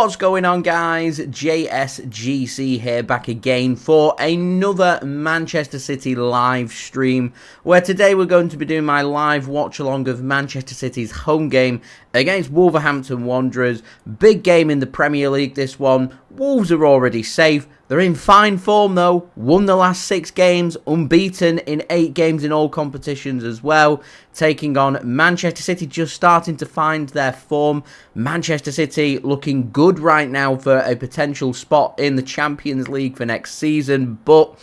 What's going on, guys? JSGC here, back again for another Manchester City live stream, where today we're going to be doing my live watch-along of Manchester City's home game against Wolverhampton Wanderers. Big game in the Premier League, this one. Wolves are already safe. They're in fine form though, won the last 6 games, unbeaten in 8 games in all competitions as well, taking on Manchester City, just starting to find their form. Manchester City looking good right now for a potential spot in the Champions League for next season, but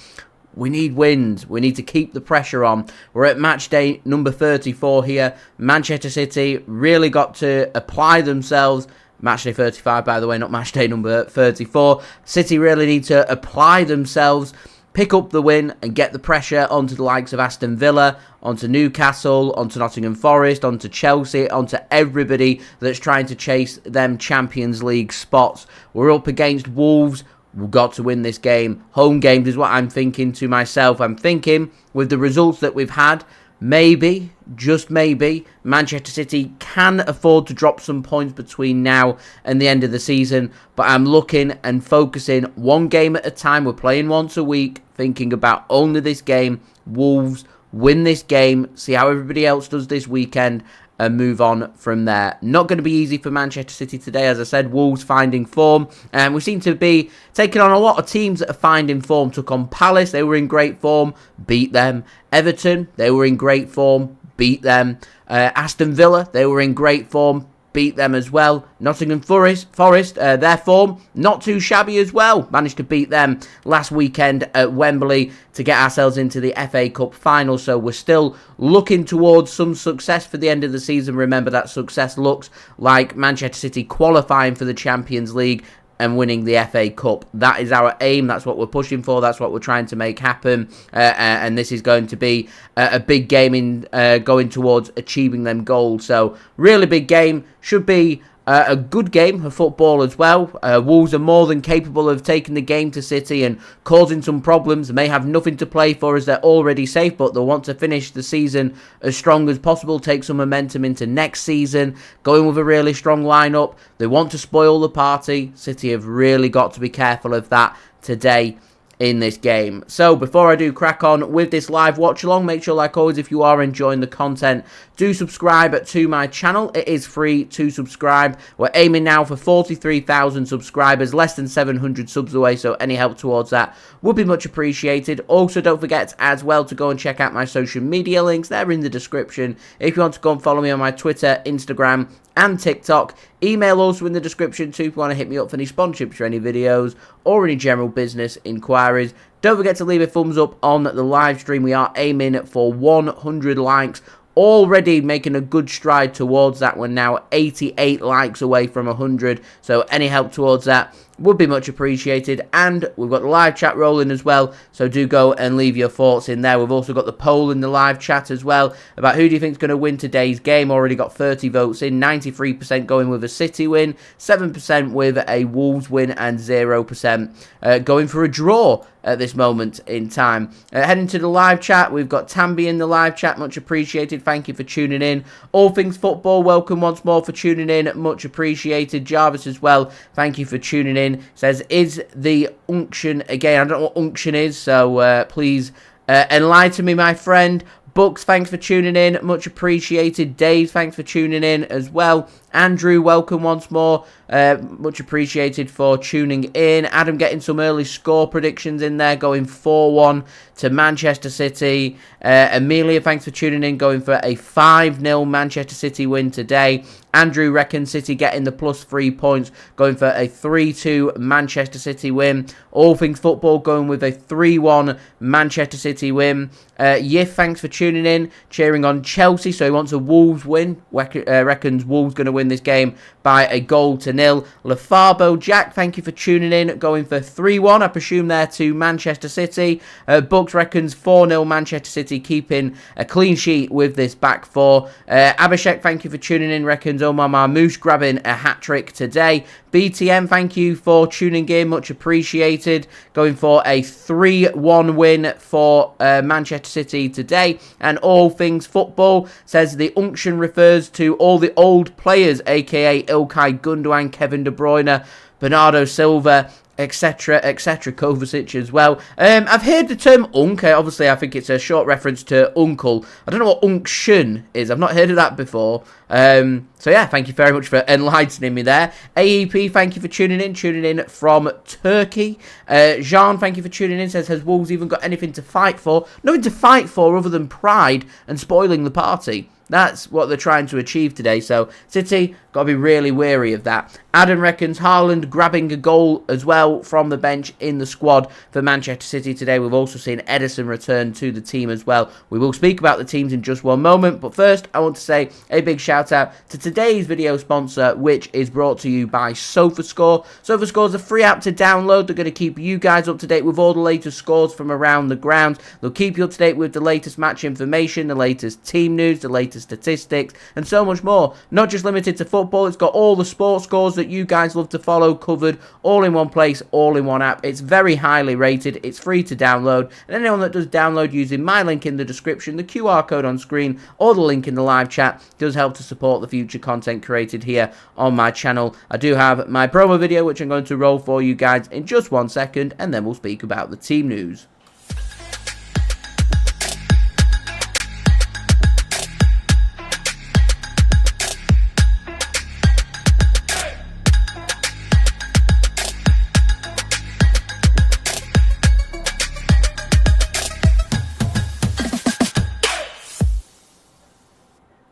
we need wins. We need to keep the pressure on. We're at match day number 34 here. Manchester City really got to apply themselves. Match day 35, by the way, not match day number 34. City really need to apply themselves, pick up the win and get the pressure onto the likes of Aston Villa, onto Newcastle, onto Nottingham Forest, onto Chelsea, onto everybody that's trying to chase them Champions League spots. We're up against Wolves. We've got to win this game. Home games is what I'm thinking to myself. I'm thinking with the results that we've had, maybe, just maybe, Manchester City can afford to drop some points between now and the end of the season. But I'm looking and focusing one game at a time. We're playing once a week, thinking about only this game. Wolves, win this game, see how everybody else does this weekend, and move on from there. Not going to be easy for Manchester City today. As I said, Wolves finding form. And we seem to be taking on a lot of teams that are finding form. Took on Palace, they were in great form, beat them. Everton, they were in great form, beat them. Aston Villa, they were in great form, beat them as well. Nottingham Forest, their form, not too shabby as well. Managed to beat them last weekend at Wembley to get ourselves into the FA Cup final. So we're still looking towards some success for the end of the season. Remember, that success looks like Manchester City qualifying for the Champions League and winning the FA Cup. That is our aim. That's what we're pushing for. That's what we're trying to make happen. And this is going to be a big game in going towards achieving them goals. So really big game. Should be a good game of football as well. Wolves are more than capable of taking the game to City and causing some problems. They may have nothing to play for as they're already safe, but they'll want to finish the season as strong as possible, take some momentum into next season, going with a really strong lineup. They want to spoil the party. City have really got to be careful of that today in this game. So before I do crack on with this live watch along, make sure, like always, if you are enjoying the content, do subscribe to my channel. It is free to subscribe. We're aiming now for 43,000 subscribers, less than 700 subs away, so any help towards that would be much appreciated. Also, don't forget as well to go and check out my social media links. They're in the description. If you want to go and follow me on my Twitter, Instagram and TikTok. Email also in the description too if you want to hit me up for any sponsorships for any videos or any general business inquiries. Don't forget to leave a thumbs up on the live stream. We are aiming for 100 likes. Already making a good stride towards that. We're now 88 likes away from 100. So any help towards that would be much appreciated. And we've got the live chat rolling as well, so do go and leave your thoughts in there. We've also got the poll in the live chat as well about who do you think is going to win today's game. Already got 30 votes in, 93% going with a City win, 7% with a Wolves win, and 0% going for a draw at this moment in time. Heading to the live chat, we've got Tambi in the live chat, much appreciated. Thank you for tuning in. All Things Football, welcome once more for tuning in, much appreciated. Jarvis as well, thank you for tuning in. Says, is the unction again? I don't know what unction is, so please enlighten me, my friend. Books, thanks for tuning in, much appreciated. Dave, thanks for tuning in as well. Andrew, welcome once more, much appreciated for tuning in. Adam getting some early score predictions in there, going 4-1 to Manchester City. Amelia, thanks for tuning in, going for a 5-0 Manchester City win today. Andrew reckons City getting the +3 points, going for a 3-2 Manchester City win. All Things Football going with a 3-1 Manchester City win. Yif, thanks for tuning in, cheering on Chelsea, so he wants a Wolves win. Reckons Wolves going to win this game by a 1-0. Lafarbo Jack, thank you for tuning in, going for 3-1, I presume there to Manchester City. Bucks reckons 4-0 Manchester City, keeping a clean sheet with this back four. Abhishek, thank you for tuning in, reckons Omar Marmoush grabbing a hat-trick today. BTM, thank you for tuning in, much appreciated, going for a 3-1 win for Manchester City today. And All Things Football says the unction refers to all the old players, aka Ilkay Gundogan, Kevin De Bruyne, Bernardo Silva, etc, etc, Kovacic as well. I've heard the term unk. Obviously I think it's a short reference to uncle. I don't know what unction is. I've not heard of that before. So yeah, thank you very much for enlightening me there. AEP, thank you for tuning in from Turkey. Jean, thank you for tuning in, says, has Wolves even got anything to fight for? Nothing to fight for other than pride and spoiling the party. That's what they're trying to achieve today. So City got to be really wary of that. Adam reckons Haaland grabbing a goal as well from the bench in the squad for Manchester City today. We've also seen Ederson return to the team as well. We will speak about the teams in just one moment. But first, I want to say a big shout out to today's video sponsor, which is brought to you by SofaScore. SofaScore is a free app to download. They're going to keep you guys up to date with all the latest scores from around the ground. They'll keep you up to date with the latest match information, the latest team news, the latest statistics, and so much more. Not just limited to football, it's got all the sports scores that you guys love to follow covered all in one place, all in one app. It's very highly rated, it's free to download, and anyone that does download using my link in the description, the QR code on screen, or the link in the live chat does help to support the future content created here on my channel. I do have my promo video which I'm going to roll for you guys in just 1 second, and then we'll speak about the team news.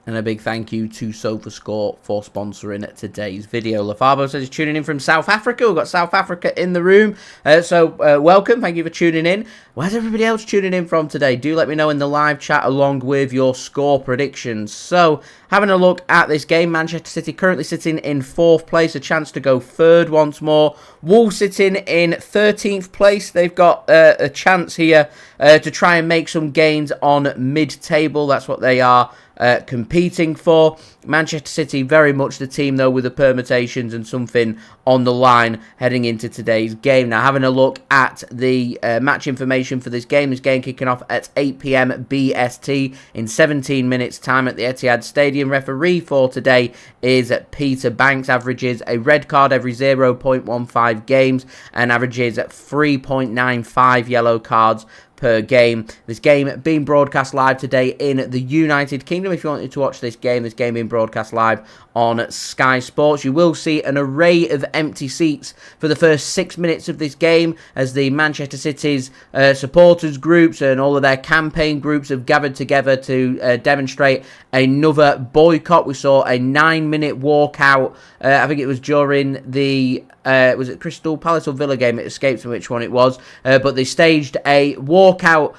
And a big thank you to SofaScore for sponsoring today's video. Lafabo says he's tuning in from South Africa. We've got South Africa in the room. So welcome. Thank you for tuning in. Where's everybody else tuning in from today? Do let me know in the live chat along with your score predictions. So having a look at this game, Manchester City currently sitting in 4th place. A chance to go 3rd once more. Wolves sitting in 13th place. They've got a chance here to try and make some gains on mid-table. That's what they are competing for. Manchester City very much the team though with the permutations and something on the line heading into today's game. Now having a look at the match information for this game kicking off at 8 PM BST in 17 minutes time at the Etihad Stadium. Referee for today is Peter Banks, averages a red card every 0.15 games and averages 3.95 yellow cards per game. This game being broadcast live today in the United Kingdom. If you wanted to watch this game being broadcast live on Sky Sports. You will see an array of empty seats for the first 6 minutes of this game as the Manchester City's supporters groups and all of their campaign groups have gathered together to demonstrate another boycott. We saw a 9-minute walkout. I think it was during the was it Crystal Palace or Villa game? It escapes me which one it was. But they staged a walkout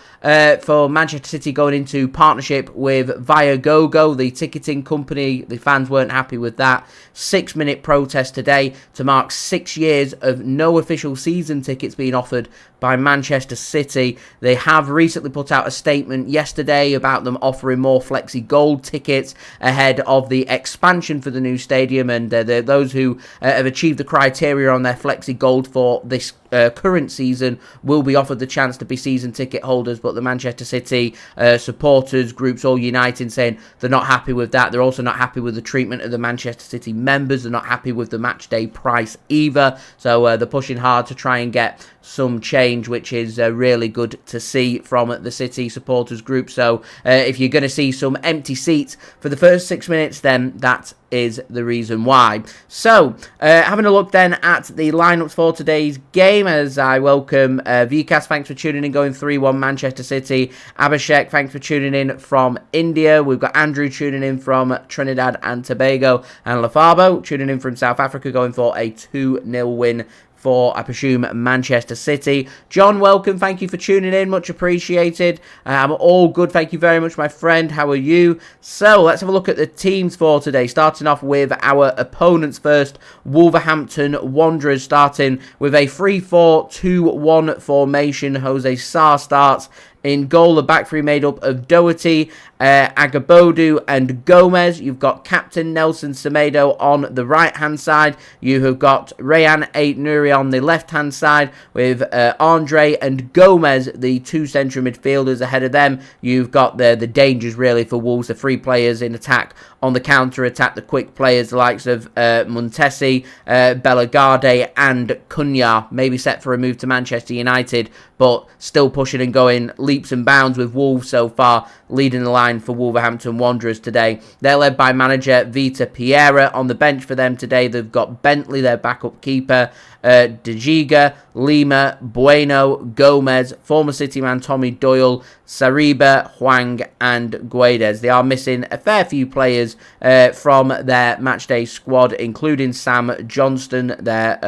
for Manchester City going into partnership with Viagogo, the ticketing company. The fans weren't happy with that. 6-minute protest today to mark 6 years of no official season tickets being offered by Manchester City. They have recently put out a statement yesterday about them offering more Flexi Gold tickets ahead of the expansion for the new stadium, and those who have achieved the criteria on their Flexi Gold for this current season will be offered the chance to be season ticket holders. But the Manchester City supporters groups all uniting saying they're not happy with that. They're also not happy with the treatment of the Manchester City members. They're not happy with the match day price either. So they're pushing hard to try and get some change, which is really good to see from the City supporters group. So if you're going to see some empty seats for the first 6 minutes, then that is the reason why. So having a look then at the lineups for today's game, as I welcome Vikas, thanks for tuning in, going 3-1 Manchester City. Abhishek, thanks for tuning in from India. We've got Andrew tuning in from Trinidad and Tobago, and Lafabo tuning in from South Africa, going for a 2-0 win for, I presume, Manchester City. John, welcome. Thank you for tuning in. Much appreciated. I'm all good. Thank you very much, my friend. How are you? So, let's have a look at the teams for today. Starting off with our opponents first. Wolverhampton Wanderers starting with a 3-4-2-1 formation. Jose Sarr starts In goal, the back three made up of Doherty, Agabodu and Gomes. You've got captain Nelson Semedo on the right-hand side. You have got Rayan Ait-Nouri on the left-hand side with Andre and Gomes, the two central midfielders ahead of them. You've got the dangers, really, for Wolves, the three players in attack. On the counter-attack, the quick players, the likes of Montesi, Bellegarde and Cunha, maybe set for a move to Manchester United, but still pushing and going leaps and bounds with Wolves so far, leading the line for Wolverhampton Wanderers today. They're led by manager Vitor Pereira. On the bench for them today, they've got Bentley, their backup keeper, De Giga, Lima, Bueno, Gomez, former City man Tommy Doyle, Sariba, Hwang and Guedes. They are missing a fair few players from their matchday squad, including Sam Johnston, their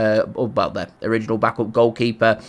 original backup goalkeeper.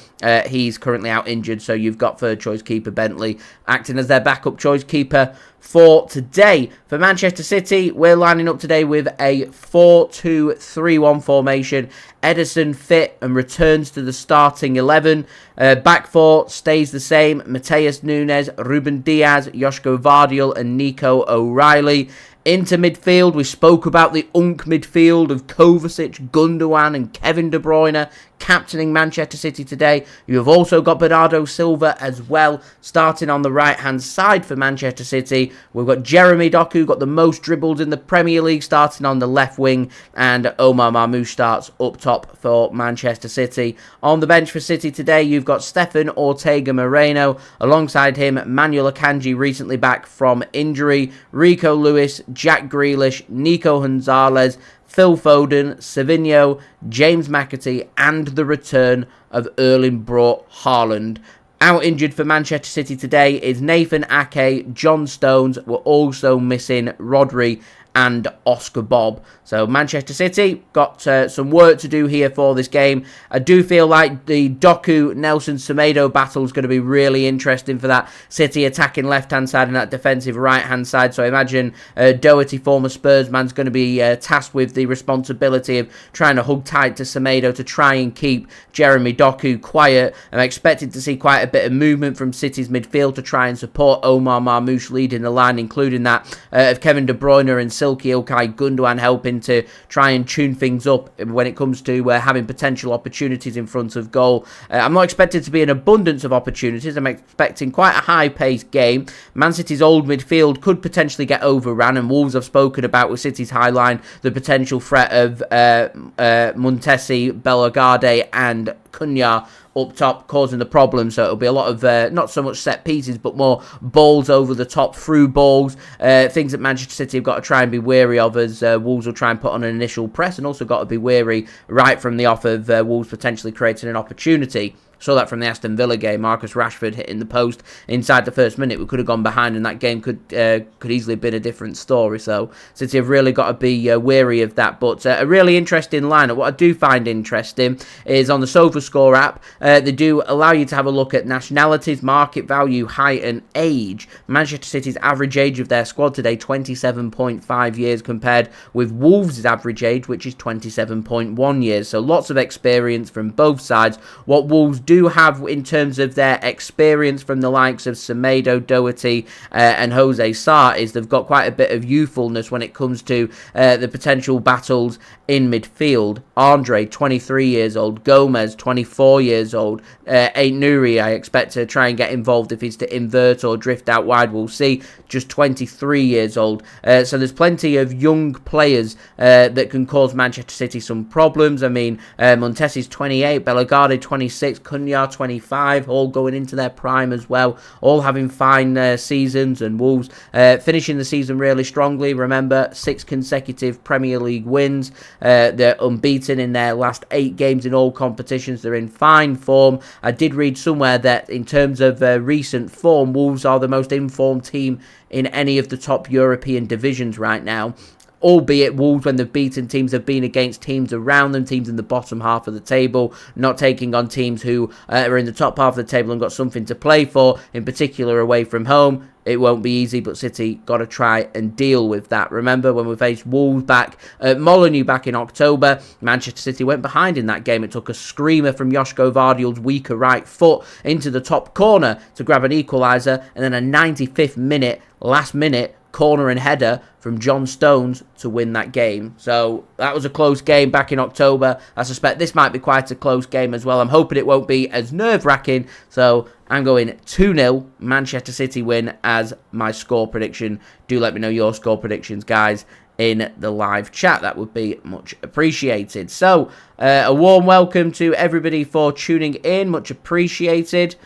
He's currently out injured, so you've got third choice keeper Bentley acting as their backup choice keeper for today. For Manchester City, we're lining up today with a 4-2-3-1 formation. Ederson fit and returns to the starting 11. Back four stays the same. Matheus Nunes, Ruben Dias, Josko Gvardiol and Nico O'Reilly. Into midfield, we spoke about the midfield of Kovacic, Gundogan and Kevin De Bruyne captaining Manchester City today. You have also got Bernardo Silva as well, starting on the right-hand side for Manchester City. We've got Jeremy Doku, got the most dribbles in the Premier League, starting on the left wing, and Omar Marmoush starts up top for Manchester City. On the bench for City today, you've got Stefan Ortega-Moreno, alongside him, Manuel Akanji, recently back from injury, Rico Lewis, Jack Grealish, Nico Gonzalez, Phil Foden, Savinho, James McAtee, and the return of Erling Haaland. Out injured for Manchester City today is Nathan Ake, John Stones. We're also missing Rodri and Oscar Bobb. So Manchester City got some work to do here for this game. I do feel like the Doku-Nelson Semedo battle is going to be really interesting for that City attacking left-hand side and that defensive right-hand side. So I imagine Doherty, former Spurs man, is going to be tasked with the responsibility of trying to hug tight to Semedo to try and keep Jeremy Doku quiet. I'm expected to see quite a bit of movement from City's midfield to try and support Omar Marmoush leading the line, including that of Kevin De Bruyne and Silky Ilkay Gundogan helping to try and tune things up when it comes to having potential opportunities in front of goal. I'm not expecting to be an abundance of opportunities. I'm expecting quite a high-paced game. Man City's old midfield could potentially get overrun, and Wolves have spoken about with City's high line the potential threat of Montesi, Bellegarde and Cunha up top causing the problem. So it'll be a lot of not so much set pieces but more balls over the top, through balls, things that Manchester City have got to try and be wary of, as Wolves will try and put on an initial press, and also got to be wary right from the off of Wolves potentially creating an opportunity. Saw that from the Aston Villa game. Marcus Rashford hitting the post inside the first minute. We could have gone behind, and that game could easily have been a different story. So City have really got to be wary of that. But a really interesting lineup. What I do find interesting is on the SofaScore app, they do allow you to have a look at nationalities, market value, height and age. Manchester City's average age of their squad today, 27.5 years, compared with Wolves' average age, which is 27.1 years. So lots of experience from both sides. What Wolves do have in terms of their experience from the likes of Semedo, Doherty and Jose Sarr is they've got quite a bit of youthfulness when it comes to the potential battles in midfield. Andre, 23 years old. Gomez, 24 years old. Ait-Nouri, I expect to try and get involved if he's to invert or drift out wide. We'll see. Just 23 years old. So there's plenty of young players that can cause Manchester City some problems. I mean, Montesi's 28, Bellegarde 26, Cunha 25, all going into their prime as well, all having fine seasons, and Wolves finishing the season really strongly. Remember, 6 consecutive Premier League wins. They're unbeaten in their last 8 games in all competitions. They're in fine form. I did read somewhere that in terms of recent form, Wolves are the most informed team in any of the top European divisions right now. albeit Wolves, when they've beaten teams, have been against teams around them, teams in the bottom half of the table, not taking on teams who are in the top half of the table and got something to play for, in particular away from home. It won't be easy, but City got to try and deal with that. Remember, when we faced Wolves back at Molineux back in October, Manchester City went behind in that game. It took a screamer from Josko Gvardiol's weaker right foot into the top corner to grab an equaliser, and then a 95th minute, last minute, corner and header from John Stones to win that game. So that was a close game back in October. I suspect this might be quite a close game as well. I'm hoping it won't be as nerve-wracking. So I'm going 2-0 Manchester City win as my score prediction. Do let me know your score predictions, guys, in the live chat. That would be much appreciated. So a warm welcome to everybody for tuning in. Much appreciated.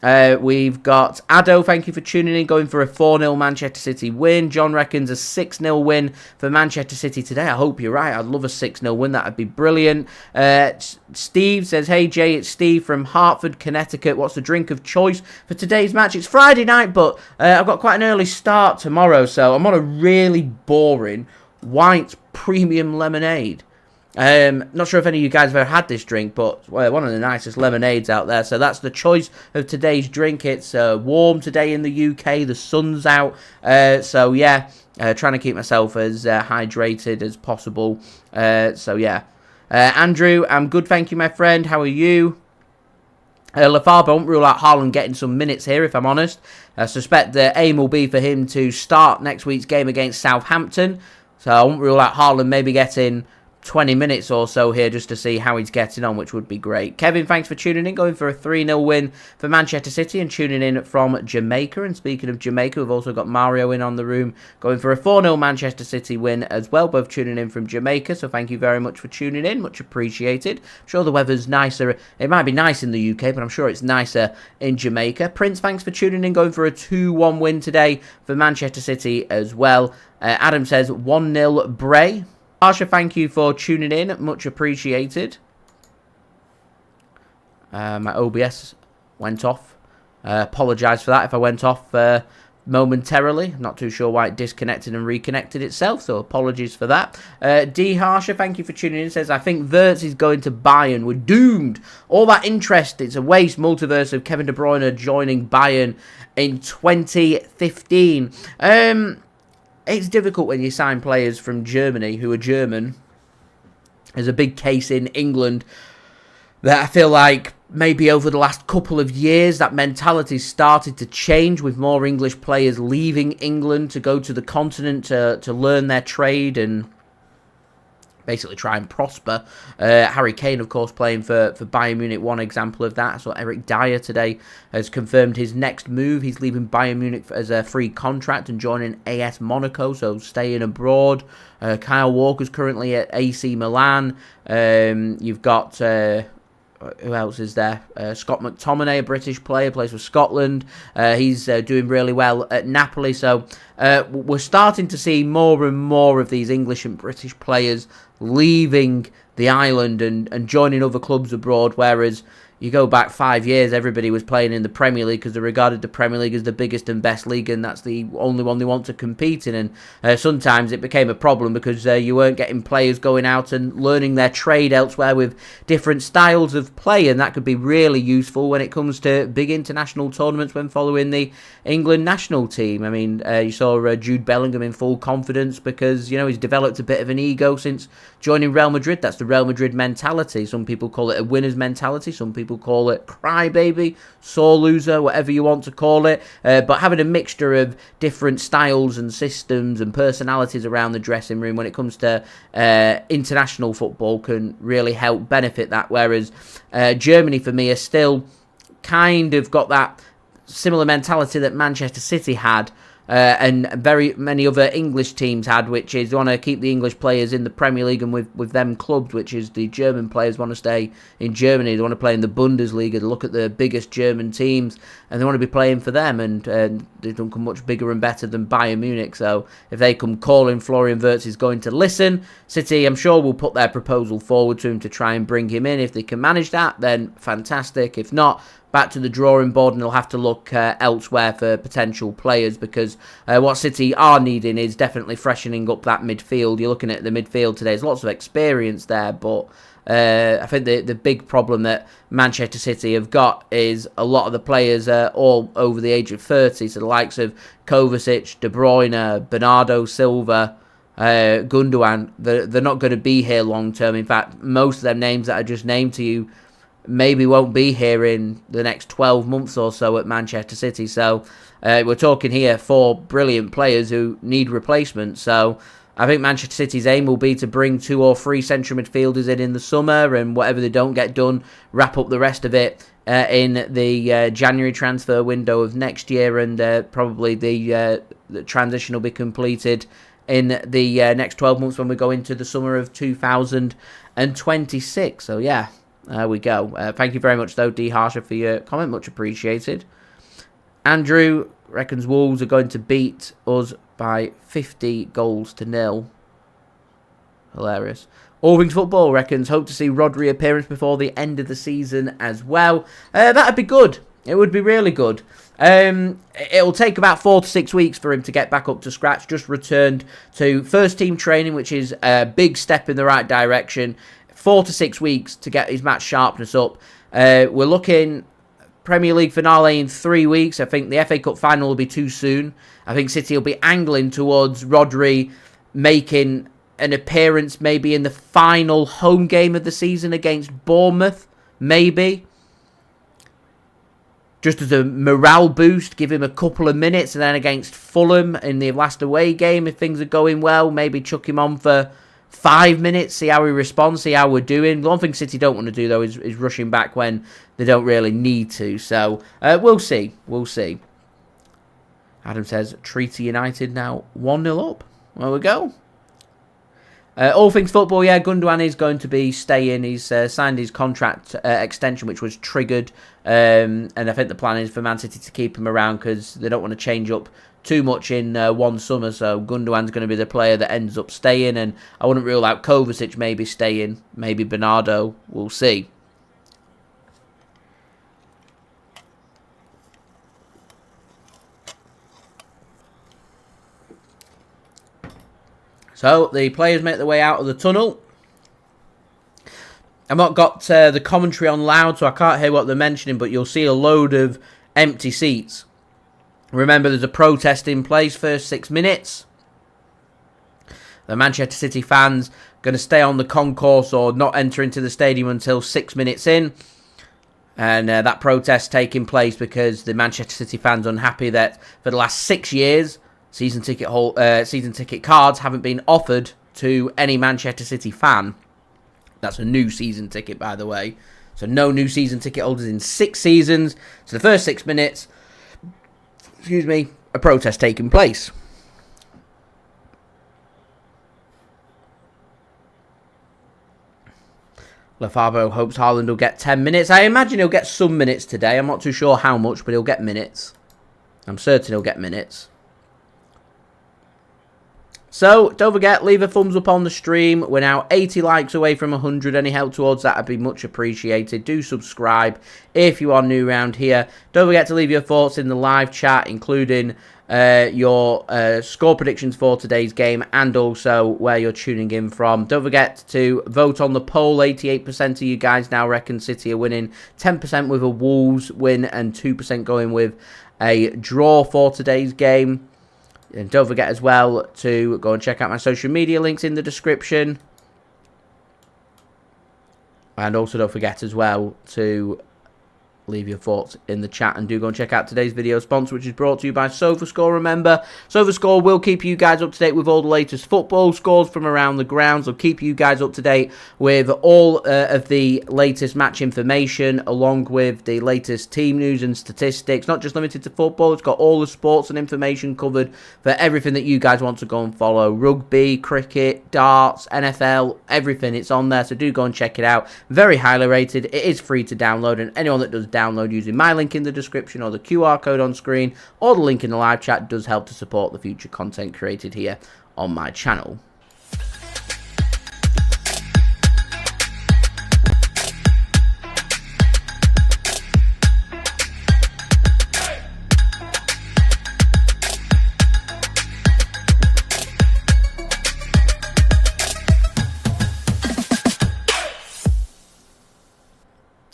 We've got Ado, thank you for tuning in, going for a 4-0 Manchester City win. John reckons a 6-0 win for Manchester City today. I hope you're right. I'd love a 6-0 win. That would be brilliant. Steve says, hey Jay, it's Steve from Hartford, Connecticut. What's the drink of choice for today's match? It's Friday night, but I've got quite an early start tomorrow, so I'm on a really boring white premium lemonade. Not sure if any of you guys have ever had this drink, but one of the nicest lemonades out there. So that's the choice of today's drink. It's warm today in the UK. The sun's out. So yeah, trying to keep myself as hydrated as possible. So yeah. Andrew, I'm good, thank you, my friend. How are you? Lafarbe, I won't rule out Haaland getting some minutes here, if I'm honest. I suspect the aim will be for him to start next week's game against Southampton. So I won't rule out Haaland maybe getting 20 minutes or so here just to see how he's getting on, which would be great. Kevin, thanks for tuning in, going for a 3-0 win for Manchester City and tuning in from Jamaica. And speaking of Jamaica, we've also got Mario in on the room, going for a 4-0 Manchester City win as well, both tuning in from Jamaica. So thank you very much for tuning in, much appreciated. I'm sure the weather's nicer. It might be nice in the UK, but I'm sure it's nicer in Jamaica. Prince, thanks for tuning in, going for a 2-1 win today for Manchester City as well. Adam says 1-0 Bray. Arsha, thank you for tuning in. Much appreciated. My OBS went off. Apologise for that if I went off momentarily. Not too sure why it disconnected and reconnected itself, so apologies for that. D. Harsha, thank you for tuning in. Says, I think Wirtz is going to Bayern. We're doomed. All that interest, it's a waste. Multiverse of Kevin De Bruyne joining Bayern in 2015. It's difficult when you sign players from Germany who are German. There's a big case in England that I feel like maybe over the last couple of years that mentality started to change, with more English players leaving England to go to the continent to learn their trade and basically try and prosper. Harry Kane, of course, playing for Bayern Munich, one example of that. So Eric Dyer today has confirmed his next move. He's leaving Bayern Munich as a free contract and joining AS Monaco, so staying abroad. Kyle Walker's currently at AC Milan. You've got... who else is there? Scott McTominay, a British player, plays for Scotland. He's doing really well at Napoli. So we're starting to see more and more of these English and British players leaving the island and joining other clubs abroad, whereas you go back 5 years, everybody was playing in the Premier League because they regarded the Premier League as the biggest and best league, and that's the only one they want to compete in. And sometimes it became a problem because you weren't getting players going out and learning their trade elsewhere with different styles of play, and that could be really useful when it comes to big international tournaments when following the England national team. I mean, you saw Jude Bellingham in full confidence because, you know, he's developed a bit of an ego since joining Real Madrid. That's the Real Madrid mentality. Some people call it a winner's mentality. Some people call it crybaby, sore loser, whatever you want to call it. But having a mixture of different styles and systems and personalities around the dressing room when it comes to international football can really help benefit that. Whereas Germany, for me, is still kind of got that similar mentality that Manchester City had. And very many other English teams had, which is they want to keep the English players in the Premier League and with them clubs, which is the German players want to stay in Germany. They want to play in the Bundesliga. They look at the biggest German teams and they want to be playing for them, and they don't come much bigger and better than Bayern Munich. So if they come calling, Florian Wirtz is going to listen. City, I'm sure, will put their proposal forward to him to try and bring him in. If they can manage that, then fantastic. If not, back to the drawing board, and they'll have to look elsewhere for potential players, because what City are needing is definitely freshening up that midfield. You're looking at the midfield today. There's lots of experience there, but I think the big problem that Manchester City have got is a lot of the players are all over the age of 30. So the likes of Kovacic, De Bruyne, Bernardo Silva, Gundogan, they're not going to be here long term. In fact, most of them names that I just named to you maybe won't be here in the next 12 months or so at Manchester City. So we're talking here 4 brilliant players who need replacement. So I think Manchester City's aim will be to bring 2 or 3 central midfielders in the summer, and whatever they don't get done, wrap up the rest of it in the January transfer window of next year, and probably the transition will be completed in the next 12 months when we go into the summer of 2026. So yeah, there we go. Thank you very much though, D Harsher, for your comment, much appreciated. Andrew reckons Wolves are going to beat us by 50 goals to 0. Hilarious. All Things Football reckons hope to see Rodri appearance before the end of the season as well. That'd be good. It would be really good. It'll take about 4 to 6 weeks for him to get back up to scratch. Just returned to first team training, which is a big step in the right direction. 4 to 6 weeks to get his match sharpness up. We're looking Premier League finale in 3 weeks. I think the FA Cup final will be too soon. I think City will be angling towards Rodri making an appearance maybe in the final home game of the season against Bournemouth, maybe. Just as a morale boost, give him a couple of minutes, and then against Fulham in the last away game, if things are going well, maybe chuck him on for 5 minutes, see how he responds, see how we're doing. The one thing City don't want to do, though, is rush him back when they don't really need to. So, we'll see. We'll see. Adam says, Treaty United now 1-0 up. There we go. All Things Football, yeah, Gundogan is going to be staying. He's signed his contract extension, which was triggered. And I think the plan is for Man City to keep him around because they don't want to change up too much in one summer. So Gundogan's going to be the player that ends up staying. And I wouldn't rule out Kovacic maybe staying. Maybe Bernardo. We'll see. So, the players make their way out of the tunnel. I've not got the commentary on loud, so I can't hear what they're mentioning, but you'll see a load of empty seats. Remember, there's a protest in place, first 6 minutes. The Manchester City fans going to stay on the concourse or not enter into the stadium until 6 minutes in. And that protest taking place because the Manchester City fans are unhappy that for the last 6 years, season ticket cards haven't been offered to any Manchester City fan. That's a new season ticket, by the way. So no new season ticket holders in 6 seasons. So the first 6 minutes, a protest taking place. Lafabo hopes Haaland will get 10 minutes. I imagine he'll get some minutes today. I'm not too sure how much, but he'll get minutes. I'm certain he'll get minutes. So, don't forget, leave a thumbs up on the stream. We're now 80 likes away from 100. Any help towards that would be much appreciated. Do subscribe if you are new around here. Don't forget to leave your thoughts in the live chat, including your score predictions for today's game and also where you're tuning in from. Don't forget to vote on the poll. 88% of you guys now reckon City are winning. 10% with a Wolves win and 2% going with a draw for today's game. And don't forget as well to go and check out my social media links in the description. And also don't forget as well to leave your thoughts in the chat, and do go and check out today's video sponsor, which is brought to you by SofaScore. Remember, SofaScore will keep you guys up to date with all the latest football scores from around the grounds. They'll keep you guys up to date with all of the latest match information, along with the latest team news and statistics. Not just limited to football, it's got all the sports and information covered for everything that you guys want to go and follow. Rugby, cricket, darts, NFL, everything, it's on there, so do go and check it out. Very highly rated. It is free to download, and anyone that does download using my link in the description or the QR code on screen or the link in the live chat does help to support the future content created here on my channel.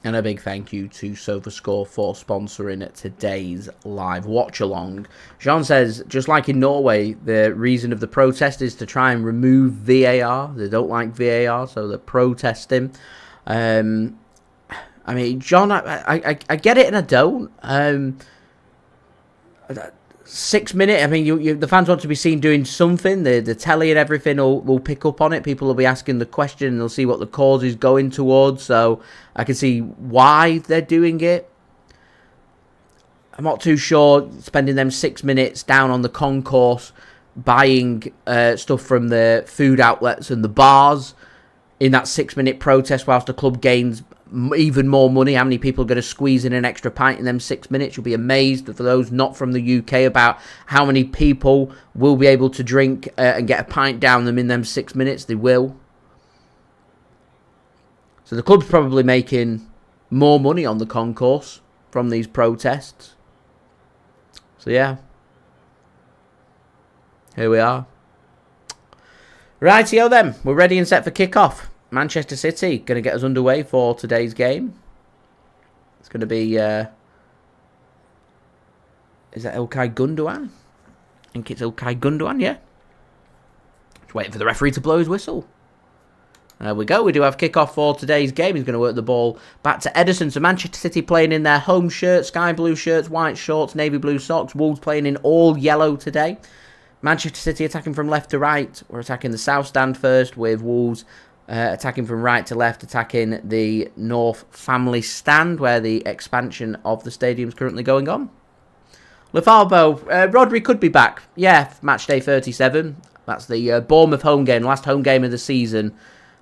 And a big thank you to SofaScore for sponsoring today's live watch-along. Jean says, just like in Norway, the reason of the protest is to try and remove VAR. They don't like VAR, so they're protesting. I mean, John, I get it and I don't. 6 minutes, I mean, the fans want to be seen doing something. The telly and everything will pick up on it. People will be asking the question and they'll see what the cause is going towards. So I can see why they're doing it. I'm not too sure spending them 6 minutes down on the concourse buying stuff from the food outlets and the bars in that 6 minute protest whilst the club gains even more money. How many people are going to squeeze in an extra pint in them 6 minutes? You'll be amazed, for those not from the UK, about how many people will be able to drink and get a pint down them in them 6 minutes. They will. So the club's probably making more money on the concourse from these protests. So yeah, here we are. Rightio then, we're ready and set for kick-off. Manchester City going to get us underway for today's game. It's going to be... is that Ilkay Gundogan? I think it's Ilkay Gundogan, yeah. Just waiting for the referee to blow his whistle. There we go. We do have kick-off for today's game. He's going to work the ball back to Ederson. So Manchester City playing in their home shirts, sky blue shirts, white shorts, navy blue socks. Wolves playing in all yellow today. Manchester City attacking from left to right. We're attacking the south stand first, with Wolves attacking from right to left, attacking the North Family Stand, where the expansion of the stadium is currently going on. Lefalbo, Rodri could be back. Yeah, match day 37. That's the Bournemouth home game, last home game of the season.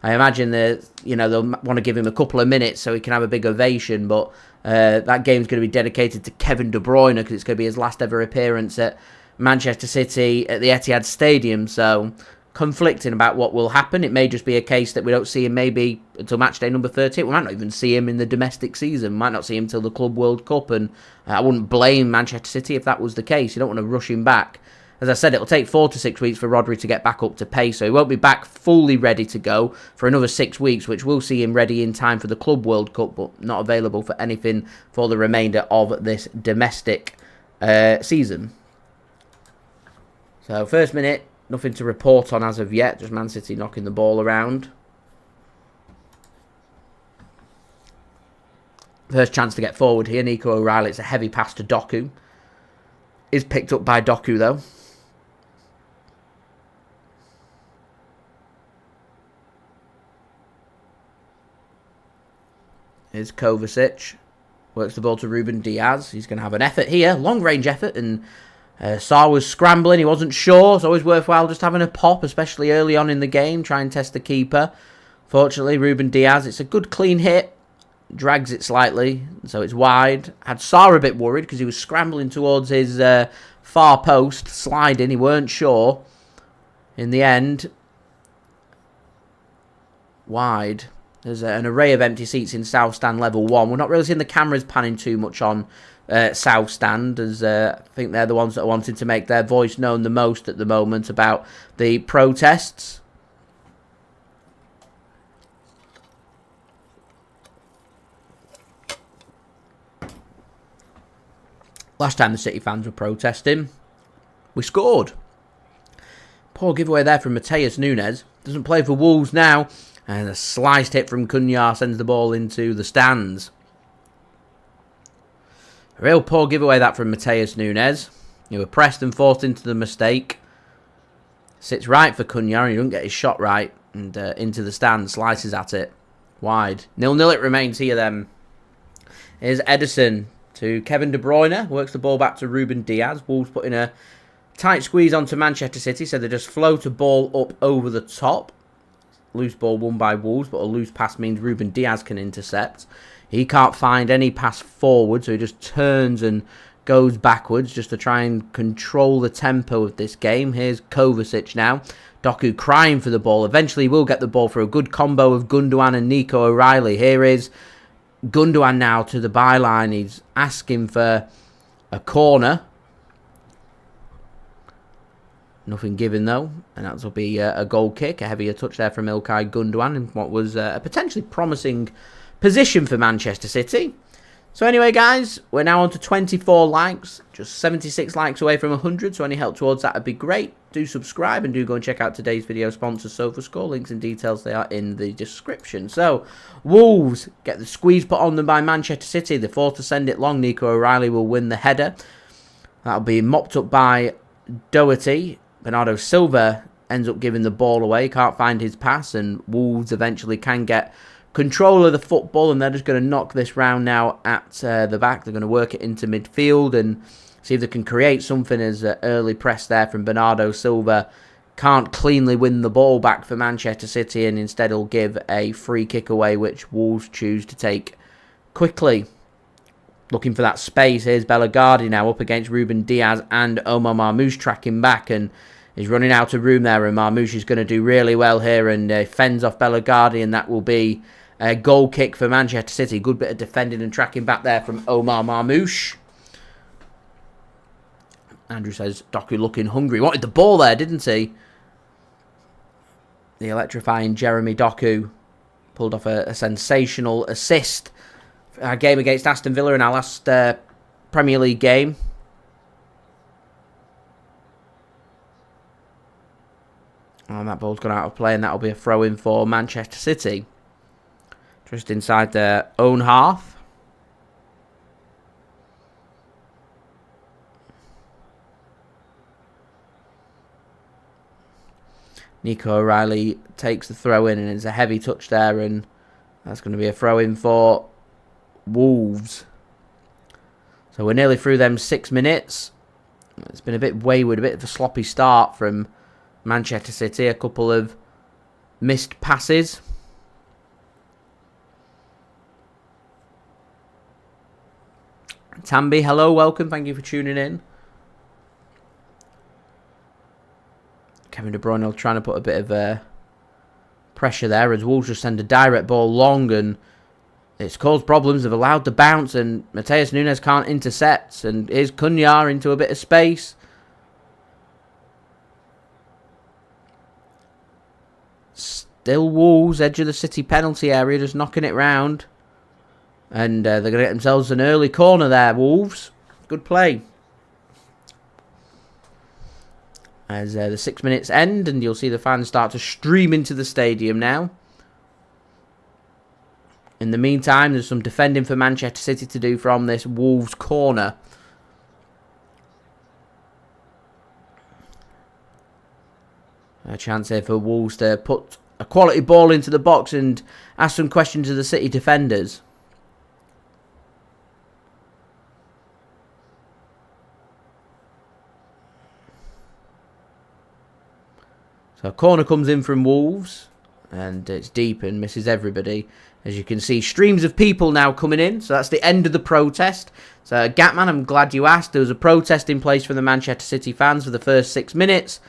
I imagine that, they'll want to give him a couple of minutes so he can have a big ovation, but that game's going to be dedicated to Kevin De Bruyne because it's going to be his last ever appearance at Manchester City at the Etihad Stadium. So conflicting about what will happen. It may just be a case that we don't see him maybe until match day number 30. We might not even see him in the domestic season. We might not see him till the Club World Cup, and I wouldn't blame Manchester City if that was the case. You don't want to rush him back. As I said, it'll take 4 to 6 weeks for Rodri to get back up to pace, so he won't be back fully ready to go for another 6 weeks, which will see him ready in time for the Club World Cup, but not available for anything for the remainder of this domestic season. So, first minute, nothing to report on as of yet, just Man City knocking the ball around. First chance to get forward here, Nico O'Reilly. It's a heavy pass to Doku. Is picked up by Doku, though. Here's Kovacic. Works the ball to Ruben Dias. He's going to have an effort here. Long-range effort. And Sarr was scrambling. He wasn't sure. It's always worthwhile just having a pop, especially early on in the game. Try and test the keeper. Fortunately, Ruben Dias, it's a good clean hit. Drags it slightly, so it's wide. Had Sarr a bit worried because he was scrambling towards his far post, sliding. He weren't sure. In the end, wide. There's an array of empty seats in South Stand Level 1. We're not really seeing the cameras panning too much on South Stand, as I think they're the ones that are wanting to make their voice known the most at the moment about the protests. Last time the City fans were protesting, we scored. Poor giveaway there from Matheus Nunes. Doesn't play for Wolves now. And a sliced hit from Cunha sends the ball into the stands. A real poor giveaway that from Matheus Nunes. He was pressed and forced into the mistake. Sits right for Cunha and he doesn't get his shot right. And into the stands, slices at it. Wide. 0-0 it remains here then. Here's Ederson to Kevin De Bruyne. Works the ball back to Ruben Dias. Wolves putting a tight squeeze onto Manchester City. So they just float a ball up over the top. Loose ball won by Wolves, but a loose pass means Ruben Dias can intercept. He can't find any pass forward, so he just turns and goes backwards just to try and control the tempo of this game. Here's Kovacic now. Doku crying for the ball. Eventually will get the ball for a good combo of Gundogan and Nico O'Reilly. Here is Gundogan now to the byline. He's asking for a corner. Nothing given though, and that will be a goal kick. A heavier touch there from Ilkay Gundogan in what was a potentially promising position for Manchester City. So anyway, guys, we're now on to 24 likes, just 76 likes away from 100, so any help towards that would be great. Do subscribe and do go and check out today's video sponsor, SofaScore. Links and details, they are in the description. So, Wolves get the squeeze put on them by Manchester City. They're forced to send it long. Nico O'Reilly will win the header. That'll be mopped up by Doherty. Bernardo Silva ends up giving the ball away, can't find his pass, and Wolves eventually can get control of the football, and they're just going to knock this round now at the back. They're going to work it into midfield and see if they can create something, as early press there from Bernardo Silva can't cleanly win the ball back for Manchester City, and instead will give a free kick away, which Wolves choose to take quickly. Looking for that space, here's Bellegarde now up against Ruben Dias and Omar Marmoush tracking back, and he's running out of room there, and Marmoush is going to do really well here and fends off Bellegarde, and that will be a goal kick for Manchester City. Good bit of defending and tracking back there from Omar Marmoush. Andrew says, Doku looking hungry. Wanted the ball there, didn't he? The electrifying Jeremy Doku pulled off a sensational assist. Our game against Aston Villa in our last Premier League game. And that ball's gone out of play, and that'll be a throw-in for Manchester City. Just inside their own half. Nico O'Reilly takes the throw-in, and it's a heavy touch there, and that's going to be a throw-in for Wolves. So we're nearly through them 6 minutes. It's been a bit wayward, a bit of a sloppy start from Manchester City. A couple of missed passes. Tambi, hello, welcome. Thank you for tuning in. Kevin De Bruyne trying to put a bit of pressure there as Wolves just send a direct ball long, and it's caused problems. They've allowed the bounce, and Matheus Nunes can't intercept. And here's Cunha into a bit of space. Still Wolves, edge of the City penalty area, just knocking it round. And they're going to get themselves an early corner there, Wolves. Good play. As the 6 minutes end, and you'll see the fans start to stream into the stadium now. In the meantime, there's some defending for Manchester City to do from this Wolves corner. A chance here for Wolves to put a quality ball into the box and ask some questions of the City defenders. So a corner comes in from Wolves, and it's deep and misses everybody. As you can see, streams of people now coming in, so that's the end of the protest. So Gatman, I'm glad you asked. There was a protest in place from the Manchester City fans for the first 6 minutes,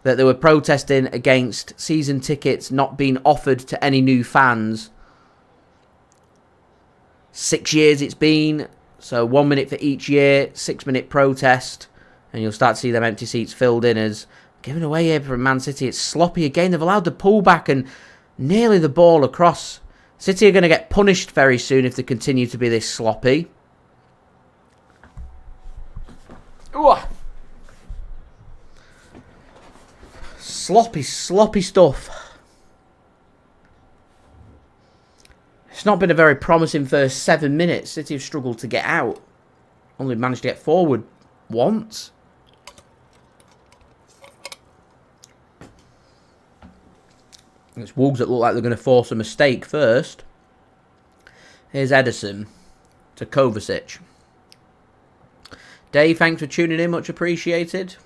that they were protesting against season tickets not being offered to any new fans. 6 years it's been, so 1 minute for each year, 6 minute protest, and you'll start to see them empty seats filled in. As given away here from Man City, it's sloppy again. They've allowed the pullback and nearly the ball across. City are going to get punished very soon if they continue to be this sloppy. Ooh. Sloppy stuff. It's not been a very promising first 7 minutes. City have struggled to get out. Only managed to get forward once. It's Wolves that look like they're going to force a mistake first. Here's Ederson to Kovacic. Dave, thanks for tuning in. Much appreciated.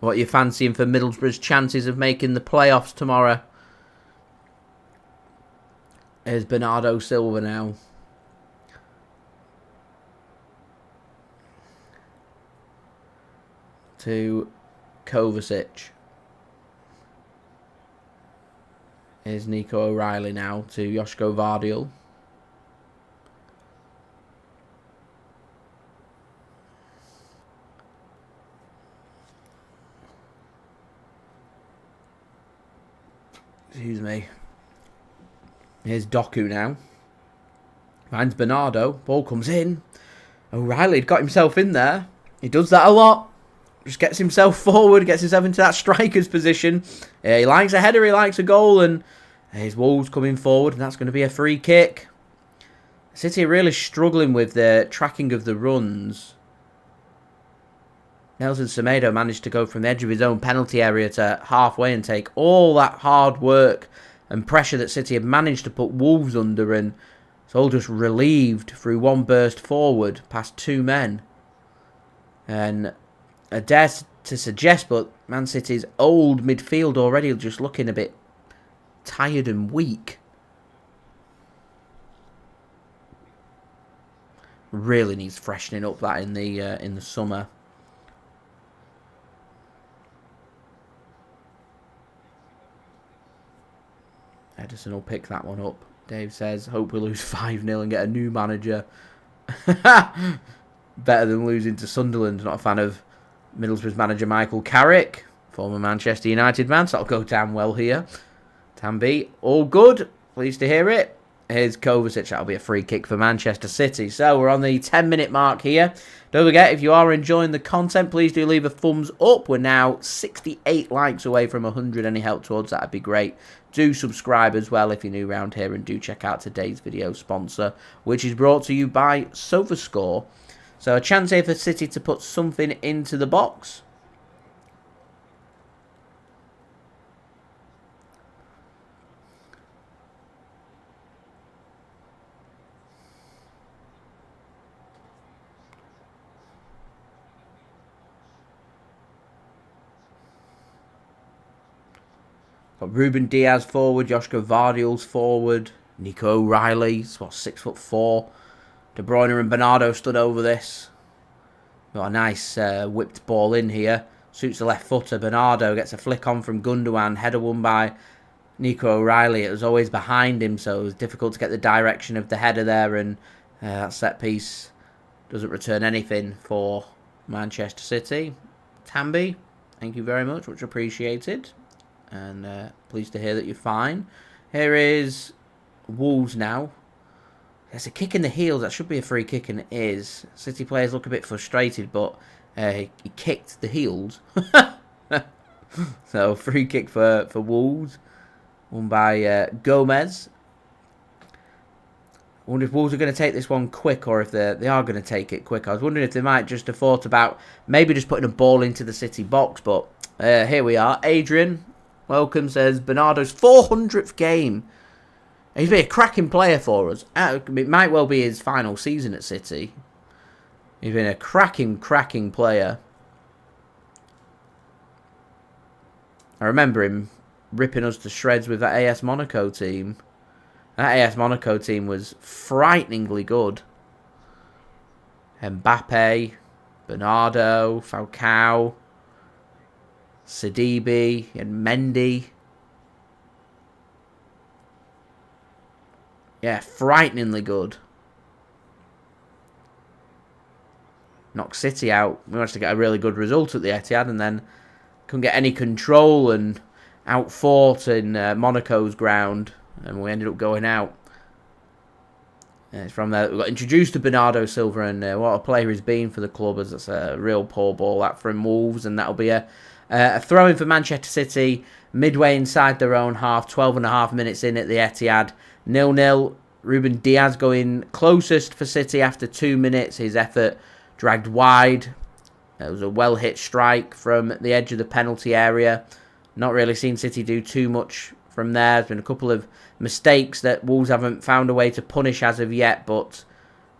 What are you fancying for Middlesbrough's chances of making the playoffs tomorrow? Here's Bernardo Silva now. To Kovacic. Here's Nico O'Reilly now to Josko Gvardiol. Excuse me. Here's Doku now. Finds Bernardo. Ball comes in. O'Reilly got himself in there. He does that a lot. Just gets himself forward, gets himself into that striker's position. He likes a header, he likes a goal, and his Wolves coming forward, and that's going to be a free kick. City are really struggling with the tracking of the runs. Nelson Semedo managed to go from the edge of his own penalty area to halfway and take all that hard work and pressure that City had managed to put Wolves under, and it's all just relieved through one burst forward past two men. And I dare to suggest, but Man City's old midfield already just looking a bit tired and weak. Really needs freshening up that in the summer. Ederson will pick that one up. Dave says, hope we lose 5-0 and get a new manager. Better than losing to Sunderland. Not a fan of Middlesbrough's manager Michael Carrick, former Manchester United man, so that'll go down well here. Tambi, all good. Pleased to hear it. Here's Kovacic. That'll be a free kick for Manchester City. So we're on the 10-minute mark here. Don't forget, if you are enjoying the content, please do leave a thumbs up. We're now 68 likes away from 100. Any help towards that would be great. Do subscribe as well if you're new around here, and do check out today's video sponsor, which is brought to you by SofaScore. So a chance here for City to put something into the box. Got Ruben Dias forward, Josko Gvardiol's forward, Nico O'Reilly, 6'4". De Bruyne and Bernardo stood over this. Got a nice whipped ball in here. Suits the left footer. Bernardo gets a flick on from Gundogan. Header won by Nico O'Reilly. It was always behind him, so it was difficult to get the direction of the header there. And that set piece doesn't return anything for Manchester City. Tambi, thank you very much. Much appreciated. And pleased to hear that you're fine. Here is Wolves now. There's a kick in the heels. That should be a free kick, and it is. City players look a bit frustrated, but he kicked the heels. So, free kick for Wolves. Won by Gomes. I wonder if Wolves are going to take this one quick, or if they are going to take it quick. I was wondering if they might just have thought about maybe just putting a ball into the City box, but here we are. Adrian, welcome, says Bernardo's 400th game. He's been a cracking player for us. It might well be his final season at City. He's been a cracking player. I remember him ripping us to shreds with that AS Monaco team. That AS Monaco team was frighteningly good. Mbappe, Bernardo, Falcao, Sidibe, and Mendy. Yeah, frighteningly good. Knocked City out. We managed to get a really good result at the Etihad, and then couldn't get any control and outfought in Monaco's ground, and we ended up going out. And it's from there that we got introduced to Bernardo Silva, and what a player he's been for the club. As that's a real poor ball that from Wolves, and that'll be a throw-in for Manchester City midway inside their own half. 12.5 minutes in at the Etihad. 0-0. Ruben Dias going closest for City after 2 minutes. His effort dragged wide. It was a well-hit strike from the edge of the penalty area. Not really seen City do too much from there. There's been a couple of mistakes that Wolves haven't found a way to punish as of yet, but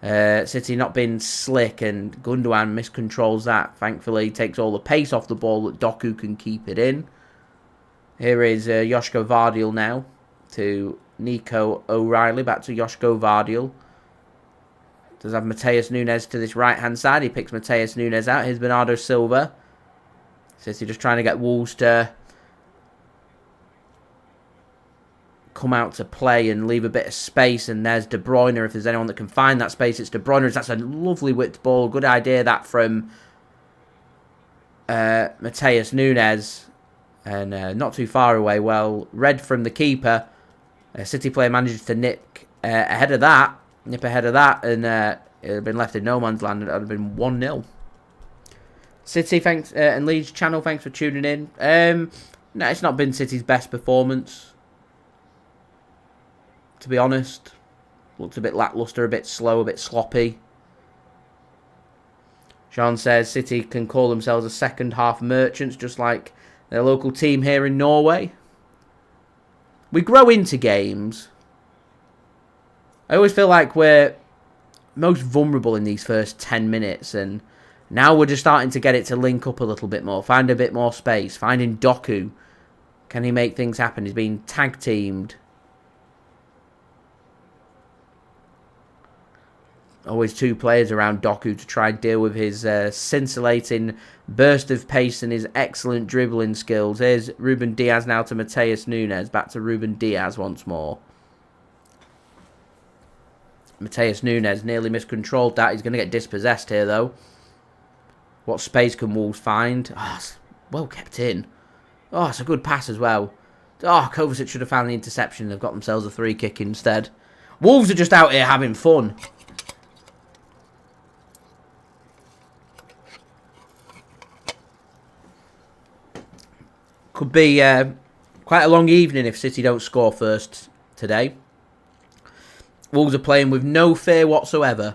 City not been slick, and Gundogan miscontrols that. Thankfully, takes all the pace off the ball that Doku can keep it in. Here is Josko Gvardiol now to Nico O'Reilly. Back to Josko Gvardiol. Does have Matheus Nunes to this right-hand side. He picks Matheus Nunes out. Here's Bernardo Silva. City just trying to get Wolves to come out to play and leave a bit of space. And there's De Bruyne. If there's anyone that can find that space, it's De Bruyne. That's a lovely whipped ball. Good idea that from Matheus Nunes. And not too far away. Well read from the keeper. City player manages to nick ahead of that. nip ahead of that, and it had been left in no man's land, and it would have been 1-0. City, thanks, and Leeds channel, thanks for tuning in. No, it's not been City's best performance, to be honest. Looked a bit lacklustre, a bit slow, a bit sloppy. Sean says City can call themselves a second half merchants, just like their local team here in Norway. We grow into games. I always feel like we're most vulnerable in these first 10 minutes, and now we're just starting to get it to link up a little bit more, find a bit more space, finding Doku. Can he make things happen? He's being tag teamed. Always two players around Doku to try and deal with his scintillating burst of pace and his excellent dribbling skills. Here's Ruben Dias now to Matheus Nunes. Back to Ruben Dias once more. Matheus Nunes nearly miscontrolled that. He's going to get dispossessed here, though. What space can Wolves find? Oh, it's well kept in. Oh, it's a good pass as well. Oh, Kovacic should have found the interception. They've got themselves a free kick instead. Wolves are just out here having fun. Could be quite a long evening if City don't score first today. Wolves are playing with no fear whatsoever.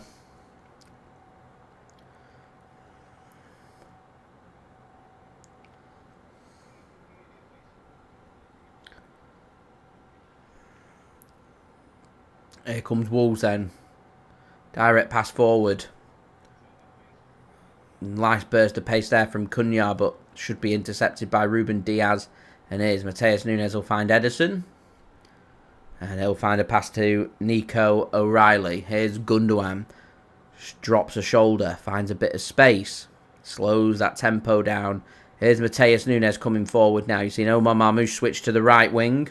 Here comes Wolves then. Direct pass forward. Nice burst of pace there from Cunha, but should be intercepted by Ruben Dias. And here's Matheus Nunes will find Ederson. And he'll find a pass to Nico O'Reilly. Here's Gundogan. Drops a shoulder, finds a bit of space. Slows that tempo down. Here's Matheus Nunes coming forward now. You've seen Omar Marmoush switch to the right wing.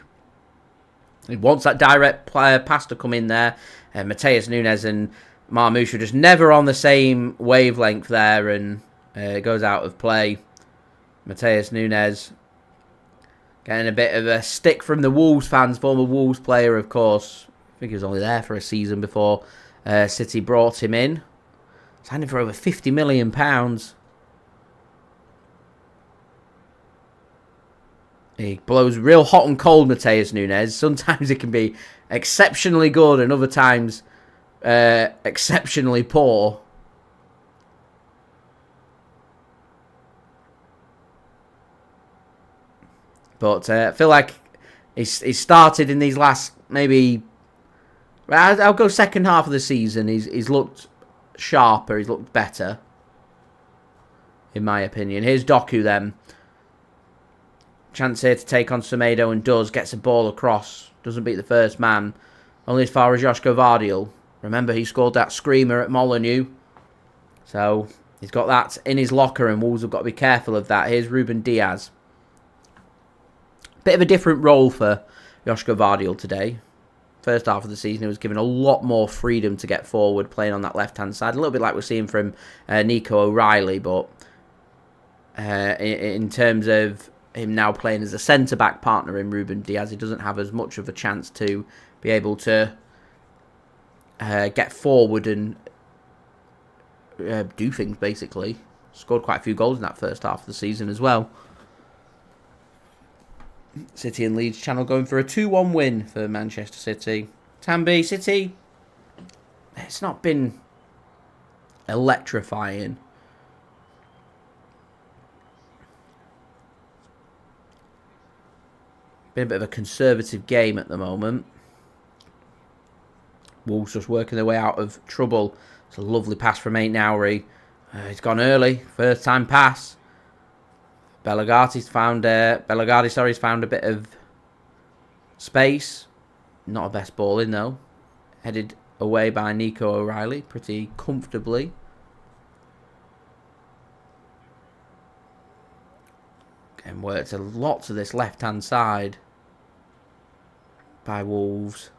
He wants that direct pass to come in there. And Matheus Nunes and Marmoush are just never on the same wavelength there, and it goes out of play. Matheus Nunes getting a bit of a stick from the Wolves fans, former Wolves player, of course. I think he was only there for a season before City brought him in. Signed him for over £50 million. He blows real hot and cold, Matheus Nunes. Sometimes it can be exceptionally good, and other times exceptionally poor. But I feel like he's started in these last, maybe, I'll go second half of the season. He's looked sharper, he's looked better, in my opinion. Here's Doku then. Chance here to take on Semedo, and does. Gets a ball across. Doesn't beat the first man. Only as far as Josko Gvardiol. Remember, he scored that screamer at Molineux. So, he's got that in his locker, and Wolves have got to be careful of that. Here's Ruben Dias. Bit of a different role for Josko Gvardiol today. First half of the season, he was given a lot more freedom to get forward, playing on that left-hand side. A little bit like we're seeing from Nico O'Reilly, but in terms of him now playing as a centre-back partner in Ruben Dias, he doesn't have as much of a chance to be able to get forward and do things, basically. Scored quite a few goals in that first half of the season as well. City and Leeds channel going for a 2-1 win for Manchester City. Tambi, City, it's not been electrifying. Been a bit of a conservative game at the moment. Wolves just working their way out of trouble. It's a lovely pass from Ait-Nouri. He's gone early. First time pass. Belagati's found he's found a bit of space. Not a best ball in though. Headed away by Nico O'Reilly pretty comfortably. And worked a lot to this left-hand side by Wolves.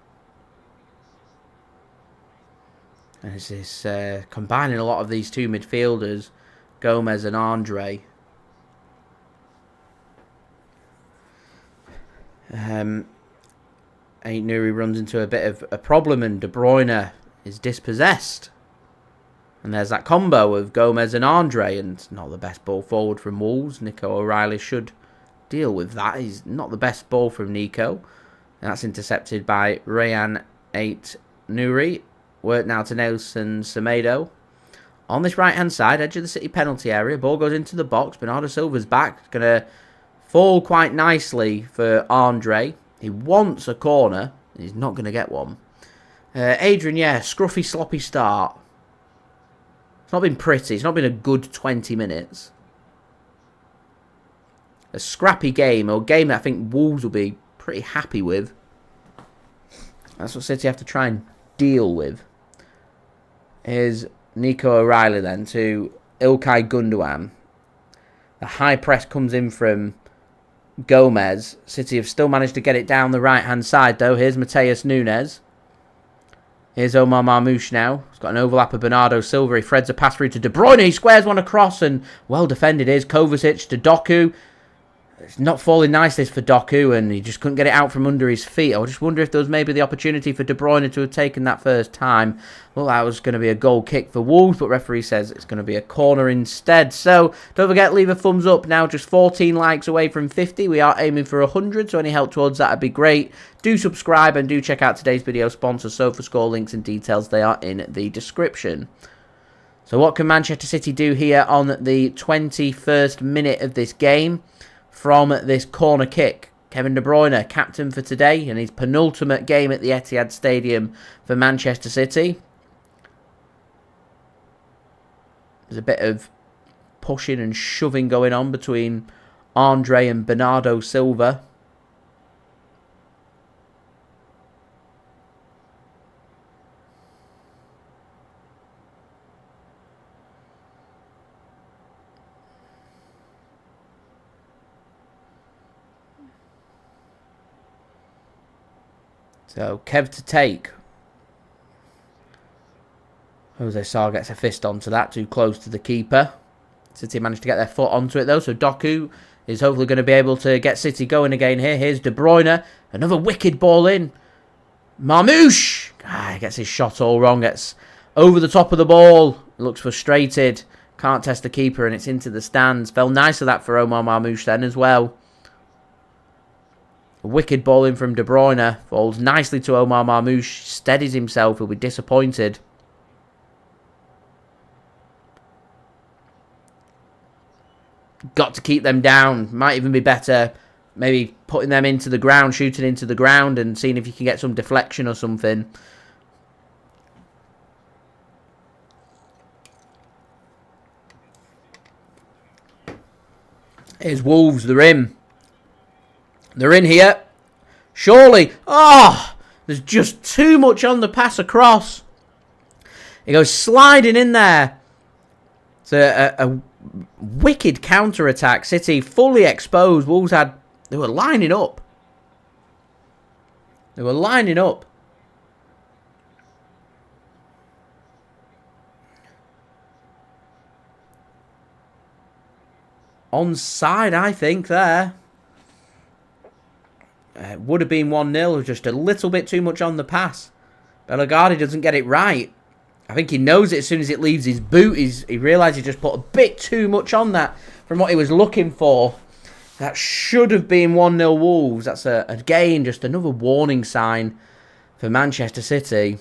And it's this combining a lot of these two midfielders, Gomes and Andre. Ait-Nouri runs into a bit of a problem, and De Bruyne is dispossessed. And there's that combo of Gomez and Andre, and not the best ball forward from Wolves. Nico O'Reilly should deal with that. He's not the best ball from Nico. And that's intercepted by Rayan Ait-Nouri. Work now to Nelson Semedo. On this right-hand side, edge of the City penalty area. Ball goes into the box. Bernardo Silva's back. Going to fall quite nicely for Andre. He wants a corner. He's not going to get one. Adrian, yeah, scruffy, sloppy start. It's not been pretty. It's not been a good 20 minutes. A scrappy game, or a game that I think Wolves will be pretty happy with. That's what City have to try and deal with. Here's Nico O'Reilly then to Ilkay Gundogan. The high press comes in from Gomez. City have still managed to get it down the right-hand side, though. Here's Matheus Nunes. Here's Omar Marmoush now. He's got an overlap of Bernardo Silva. He threads a pass through to De Bruyne. He squares one across, and well defended is Kovacic to Doku. It's not falling nice, this, for Doku, and he just couldn't get it out from under his feet. I just wonder if there was maybe the opportunity for De Bruyne to have taken that first time. Well, that was going to be a goal kick for Wolves, but referee says it's going to be a corner instead. So, don't forget, leave a thumbs up now. Just 14 likes away from 50. We are aiming for 100, so any help towards that would be great. Do subscribe and do check out today's video sponsor, SofaScore. Links and details, they are in the description. So, what can Manchester City do here on the 21st minute of this game? From this corner kick, Kevin De Bruyne, captain for today, and his penultimate game at the Etihad Stadium for Manchester City. There's a bit of pushing and shoving going on between Andre and Bernardo Silva. So, Kev to take. Jose Sarr gets a fist onto that, too close to the keeper. City managed to get their foot onto it, though, so Doku is hopefully going to be able to get City going again here. Here's De Bruyne. Another wicked ball in. Marmoush! Gets his shot all wrong. Gets over the top of the ball. Looks frustrated. Can't test the keeper, and it's into the stands. Fell nice of that for Omar Marmoush then as well. A wicked ball in from De Bruyne. Falls nicely to Omar Marmoush. Steadies himself. He'll be disappointed. Got to keep them down. Might even be better maybe putting them into the ground, shooting into the ground and seeing if you can get some deflection or something. Here's Wolves. They're in. They're in here. Surely. Oh, there's just too much on the pass across. He goes sliding in there. It's a wicked counter-attack. City fully exposed. Wolves they were lining up. They were lining up. Onside, I think, there. It would have been 1-0, just a little bit too much on the pass. Bellegarde doesn't get it right. I think he knows it as soon as it leaves his boot. He realised he just put a bit too much on that from what he was looking for. That should have been 1-0 Wolves. That's, again, just another warning sign for Manchester City.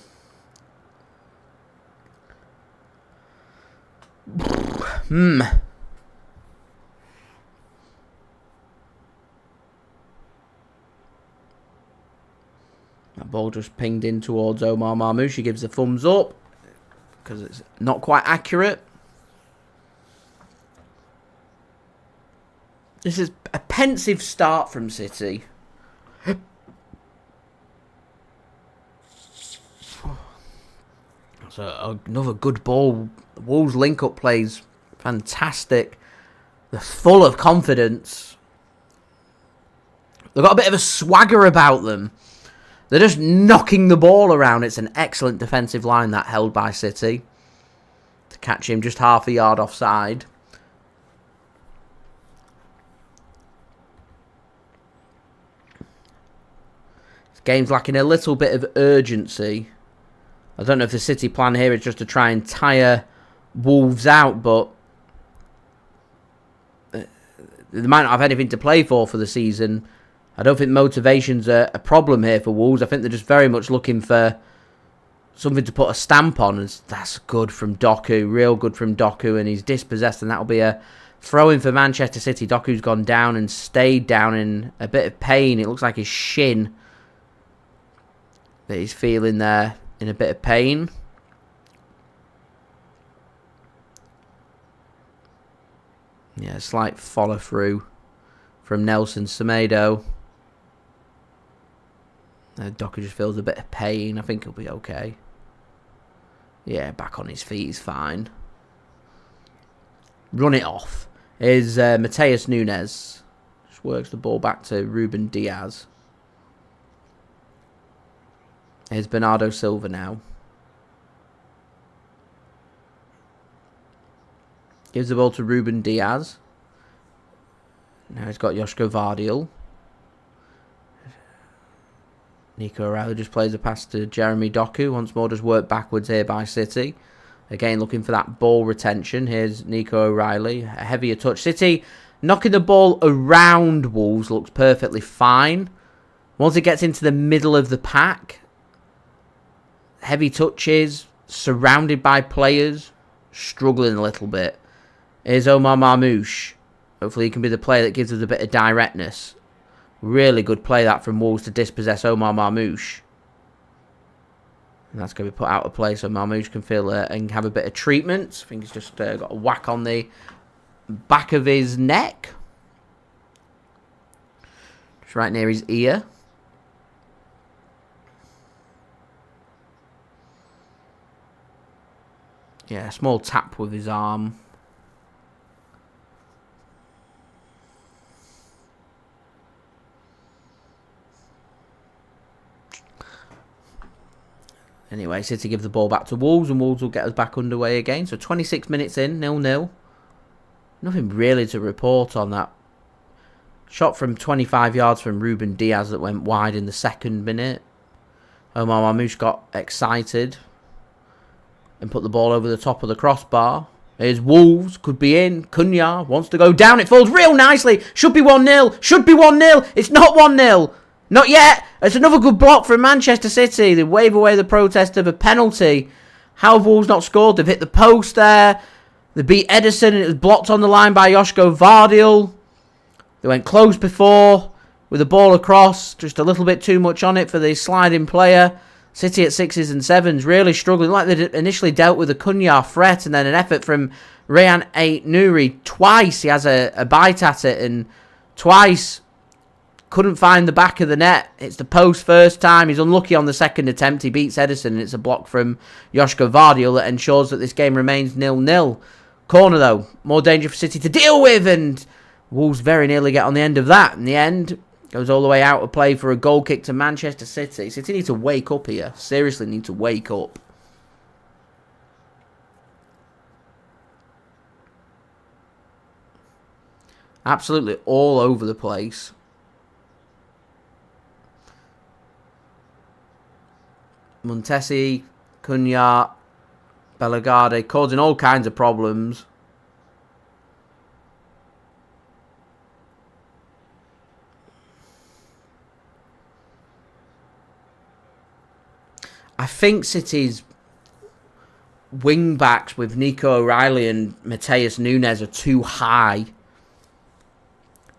That ball just pinged in towards Omar Marmoush. He gives a thumbs up because it's not quite accurate. This is a pensive start from City. So another good ball. The Wolves link-up plays fantastic. They're full of confidence. They've got a bit of a swagger about them. They're just knocking the ball around. It's an excellent defensive line that held by City to catch him just half a yard offside. This game's lacking a little bit of urgency. I don't know if the City plan here is just to try and tire Wolves out, but they might not have anything to play for the season. I don't think motivation's a problem here for Wolves. I think they're just very much looking for something to put a stamp on. And that's good from Doku, real good from Doku, and he's dispossessed, and that'll be a throw-in for Manchester City. Doku's gone down and stayed down in a bit of pain. It looks like his shin that he's feeling there, in a bit of pain. Yeah, slight follow-through from Nelson Semedo. Doku just feels a bit of pain. I think he'll be okay. Yeah, back on his feet, he's fine. Run it off. Here's Matheus Nunes. Just works the ball back to Ruben Dias. Here's Bernardo Silva now. Gives the ball to Ruben Dias. Now he's got Josko Gvardiol. Nico O'Reilly just plays a pass to Jeremy Doku. Once more, just worked backwards here by City. Again, looking for that ball retention. Here's Nico O'Reilly. A heavier touch. City knocking the ball around Wolves looks perfectly fine. Once it gets into the middle of the pack, heavy touches, surrounded by players, struggling a little bit. Here's Omar Marmoush. Hopefully he can be the player that gives us a bit of directness. Really good play that from Wolves to dispossess Omar Marmoush. And that's going to be put out of play so Marmoush can feel and have a bit of treatment. I think he's just got a whack on the back of his neck. Just right near his ear. Yeah, a small tap with his arm. Anyway, City give the ball back to Wolves, and Wolves will get us back underway again. So 26 minutes in, 0-0. Nothing really to report on that. Shot from 25 yards from Ruben Dias that went wide in the second minute. Omar Marmoush got excited and put the ball over the top of the crossbar. Here's Wolves, could be in. Cunha wants to go down. It falls real nicely. Should be 1-0. Should be 1-0. It's not 1-0. Not yet. It's another good block from Manchester City. They wave away the protest of a penalty. How have Wolves not scored? They've hit the post there. They beat Ederson and it was blocked on the line by Josko Gvardiol. They went close before with the ball across. Just a little bit too much on it for the sliding player. City at 6s and 7s really struggling. Like they initially dealt with a Cunha threat and then an effort from Rayan Ait-Nouri. Twice he has a bite at it and twice couldn't find the back of the net. It's the post first time. He's unlucky on the second attempt. He beats Ederson and it's a block from Josko Gvardiol that ensures that this game remains 0-0. Corner though, more danger for City to deal with and Wolves very nearly get on the end of that. In the end, goes all the way out of play for a goal kick to Manchester City. City need to wake up here. Seriously need to wake up. Absolutely all over the place. Montesi, Cunha, Bellegarde causing all kinds of problems. I think City's wing backs with Nico O'Reilly and Matheus Nunes are too high.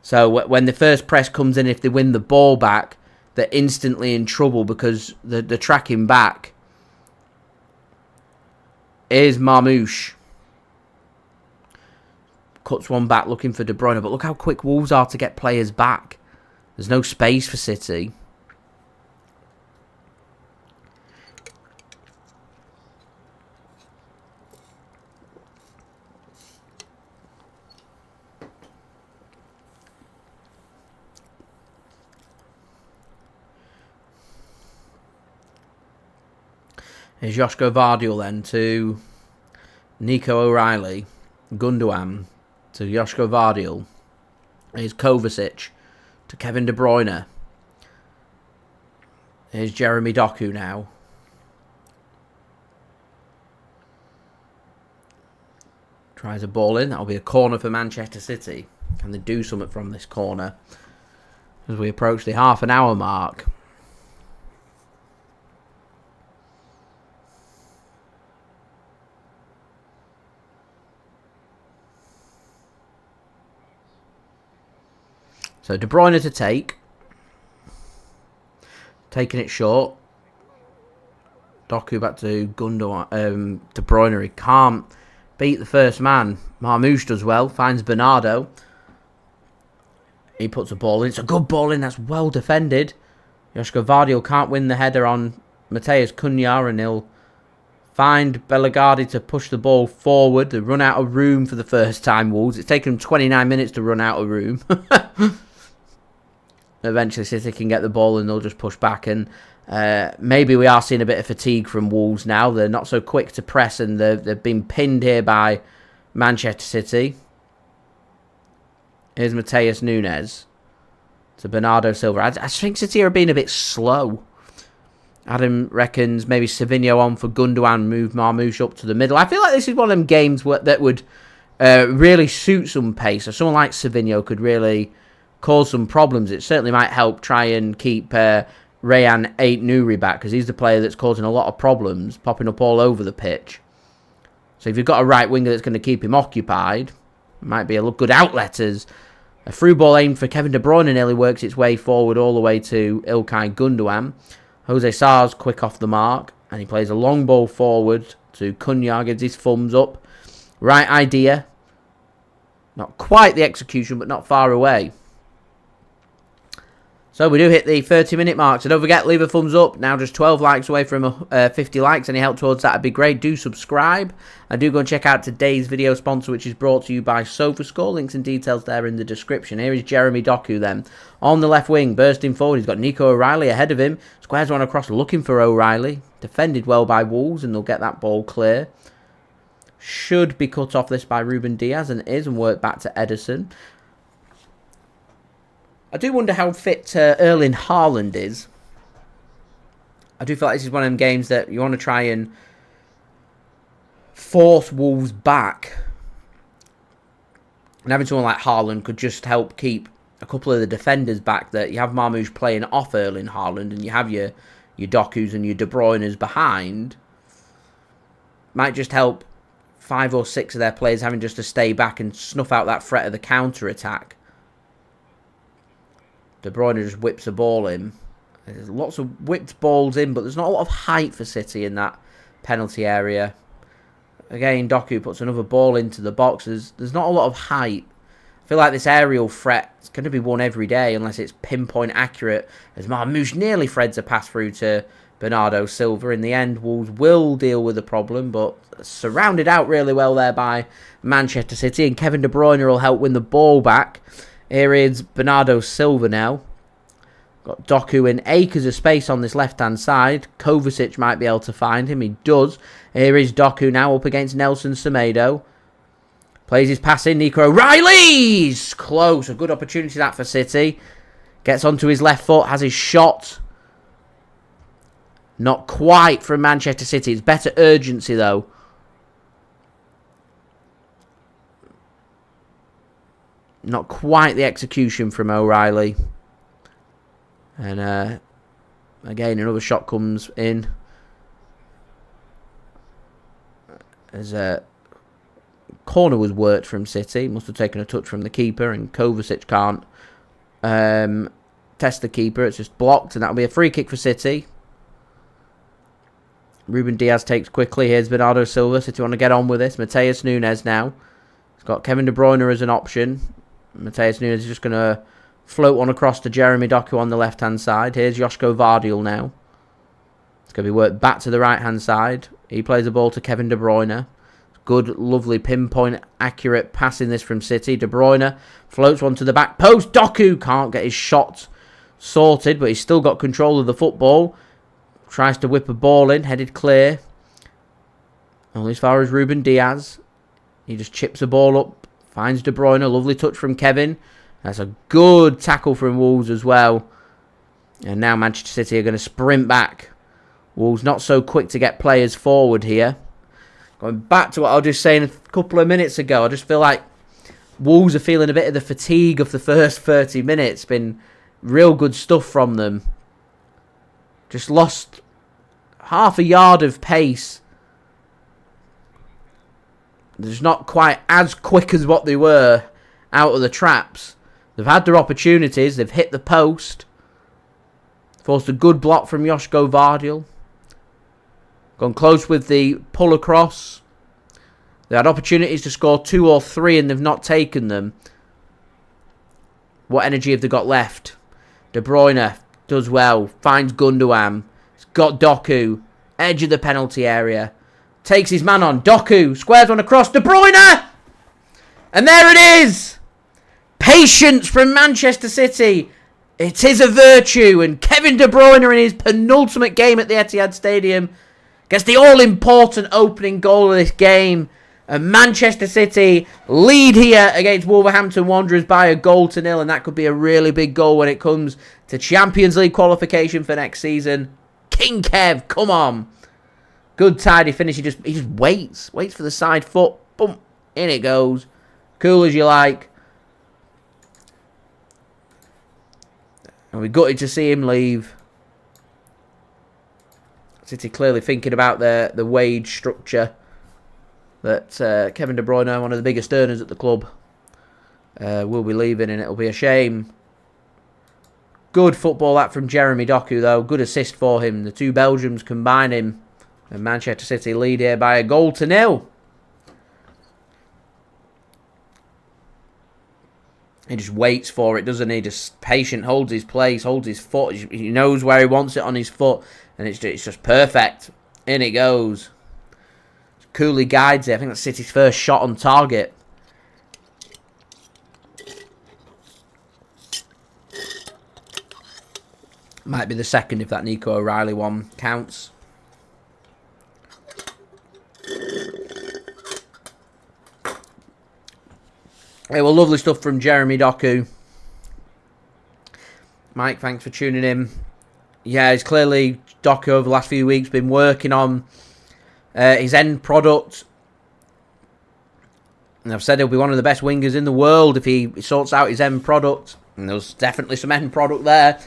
So when the first press comes in, if they win the ball back, they're instantly in trouble because they're tracking back. Here's Marmoush. Cuts one back looking for De Bruyne. But look how quick Wolves are to get players back. There's no space for City. Here's Josko Gvardiol then to Nico O'Reilly. Gundogan to Josko Gvardiol. Here's Kovacic to Kevin De Bruyne. Here's Jeremy Doku now. Tries a ball in. That'll be a corner for Manchester City. Can they do something from this corner as we approach the half an hour mark? So De Bruyne to take. Taking it short. Doku back to Gundogan. De Bruyne, he can't beat the first man. Marmoush does well. Finds Bernardo. He puts a ball in. It's a good ball in. That's well defended. Josko Gvardiol can't win the header on Matheus Cunha, and he'll find Bellegarde to push the ball forward. They run out of room for the first time, Wolves. It's taken them 29 minutes to run out of room. Eventually City can get the ball and they'll just push back, and maybe we are seeing a bit of fatigue from Wolves now. They're not so quick to press, and they've been pinned here by Manchester City. Here's Matheus Nunes to Bernardo Silva. I think City are being a bit slow. Adam reckons maybe Savinho on for Gundogan, move Marmoush up to the middle. I feel like this is one of them games that would really suit some pace. So someone like Savinho could really cause some problems. It certainly might help try and keep Rayan Ait-Nouri back, because he's the player that's causing a lot of problems, popping up all over the pitch. So if you've got a right winger that's going to keep him occupied, it might be a good outlet, as a through ball aimed for Kevin De Bruyne nearly works its way forward all the way to Ilkay Gundogan. Jose Sar's quick off the mark, and he plays a long ball forward to Cunha, gives his thumbs up. Right idea. Not quite the execution, but not far away. So we do hit the 30-minute mark. So don't forget, leave a thumbs up. Now just 12 likes away from 50 likes. Any help towards that would be great. Do subscribe. And do go and check out today's video sponsor, which is brought to you by SofaScore. Links and details there in the description. Here is Jeremy Doku then. On the left wing, bursting forward. He's got Nico O'Reilly ahead of him. Squares one across, looking for O'Reilly. Defended well by Wolves, and they'll get that ball clear. Should be cut off this by Ruben Dias, and is, and work back to Ederson. I do wonder how fit Erling Haaland is. I do feel like this is one of them games that you want to try and force Wolves back. And having someone like Haaland could just help keep a couple of the defenders back. That you have Marmoush playing off Erling Haaland, and you have your Dokus and your De Bruynes behind. Might just help 5 or 6 of their players having just to stay back and snuff out that threat of the counter-attack. De Bruyne just whips a ball in. There's lots of whipped balls in, but there's not a lot of height for City in that penalty area. Again, Doku puts another ball into the box. There's not a lot of height. I feel like this aerial threat is going to be won every day unless it's pinpoint accurate, as Marmoush nearly threads a pass through to Bernardo Silva. In the end, Wolves will deal with the problem, but surrounded out really well there by Manchester City, and Kevin De Bruyne will help win the ball back. Here is Bernardo Silva now. Got Doku in acres of space on this left-hand side. Kovacic might be able to find him. He does. Here is Doku now up against Nelson Semedo. Plays his pass in. Nico O'Reilly's close. A good opportunity that for City. Gets onto his left foot. Has his shot. Not quite from Manchester City. It's better urgency though. Not quite the execution from O'Reilly. And again, another shot comes in. As a corner was worked from City. Must have taken a touch from the keeper, and Kovacic can't test the keeper. It's just blocked, and that'll be a free kick for City. Ruben Dias takes quickly. Here's Bernardo Silva. City want to get on with this. Matheus Nunes now. He's got Kevin De Bruyne as an option. Matheus Nunes is just going to float one across to Jeremy Doku on the left-hand side. Here's Josko Gvardiol now. It's going to be worked back to the right-hand side. He plays the ball to Kevin De Bruyne. Good, lovely, pinpoint, accurate passing this from City. De Bruyne floats one to the back post. Doku can't get his shot sorted, but he's still got control of the football. Tries to whip a ball in, headed clear. Only as far as Ruben Dias. He just chips a ball up. Finds De Bruyne, a lovely touch from Kevin. That's a good tackle from Wolves as well. And now Manchester City are going to sprint back. Wolves not so quick to get players forward here. Going back to what I was just saying a couple of minutes ago, I just feel like Wolves are feeling a bit of the fatigue of the first 30 minutes. Been real good stuff from them. Just lost half a yard of pace. They're just not quite as quick as what they were out of the traps. They've had their opportunities. They've hit the post. Forced a good block from Josko Gvardiol. Gone close with the pull across. They had opportunities to score 2 or 3 and they've not taken them. What energy have they got left? De Bruyne does well. Finds Gundogan. He's got Doku. Edge of the penalty area. Takes his man on. Doku squares one across. De Bruyne! And there it is! Patience from Manchester City. It is a virtue. And Kevin De Bruyne in his penultimate game at the Etihad Stadium gets the all-important opening goal of this game. And Manchester City lead here against Wolverhampton Wanderers by 1-0. And that could be a really big goal when it comes to Champions League qualification for next season. King Kev, come on. Good tidy finish. He just waits for the side foot. Boom, in it goes. Cool as you like. And we gutted to see him leave. City clearly thinking about the wage structure. That Kevin De Bruyne, one of the biggest earners at the club, will be leaving, and it'll be a shame. Good football that from Jeremy Doku, though. Good assist for him. The two Belgians combining. And Manchester City lead here by 1-0. He just waits for it, doesn't he? Just patient, holds his place, holds his foot. He knows where he wants it on his foot. And it's just perfect. In it goes. Coolly guides it. I think that's City's first shot on target. Might be the second if that Nico O'Reilly one counts. Hey, well, lovely stuff from Jeremy Doku. Mike, thanks for tuning in. Yeah, it's clearly Doku over the last few weeks been working on his end product. And I've said he'll be one of the best wingers in the world if he sorts out his end product. And there's definitely some end product there.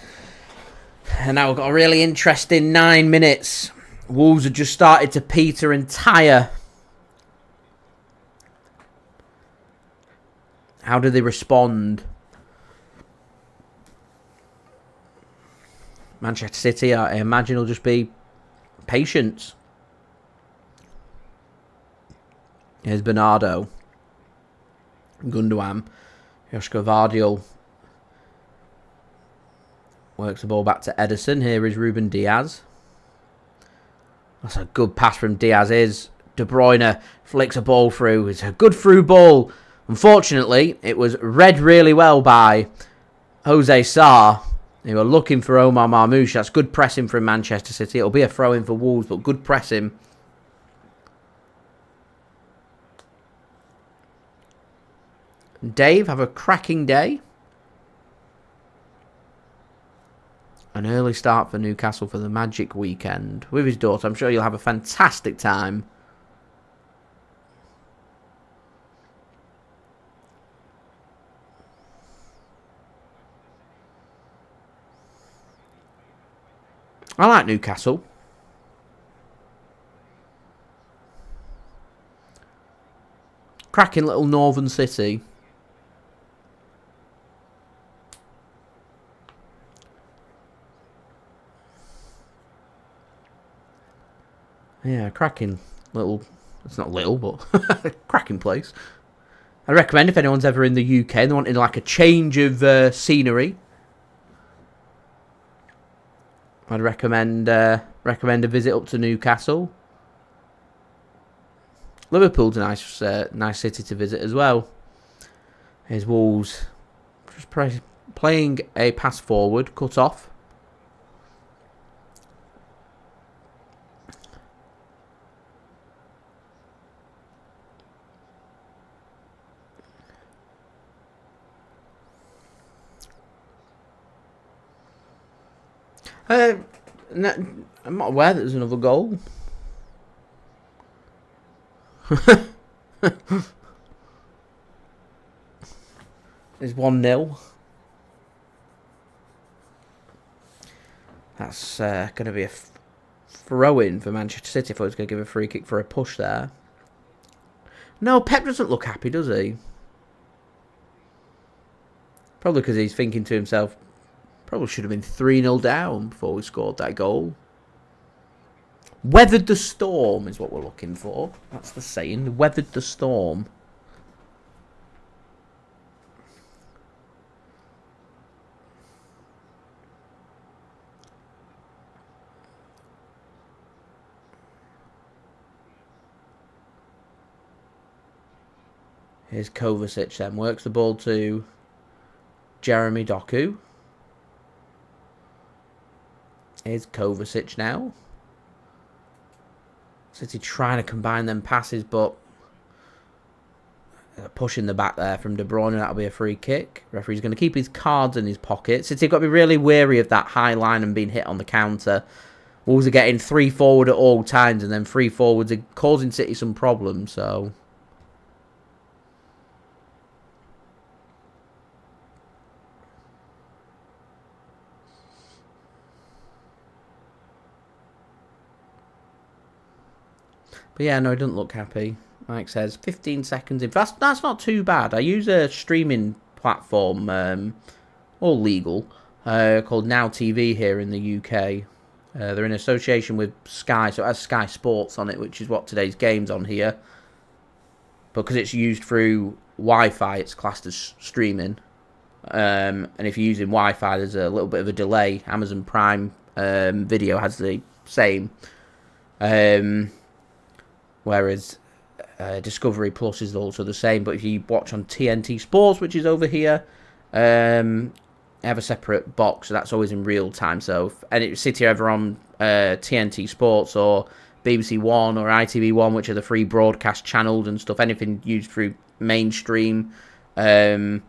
And now we've got a really interesting 9 minutes. Wolves have just started to peter and tire. How do they respond? Manchester City, I imagine, will just be patience. Here's Bernardo. Gundogan. Josko Gvardiol works the ball back to Ederson. Here is Ruben Dias. That's a good pass from Dias. De Bruyne flicks a ball through. It's a good through ball. Unfortunately, it was read really well by Jose Sarr. They were looking for Omar Marmoush. That's good pressing from Manchester City. It'll be a throw-in for Wolves, but good pressing. Dave, have a cracking day. An early start for Newcastle for the Magic weekend with his daughter. I'm sure you'll have a fantastic time. I like Newcastle. Cracking little northern city. Yeah, cracking little... It's not little, but cracking place. I recommend if anyone's ever in the UK and they wanted like a change of scenery. I'd recommend a visit up to Newcastle. Liverpool's a nice city to visit as well. Here's Wolves just playing a pass forward, cut off. I'm not aware that there's another goal. It's 1-0. That's going to be a throw-in for Manchester City if I was going to give a free kick for a push there. No, Pep doesn't look happy, does he? Probably because he's thinking to himself, probably should have been 3-0 down before we scored that goal. Weathered the storm is what we're looking for. That's the saying. Weathered the storm. Here's Kovacic then. Works the ball to Jeremy Doku. Here's Kovacic now. City trying to combine them passes, but pushing the back there from De Bruyne. That'll be a free kick. Referee's going to keep his cards in his pocket. City have got to be really wary of that high line and being hit on the counter. Wolves are getting 3 forward at all times, and then 3 forwards are causing City some problems, so... But yeah, no, he doesn't look happy. Mike says 15 seconds in. That's not too bad. I use a streaming platform, all legal, called Now TV here in the UK. They're in association with Sky, so it has Sky Sports on it, which is what today's game's on here. Because it's used through Wi-Fi, it's classed as streaming. And if you're using Wi-Fi, there's a little bit of a delay. Amazon Prime Video has the same. Whereas Discovery Plus is also the same. But if you watch on TNT Sports, which is over here, I have a separate box. So that's always in real time. So if City are ever on TNT Sports or BBC One or ITV1, which are the free broadcast channels and stuff, anything used through mainstream, I'm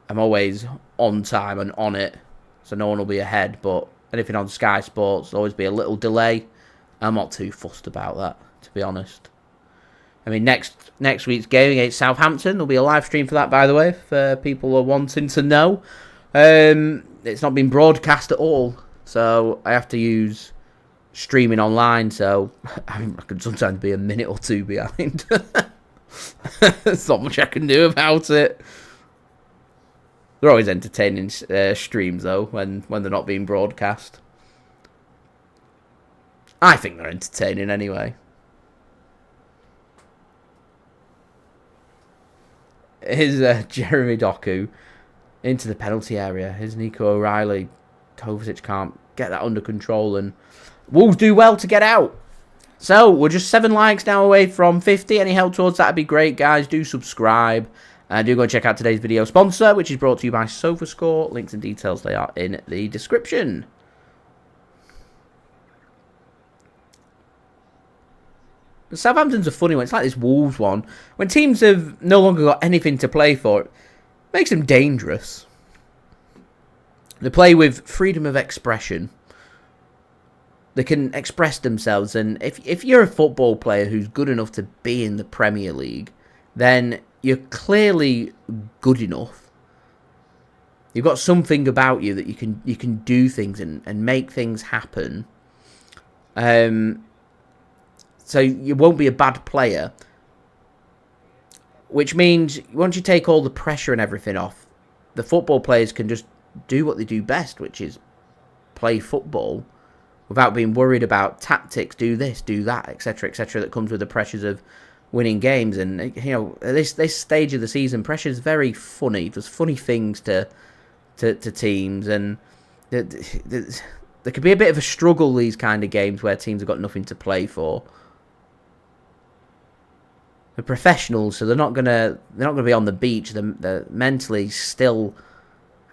always on time and on it. So no one will be ahead. But anything on Sky Sports, there'll always be a little delay. I'm not too fussed about that, to be honest. I mean, next week's game against Southampton, there'll be a live stream for that, by the way, if people are wanting to know. It's not been broadcast at all, so I have to use streaming online, so I mean, I could sometimes be a minute or two behind. There's not much I can do about it. They're always entertaining streams, though, when they're not being broadcast. I think they're entertaining anyway. Here's Jeremy Doku into the penalty area. Here's Nico O'Reilly. Kovacic can't get that under control, and Wolves do well to get out. So we're just 7 likes now away from 50. Any help towards that would be great, guys. Do subscribe. Do go and check out today's video sponsor, which is brought to you by SofaScore. Links and details, they are in the description. Southampton's a funny one. It's like this Wolves one. When teams have no longer got anything to play for, it makes them dangerous. They play with freedom of expression. They can express themselves. And if you're a football player who's good enough to be in the Premier League, then you're clearly good enough. You've got something about you that you can do things and make things happen. So you won't be a bad player. Which means once you take all the pressure and everything off, the football players can just do what they do best, which is play football without being worried about tactics, do this, do that, etc., etc., that comes with the pressures of winning games. And, you know, at this stage of the season, pressure is very funny. There's funny things to teams, and there could be a bit of a struggle, these kind of games where teams have got nothing to play for. They're professionals, so they're not gonna be on the beach. They're mentally still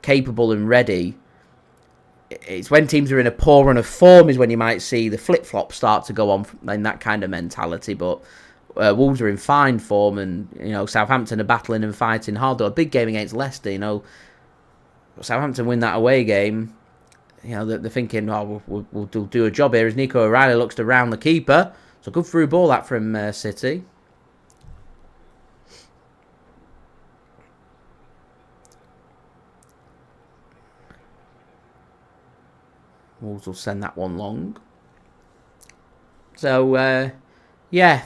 capable and ready. It's when teams are in a poor run of form is when you might see the flip-flops start to go on in that kind of mentality. But Wolves are in fine form, and you know Southampton are battling and fighting hard. They're a big game against Leicester. You know, Southampton win that away game. You know they're thinking, oh, we'll do a job here. As Nico O'Reilly looks to round the keeper. So good through ball that from City. Wolves will send that one long. So, yeah,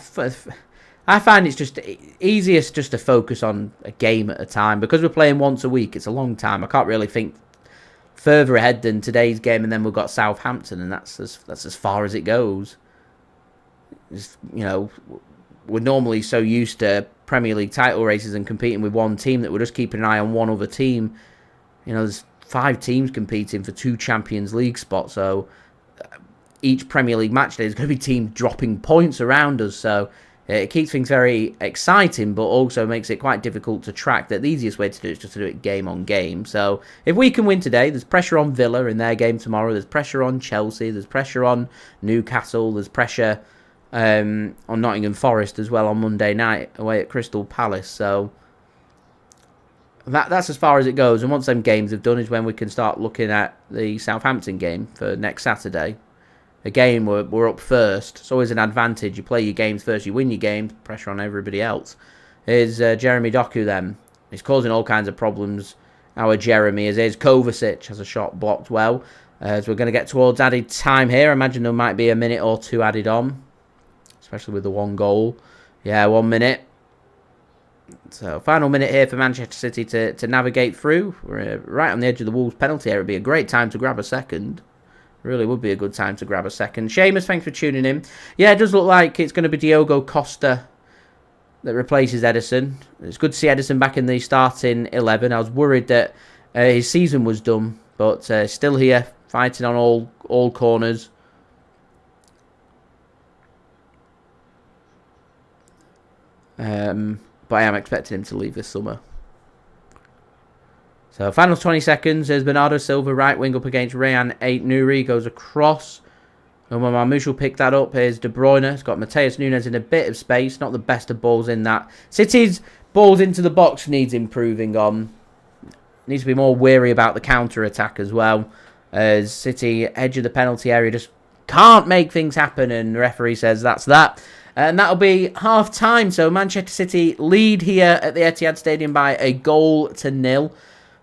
I find it's just easiest just to focus on a game at a time. Because we're playing once a week, it's a long time. I can't really think further ahead than today's game, and then we've got Southampton, and that's as far as it goes. It's, you know, we're normally so used to Premier League title races and competing with one team that we're just keeping an eye on one other team. You know, there's 5 teams competing for 2 Champions League spots, so each Premier League match day is going to be teams dropping points around us, so it keeps things very exciting, but also makes it quite difficult to track. That the easiest way to do it is just to do it game on game. So if we can win today, there's pressure on Villa in their game tomorrow, there's pressure on Chelsea, there's pressure on Newcastle, there's pressure on Nottingham Forest as well on Monday night away at Crystal Palace. So that's as far as it goes, and once them games have done is when we can start looking at the Southampton game for next Saturday. Again, we're up first. It's always an advantage. You play your games first, you win your games, pressure on everybody else. Here's Jeremy Doku then. He's causing all kinds of problems, our Jeremy. Here's Kovacic, has a shot blocked well. As we're going to get towards added time here, I imagine there might be a minute or 2 added on, especially with the 1 goal. Yeah, 1 minute. So, final minute here for Manchester City to navigate through. We're right on the edge of the Wolves penalty area. It'd be a great time to grab a second. Really would be a good time to grab a second. Seamus, thanks for tuning in. Yeah, it does look like it's going to be Diogo Costa that replaces Ederson. It's good to see Ederson back in the starting 11. I was worried that his season was done, but still here, fighting on all corners. But I am expecting him to leave this summer. So, final 20 seconds. There's Bernardo Silva, right wing up against Rayan Ait-Nouri. Goes across. Omar Marmoush will pick that up. Here's De Bruyne. It's got Matheus Nunes in a bit of space. Not the best of balls in that. City's balls into the box needs improving on. Needs to be more wary about the counter-attack as well. As City, edge of the penalty area, just can't make things happen. And the referee says that's that. And that'll be half-time. So, Manchester City lead here at the Etihad Stadium by 1-0.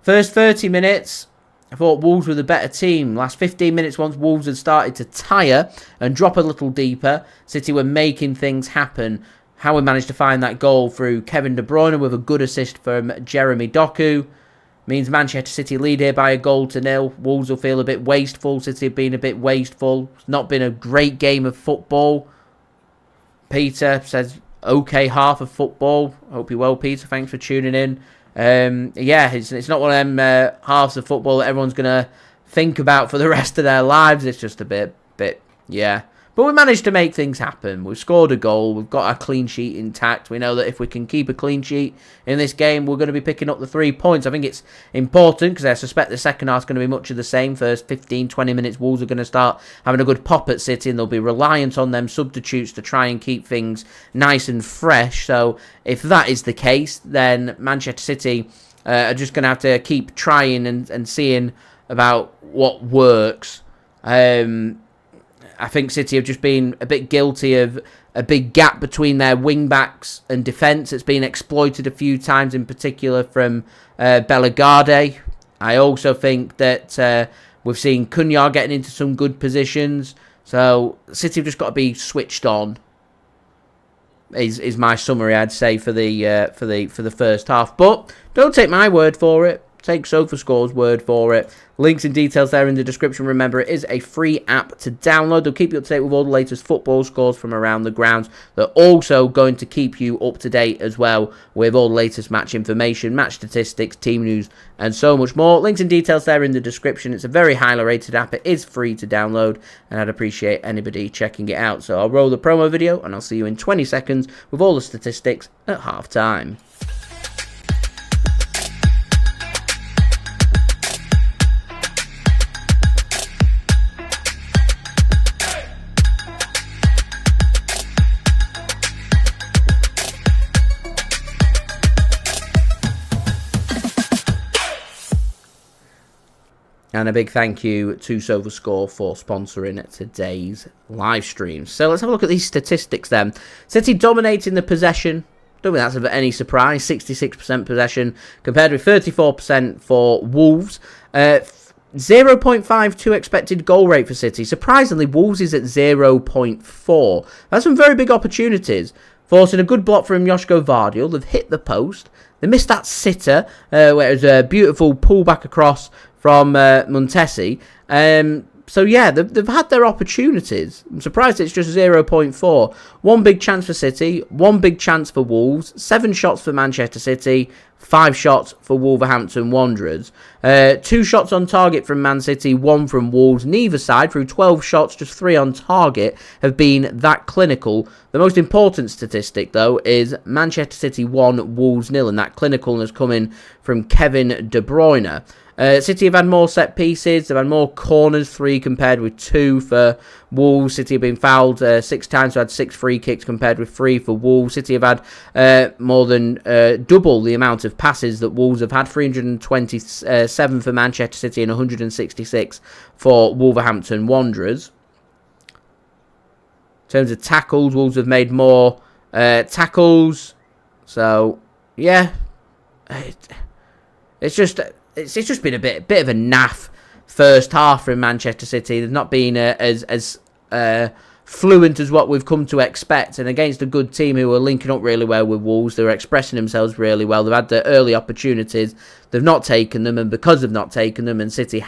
First 30 minutes, I thought Wolves were the better team. Last 15 minutes, once Wolves had started to tire and drop a little deeper, City were making things happen. How we managed to find that goal through Kevin De Bruyne with a good assist from Jeremy Doku means Manchester City lead here by 1-0. Wolves will feel a bit wasteful. City have been a bit wasteful. It's not been a great game of football. Peter says, okay, half of football. Hope you're well, Peter. Thanks for tuning in. Yeah, it's not one of them halves of football that everyone's going to think about for the rest of their lives. It's just a bit, yeah. But we managed to make things happen. We've scored a goal. We've got our clean sheet intact. We know that if we can keep a clean sheet in this game, we're going to be picking up the 3 points. I think it's important because I suspect the second half's going to be much of the same. First 15, 20 minutes, Wolves are going to start having a good pop at City and they'll be reliant on them substitutes to try and keep things nice and fresh. So if that is the case, then Manchester City are just going to have to keep trying and seeing about what works. I think City have just been a bit guilty of a big gap between their wing-backs and defence. It's been exploited a few times, in particular from Bellegarde. I also think that we've seen Cunha getting into some good positions. So City have just got to be switched on. Is my summary, I'd say, for the first half. But don't take my word for it. Take SofaScore's word for it. Links and details there in the description. Remember, it is a free app to download. They'll keep you up to date with all the latest football scores from around the grounds. They're also going to keep you up to date as well with all the latest match information, match statistics, team news, and so much more. Links and details there in the description. It's a very highly rated app. It is free to download, and I'd appreciate anybody checking it out. So I'll roll the promo video, and I'll see you in 20 seconds with all the statistics at half-time. And a big thank you to SofaScore for sponsoring today's live stream. So let's have a look at these statistics then. City dominating the possession. Don't think that's of any surprise. 66% possession compared with 34% for Wolves. 0.52 expected goal rate for City. Surprisingly, Wolves is at 0.4. That's some very big opportunities. Forcing a good block from Josko Gvardiol. They've hit the post. They missed that sitter, where it was a beautiful pullback across from Montesi. So yeah, they've had their opportunities. I'm surprised it's just 0.4. One big chance for City, one big chance for Wolves, 7 shots for Manchester City, 5 shots for Wolverhampton Wanderers. 2 shots on target from Man City, 1 from Wolves. Neither side, through 12 shots, just 3 on target, have been that clinical. The most important statistic, though, is Manchester City 1, Wolves 0, and that clinicalness coming from Kevin De Bruyne. City have had more set pieces. They've had more corners, 3 compared with 2 for Wolves. City have been fouled 6 times, so had 6 free kicks compared with 3 for Wolves. City have had more than double the amount of passes that Wolves have had. 327 for Manchester City and 166 for Wolverhampton Wanderers. In terms of tackles, Wolves have made more tackles. So, yeah. It's just been a bit of a naff first half from Manchester City. They've not been as fluent as what we've come to expect. And against a good team who are linking up really well with Wolves, they were expressing themselves really well. They've had the early opportunities. They've not taken them. And because they've not taken them, and City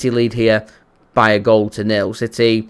lead here by 1-0. City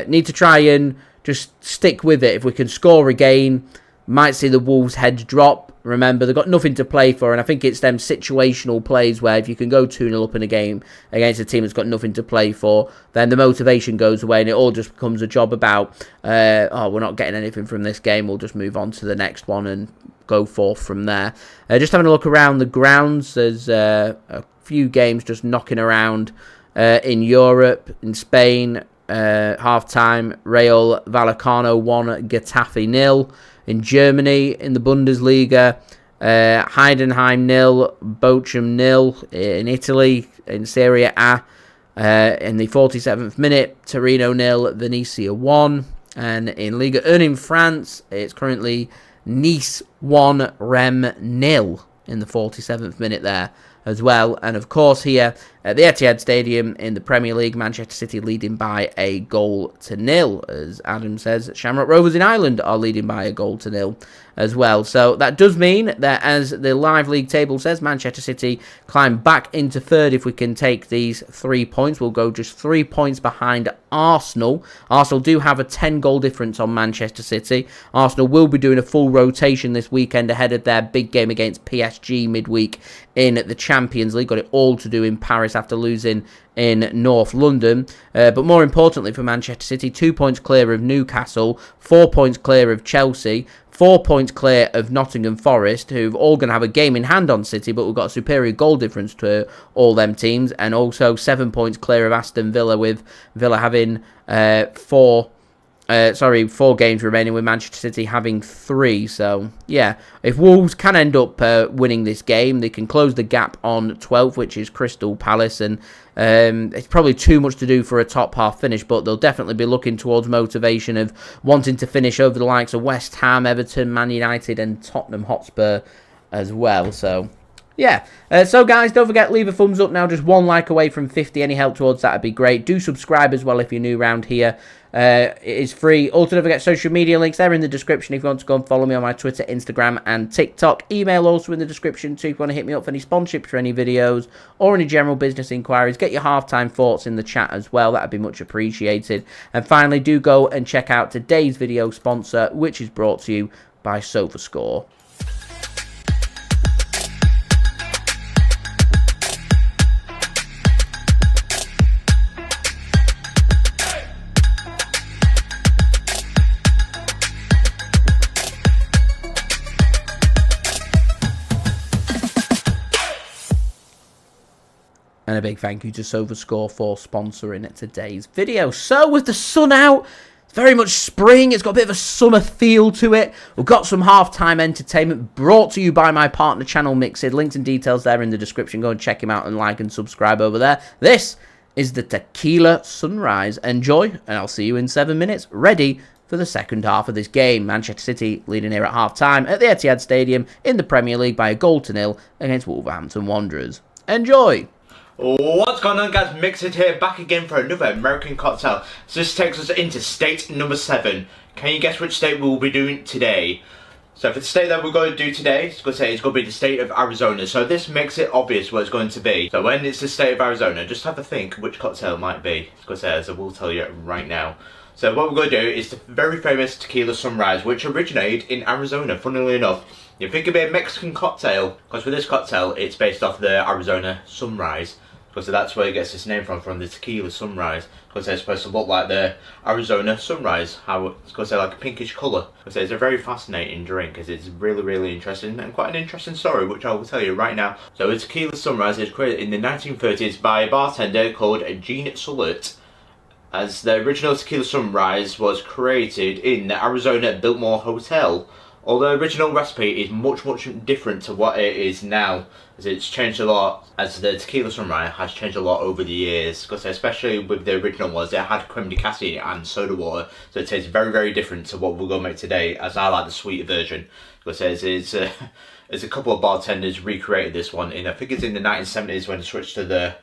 need to try and just stick with it. If we can score again, might see the Wolves' head drop. Remember, they've got nothing to play for, and I think it's them situational plays where if you can go 2-0 up in a game against a team that's got nothing to play for, then the motivation goes away and it all just becomes a job about, we're not getting anything from this game, we'll just move on to the next one and go forth from there. Just having a look around the grounds, there's a few games just knocking around in Europe. In Spain, half-time, Real Vallecano 1, Getafe 0. In Germany, in the Bundesliga, Heidenheim 0, Bochum 0. In Italy, in Serie A, in the 47th minute, Torino 0, Venezia 1. And in Ligue 1 in France, it's currently Nice 1, Rennes 0 in the 47th minute there as well. And of course here at the Etihad Stadium in the Premier League, Manchester City leading by 1-0. As Adam says, Shamrock Rovers in Ireland are leading by 1-0 as well. So that does mean that, as the live league table says, Manchester City climb back into third if we can take these 3 points. We'll go just 3 points behind Arsenal. Arsenal do have a 10-goal difference on Manchester City. Arsenal will be doing a full rotation this weekend ahead of their big game against PSG midweek in the Champions League. Got it all to do in Paris after losing in North London. But more importantly for Manchester City, 2 points clear of Newcastle, 4 points clear of Chelsea, 4 points clear of Nottingham Forest, who've all going to have a game in hand on City, but we've got a superior goal difference to all them teams, and also 7 points clear of Aston Villa, with Villa having 4 games remaining, with Manchester City having 3. So, yeah, if Wolves can end up winning this game, they can close the gap on 12th, which is Crystal Palace, and it's probably too much to do for a top half finish, but they'll definitely be looking towards motivation of wanting to finish over the likes of West Ham, Everton, Man United and Tottenham Hotspur as well. So, yeah. So, guys, don't forget, leave a thumbs up now. Just 1 like away from 50. Any help towards that would be great. Do subscribe as well if you're new around here. It is free. Also, don't forget social media links. They're in the description if you want to go and follow me on my Twitter, Instagram and TikTok. Email also in the description too if you want to hit me up for any sponsorships for any videos or any general business inquiries. Get your halftime thoughts in the chat as well. That would be much appreciated. And finally, do go and check out today's video sponsor, which is brought to you by SofaScore. a big thank you to SofaScore for sponsoring today's video. So with the sun out, It's very much spring. It's got a bit of a summer feel to it. We've got some halftime entertainment brought to you by my partner channel Mixed. Links and details there in the description. Go and check him out and like and subscribe over there. This is the Tequila Sunrise. Enjoy, and I'll see you in 7 minutes, ready for the second half of this game. Manchester City leading here at half-time at the Etihad Stadium in the Premier League by a 1-0 against Wolverhampton Wanderers. Enjoy! What's going on, guys? Mixed here, back again for another American cocktail. So this takes us into state number 7. Can you guess which state we'll be doing today? So for the state that we're going to do today, it's going to be the state of Arizona. So this makes it obvious what it's going to be. So when it's the state of Arizona, just have a think which cocktail it might be. It's going to say, as I will tell you right now. So what we're going to do is the very famous Tequila Sunrise, which originated in Arizona, funnily enough. You think it'd be a Mexican cocktail, because for this cocktail, it's based off the Arizona sunrise. Because that's where it gets its name from the Tequila Sunrise. Because they're supposed to look like the Arizona sunrise. How it's going to say like a pinkish colour. Because it's a very fascinating drink, because it's really, really interesting and quite an interesting story, which I will tell you right now. So the Tequila Sunrise is created in the 1930s by a bartender called Gene Sullert. As the original Tequila Sunrise was created in the Arizona Biltmore Hotel. Although the original recipe is much different to what it is now, as it's changed a lot, as the Tequila Sunrise has changed a lot over the years, because especially with the original ones, it had creme de cassis and soda water, so it tastes very different to what we're going to make today, as I like the sweeter version, because there's a couple of bartenders recreated this one, I think it's in the 1970s when it switched to the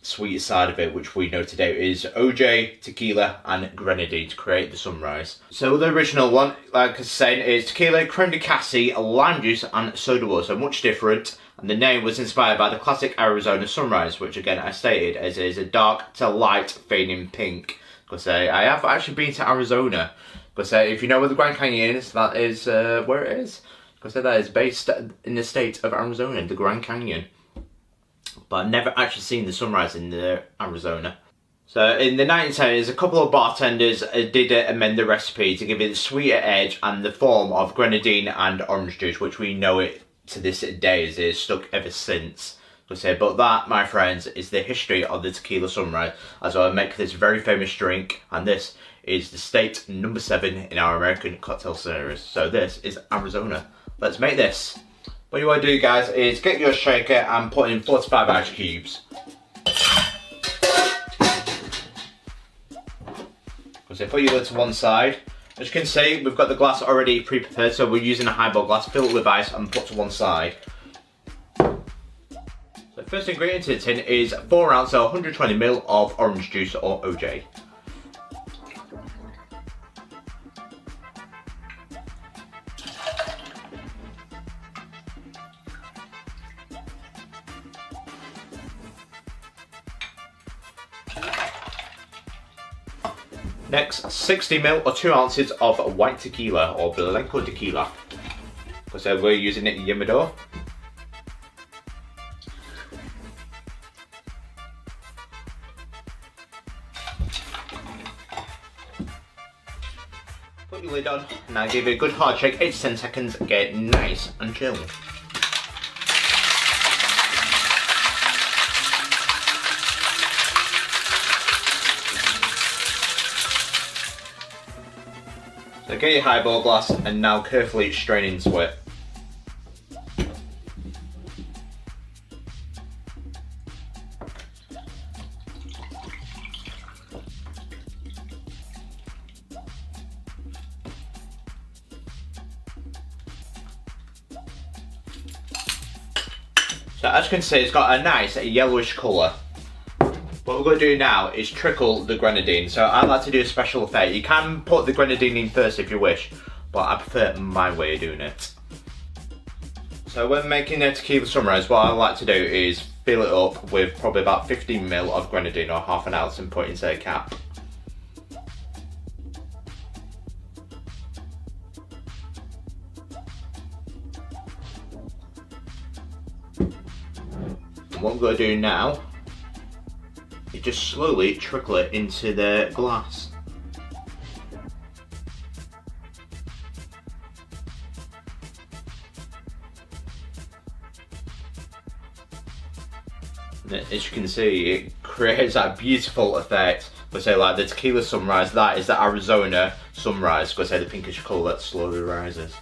sweet side of it, which we know today is OJ, tequila and grenadine to create the sunrise. So the original one, like I was saying, is tequila, creme de cassis, lime juice and soda water, so much different, and the name was inspired by the classic Arizona sunrise, which again I stated as is a dark to light fading pink. Because I have actually been to Arizona, because if you know where the Grand Canyon is, that is where it is, because that is based in the state of Arizona, the Grand Canyon. But I've never actually seen the sunrise in Arizona. So in the 1970s, a couple of bartenders did amend the recipe to give it the sweeter edge and the form of grenadine and orange juice, which we know it to this day as it is stuck ever since. But that, my friends, is the history of the Tequila Sunrise, as I make this very famous drink, and this is the state number 7 in our American cocktail series. So this is Arizona. Let's make this. What you want to do, guys, is get your shaker and put in 45 ice cubes. So put your lid to one side. As you can see, we've got the glass already pre-prepared, so we're using a highball glass, fill it with ice and put to one side. So the first ingredient to the tin is 4 ounces or 120 ml of orange juice or OJ. Next, 60 ml or 2 ounces of white tequila or Blanco tequila, because we're using it in Yamador. Put your lid on, now give it a good hard shake, 8 to 10 seconds, get nice and chill. So get your highball glass and now carefully strain into it. So as you can see, it's got a nice yellowish colour. What we're going to do now is trickle the grenadine. So I like to do a special effect. You can put the grenadine in first if you wish, but I prefer my way of doing it. So when making a tequila sunrise, what I like to do is fill it up with probably about 15 ml of grenadine or half an ounce and put it into a cap. And what we're going to do now is just slowly trickle it into the glass. And as you can see, it creates that beautiful effect. We'll say like the tequila sunrise, that is the Arizona sunrise. We'll say the pinkish colour that slowly rises.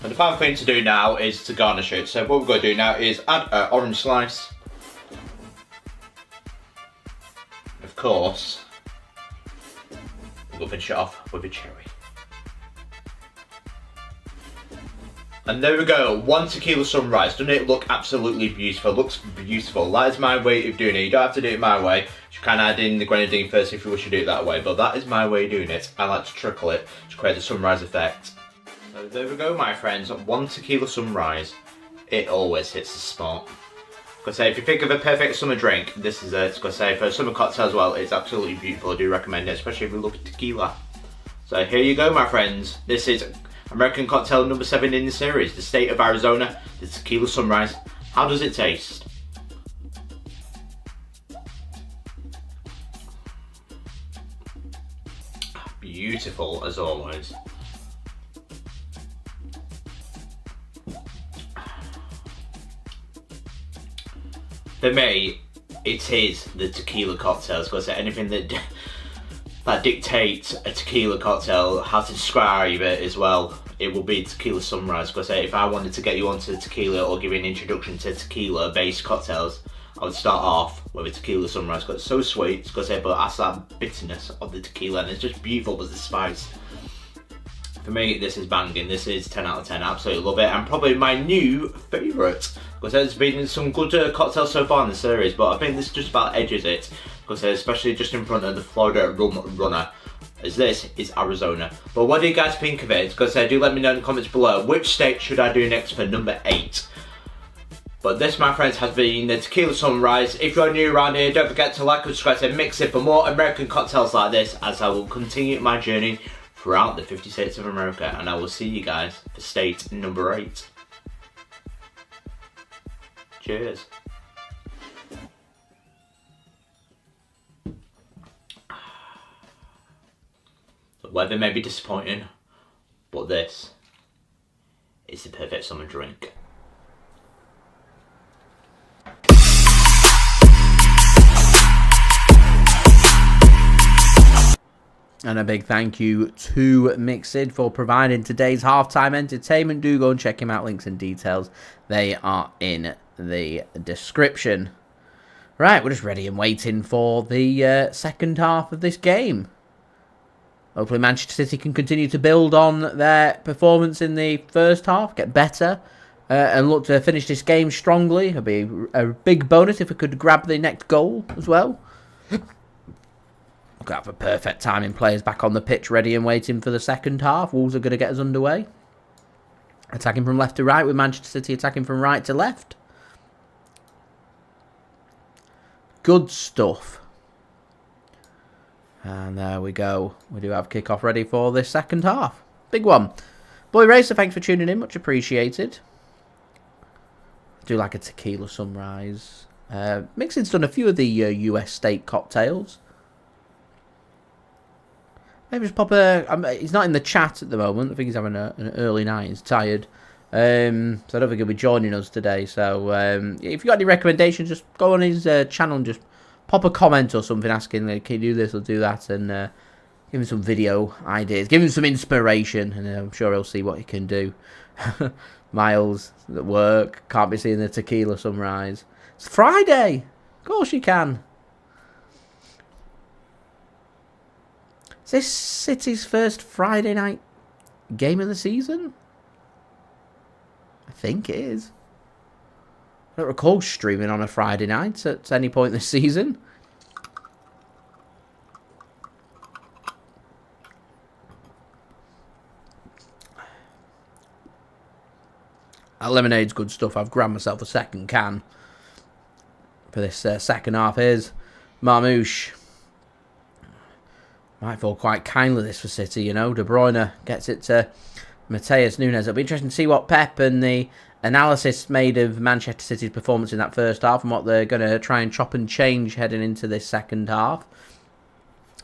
And the final thing to do now is to garnish it. So what we're going to do now is add an orange slice. Of course, we'll finish it off with a cherry. And there we go, one tequila sunrise. Doesn't it look absolutely beautiful? It looks beautiful. That is my way of doing it. You don't have to do it my way. You can add in the grenadine first if you wish to do it that way. But that is my way of doing it. I like to trickle it to create the sunrise effect. So there we go, my friends. One tequila sunrise. It always hits the spot. Because if you think of a perfect summer drink, this is it. Because for a summer cocktail as well, it's absolutely beautiful. I do recommend it, especially if you love tequila. So here you go, my friends. This is American cocktail number 7 in the series, the State of Arizona, the Tequila Sunrise. How does it taste? Beautiful as always. For me, it is the tequila cocktails, because anything that dictates a tequila cocktail, how to describe it as well, it will be tequila sunrise. Because if I wanted to get you onto tequila or give you an introduction to tequila based cocktails, I would start off with a tequila sunrise, because it's so sweet, but that's that bitterness of the tequila, and it's just beautiful with the spice. For me, this is banging. This is 10 out of 10. Absolutely love it, and probably my new favourite, because there's been some good cocktails so far in the series, but I think this just about edges it, because especially just in front of the Florida Rum Runner, as this is Arizona. But what do you guys think of it? Because do let me know in the comments below, which state should I do next for number 8? But this, my friends, has been the Tequila Sunrise. If you're new around here, don't forget to like and subscribe and mix it for more American cocktails like this, as I will continue my journey throughout the 50 states of America, and I will see you guys for state number 8. Cheers. The weather may be disappointing, but this is the perfect summer drink. And a big thank you to Mixid for providing today's halftime entertainment. Do go and check him out. Links and details, they are in the description. Right, we're just ready and waiting for the second half of this game. Hopefully Manchester City can continue to build on their performance in the first half, get better, and look to finish this game strongly. It'll be a big bonus if we could grab the next goal as well. We've got a perfect timing, players back on the pitch ready and waiting for the second half. Wolves are going to get us underway. Attacking from left to right, with Manchester City attacking from right to left. Good stuff. And there we go. We do have kickoff ready for this second half. Big one. Boy Racer, thanks for tuning in. Much appreciated. I do like a tequila sunrise. Mixon's done a few of the US state cocktails. Maybe just pop a... he's not in the chat at the moment. I think he's having an early night. He's tired. So I don't think he'll be joining us today. So if you've got any recommendations, just go on his channel and just pop a comment or something asking, like, can you do this or do that? And give him some video ideas. Give him some inspiration. And I'm sure he'll see what he can do. Miles at work. Can't be seeing the tequila sunrise. It's Friday. Of course you can. Is this City's first Friday night game of the season? I think it is. I don't recall streaming on a Friday night at any point this season. That lemonade's good stuff. I've grabbed myself a second can for this second half. Here's Marmoush. Might fall quite kindly this for City, you know. De Bruyne gets it to Matheus Nunes. It'll be interesting to see what Pep and the analysis made of Manchester City's performance in that first half and what they're going to try and chop and change heading into this second half.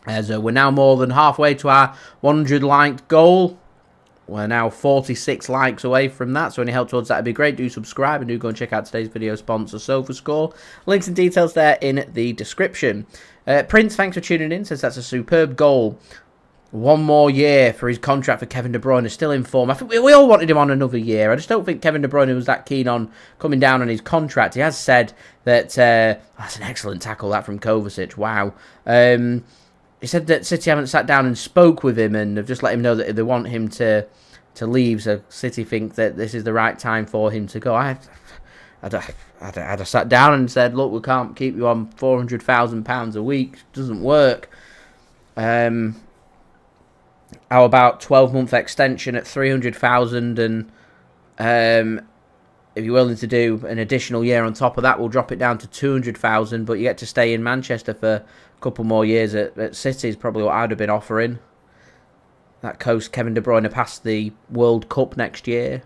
As we're now more than halfway to our 100 liked goal. We're now 46 likes away from that, so any help towards that would be great. Do subscribe and do go and check out today's video sponsor, SofaScore. Links and details there in the description. Prince, thanks for tuning in, says that's a superb goal. One more year for his contract for Kevin De Bruyne. Still in form. I think we all wanted him on another year. I just don't think Kevin De Bruyne was that keen on coming down on his contract. He has said that... that's an excellent tackle, that from Kovacic. Wow. He said that City haven't sat down and spoke with him and have just let him know that they want him to leave. So City think that this is the right time for him to go. I'd have sat down and said, look, we can't keep you on £400,000 a week. It doesn't work. How about 12-month extension at 300,000, and if you're willing to do an additional year on top of that, we'll drop it down to 200,000, but you get to stay in Manchester for a couple more years at City is probably what I'd have been offering. That coast Kevin De Bruyne past the World Cup next year.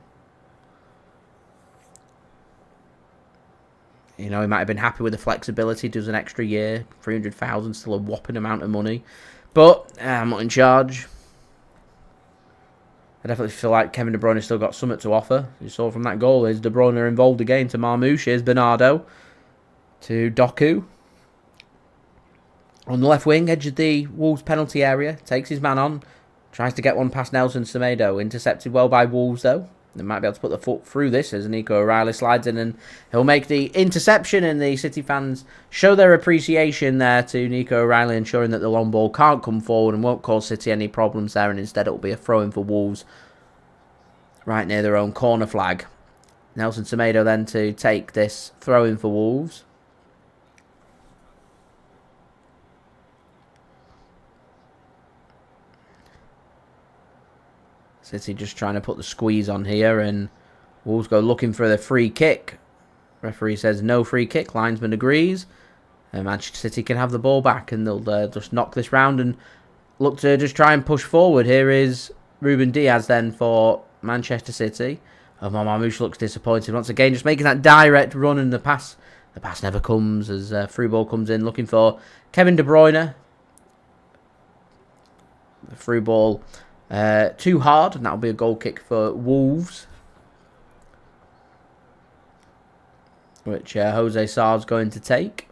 You know, he might have been happy with the flexibility, does an extra year, 300,000, still a whopping amount of money. But I'm not in charge. I definitely feel like Kevin De Bruyne still got something to offer. You saw from that goal, is De Bruyne involved again to Marmoush. Here's Bernardo to Doku. On the left wing, edge of the Wolves penalty area. Takes his man on. Tries to get one past Nelson Semedo. Intercepted well by Wolves, though. They might be able to put the foot through this as Nico O'Reilly slides in and he'll make the interception, and the City fans show their appreciation there to Nico O'Reilly, ensuring that the long ball can't come forward and won't cause City any problems there, and instead it will be a throw-in for Wolves right near their own corner flag. Nelson Semedo then to take this throw-in for Wolves. City just trying to put the squeeze on here, and Wolves go looking for the free kick. Referee says no free kick. Linesman agrees. And Manchester City can have the ball back, and they'll just knock this round and look to just try and push forward. Here is Ruben Dias then for Manchester City. Omar Marmoush looks disappointed once again, just making that direct run, and the pass never comes as through ball comes in, looking for Kevin De Bruyne. The through ball too hard, and that'll be a goal kick for Wolves, which Jose Sar's going to take.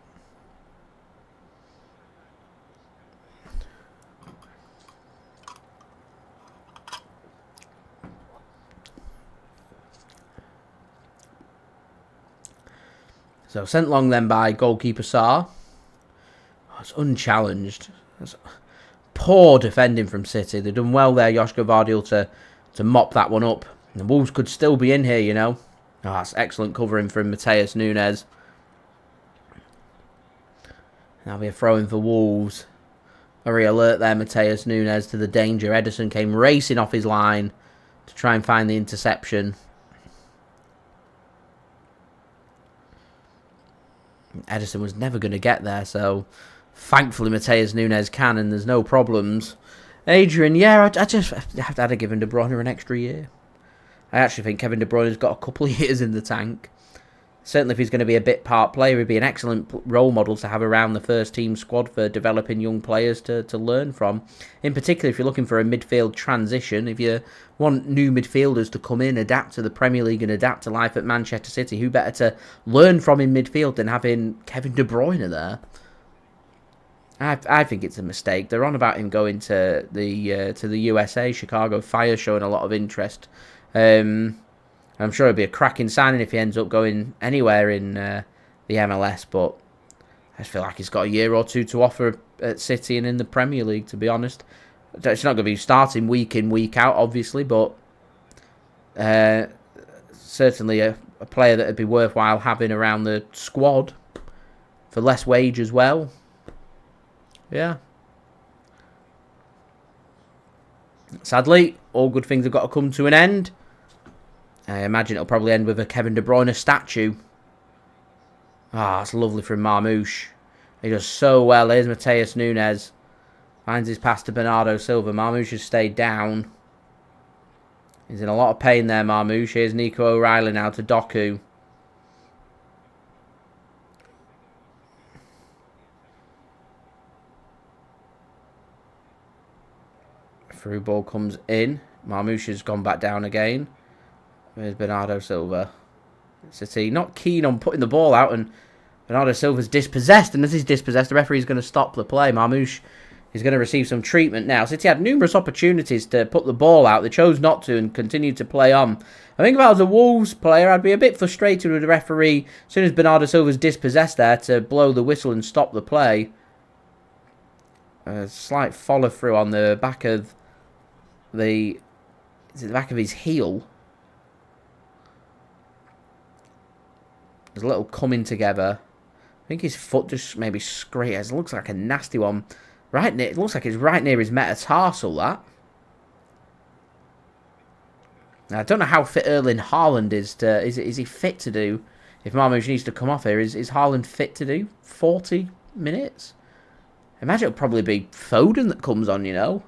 So sent long then by goalkeeper Sar. Oh, it's unchallenged. That's poor defending from City. They've done well there, Josko Gvardiol, to mop that one up. And the Wolves could still be in here, you know. Oh, that's excellent covering from Matheus Nunes. That'll be a throw-in for Wolves. Very alert there, Matheus Nunes, to the danger. Ederson came racing off his line to try and find the interception. Ederson was never going to get there, so thankfully Matheus Nunes can, and there's no problems. Adrian, yeah, I just have to give De Bruyne an extra year. I actually think Kevin De Bruyne's got a couple of years in the tank. Certainly if he's going to be a bit part player, he'd be an excellent role model to have around the first team squad for developing young players to learn from. In particular, if you're looking for a midfield transition, if you want new midfielders to come in, adapt to the Premier League and adapt to life at Manchester City, who better to learn from in midfield than having Kevin De Bruyne there? I think it's a mistake. They're on about him going to the USA. Chicago Fire showing a lot of interest. I'm sure it'll be a cracking signing if he ends up going anywhere in the MLS, but I just feel like he's got a year or two to offer at City and in the Premier League, to be honest. It's not going to be starting week in, week out, obviously, but certainly a player that would be worthwhile having around the squad for less wage as well. Yeah. Sadly, all good things have got to come to an end. I imagine it'll probably end with a Kevin De Bruyne statue. Ah, that's lovely from Marmoush. He does so well. Here's Matheus Nunes. Finds his pass to Bernardo Silva. Marmoush has stayed down. He's in a lot of pain there, Marmoush. Here's Nico O'Reilly now to Doku. Through ball comes in. Marmoush has gone back down again. There's Bernardo Silva. City not keen on putting the ball out, and Bernardo Silva's dispossessed, and as he's dispossessed, the referee's going to stop the play. Marmoush is going to receive some treatment now. City had numerous opportunities to put the ball out. They chose not to and continued to play on. I think if I was a Wolves player, I'd be a bit frustrated with the referee as soon as Bernardo Silva's dispossessed there to blow the whistle and stop the play. A slight follow through on the back of the... Is it the back of his heel? There's a little coming together. I think his foot just maybe scrapes. It looks like a nasty one. Right near, it looks like it's right near his metatarsal, that. Now, I don't know how fit Erling Haaland is to... Is he fit to do... If Marmoush needs to come off here, is Haaland fit to do 40 minutes? I imagine it'll probably be Foden that comes on, you know.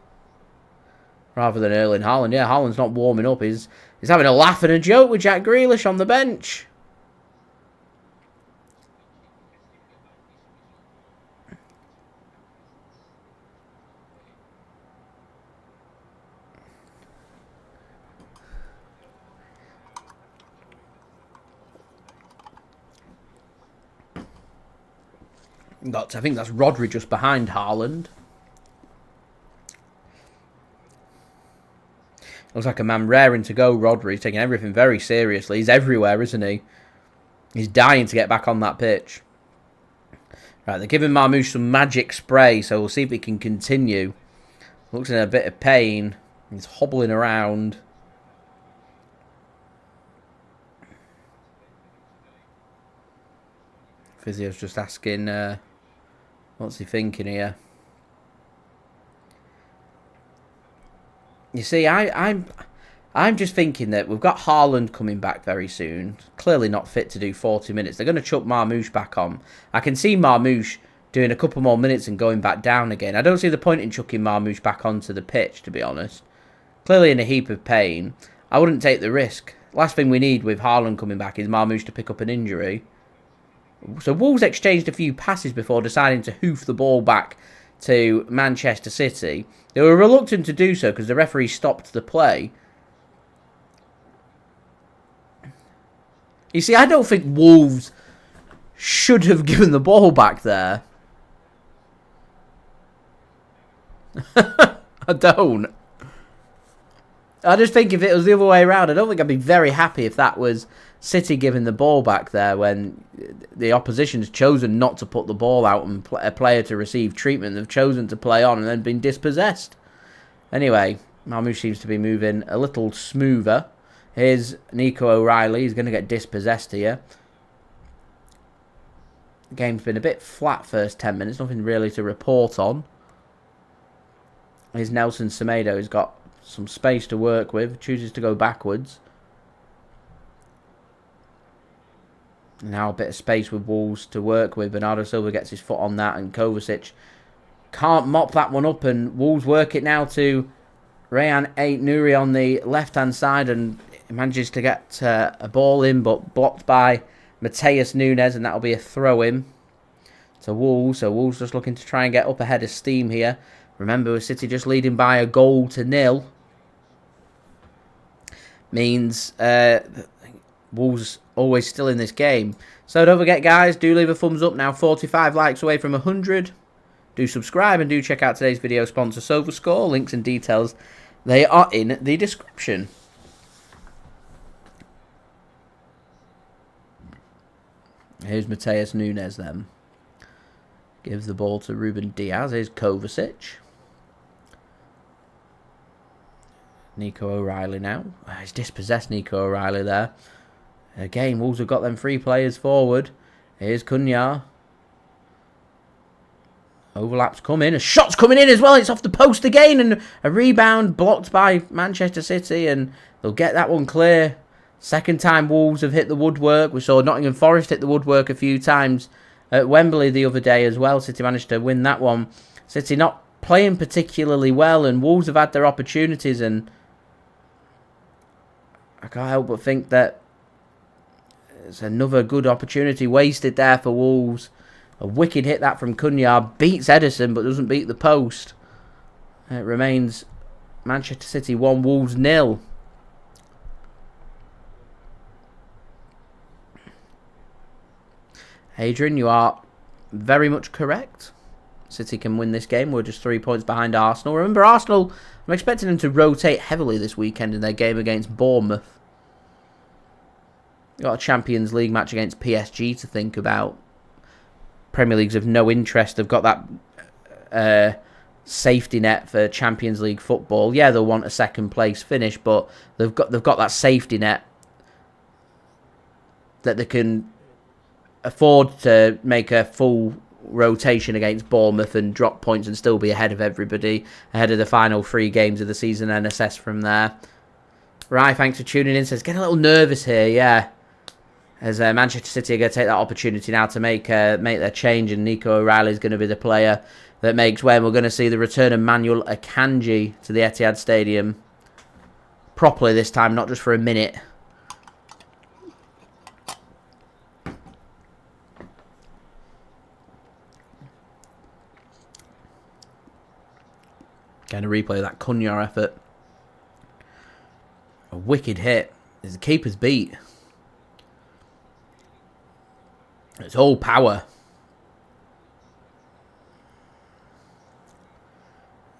Rather than Erling Haaland. Yeah, Haaland's not warming up. He's having a laugh and a joke with Jack Grealish on the bench. I think that's Rodri just behind Haaland. Looks like a man raring to go, Rodri. He's taking everything very seriously. He's everywhere, isn't he? He's dying to get back on that pitch. Right, they're giving Marmoush some magic spray, so we'll see if he can continue. Looks in a bit of pain. He's hobbling around. Physio's just asking, what's he thinking here? You see, I'm just thinking that we've got Haaland coming back very soon. Clearly not fit to do 40 minutes. They're going to chuck Marmoush back on. I can see Marmoush doing a couple more minutes and going back down again. I don't see the point in chucking Marmoush back onto the pitch, to be honest. Clearly in a heap of pain. I wouldn't take the risk. Last thing we need with Haaland coming back is Marmoush to pick up an injury. So Wolves exchanged a few passes before deciding to hoof the ball back to Manchester City. They were reluctant to do so because the referee stopped the play. You see, I don't think Wolves should have given the ball back there. I don't. I just think if it was the other way around, I don't think I'd be very happy if that was City giving the ball back there when the opposition's chosen not to put the ball out and a player to receive treatment. They've chosen to play on and then been dispossessed. Anyway, Marmoush seems to be moving a little smoother. Here's Nico O'Reilly. He's going to get dispossessed here. The game's been a bit flat first 10 minutes. Nothing really to report on. Here's Nelson Semedo. He's got some space to work with. Chooses to go backwards. Now a bit of space with Wolves to work with. Bernardo Silva gets his foot on that and Kovacic can't mop that one up, and Wolves work it now to Rayan Ait-Nouri on the left-hand side, and he manages to get a ball in, but blocked by Matheus Nunes, and that'll be a throw-in to Wolves. So Wolves just looking to try and get up ahead of steam here. Remember, with City just leading by a goal to nil. Means Wolves always still in this game. So don't forget, guys, do leave a thumbs up now. 45 likes away from 100. Do subscribe and do check out today's video sponsor, SofaScore. Links and details, they are in the description. Here's Matheus Nunes then. Gives the ball to Ruben Dias. Here's Kovacic. Nico O'Reilly now. He's dispossessed Nico O'Reilly there. Again, Wolves have got them 3 players forward. Here's Cunha. Overlaps come in. A shot's coming in as well. It's off the post again. And a rebound blocked by Manchester City. And they'll get that one clear. Second time Wolves have hit the woodwork. We saw Nottingham Forest hit the woodwork a few times at Wembley the other day as well. City managed to win that one. City not playing particularly well. And Wolves have had their opportunities. And I can't help but think that it's another good opportunity wasted there for Wolves. A wicked hit that from Cunha. Beats Ederson but doesn't beat the post. It remains Manchester City 1, Wolves 0. Adrian, you are very much correct. City can win this game. We're just 3 points behind Arsenal. Remember, Arsenal, I'm expecting them to rotate heavily this weekend in their game against Bournemouth. Got a Champions League match against PSG to think about. Premier Leagues have no interest. They've got that safety net for Champions League football. Yeah, they'll want a second place finish, but they've got that safety net that they can afford to make a full rotation against Bournemouth and drop points and still be ahead of everybody, ahead of the final 3 games of the season and assess from there. Right, thanks for tuning in. Says, get a little nervous here, yeah. As Manchester City are going to take that opportunity now to make their change, and Nico O'Reilly is going to be the player that makes way. We're going to see the return of Manuel Akanji to the Etihad Stadium properly this time, not just for a minute. Going to replay that Cunha effort. A wicked hit. As the keeper's beat. It's all power.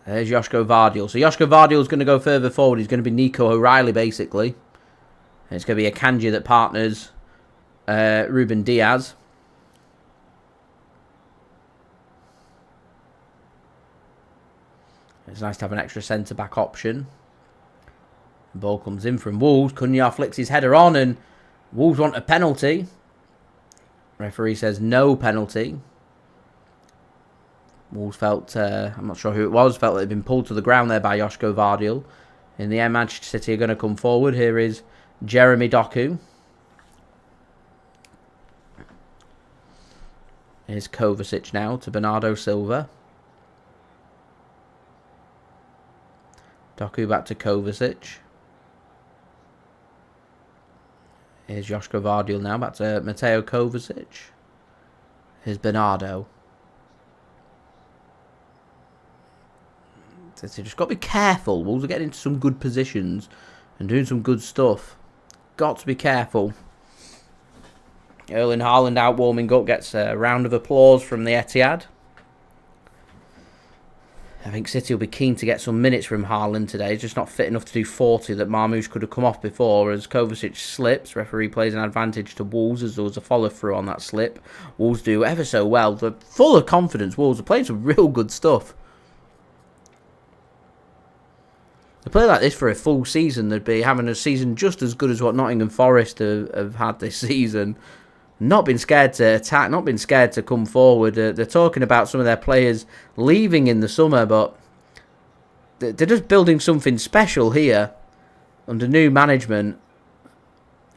There's Josko Gvardiol. So Josko Gvardiol is going to go further forward. He's going to be Nico O'Reilly, basically. And it's going to be Akanji that partners Ruben Dias. It's nice to have an extra centre-back option. The ball comes in from Wolves. Cunha flicks his header on, and Wolves want a penalty. Referee says no penalty. Wolves felt, I'm not sure who it was, felt that they'd been pulled to the ground there by Josko Gvardiol. In the end, Manchester City are going to come forward. Here is Jeremy Doku. Here's Kovacic now to Bernardo Silva. Doku back to Kovacic. Here's Josko Gvardiol now, back to Mateo Kovacic. Here's Bernardo. So you just got to be careful. Wolves are getting into some good positions and doing some good stuff. Got to be careful. Erling Haaland out warming up, gets a round of applause from the Etihad. I think City will be keen to get some minutes from Haaland today. He's just not fit enough to do 40 that Marmoush could have come off before. As Kovacic slips, referee plays an advantage to Wolves as there was a follow-through on that slip. Wolves do ever so well. They're full of confidence. Wolves are playing some real good stuff. They play like this for a full season, they'd be having a season just as good as what Nottingham Forest have had this season. Not been scared to attack, not been scared to come forward. They're talking about some of their players leaving in the summer, but they're just building something special here under new management.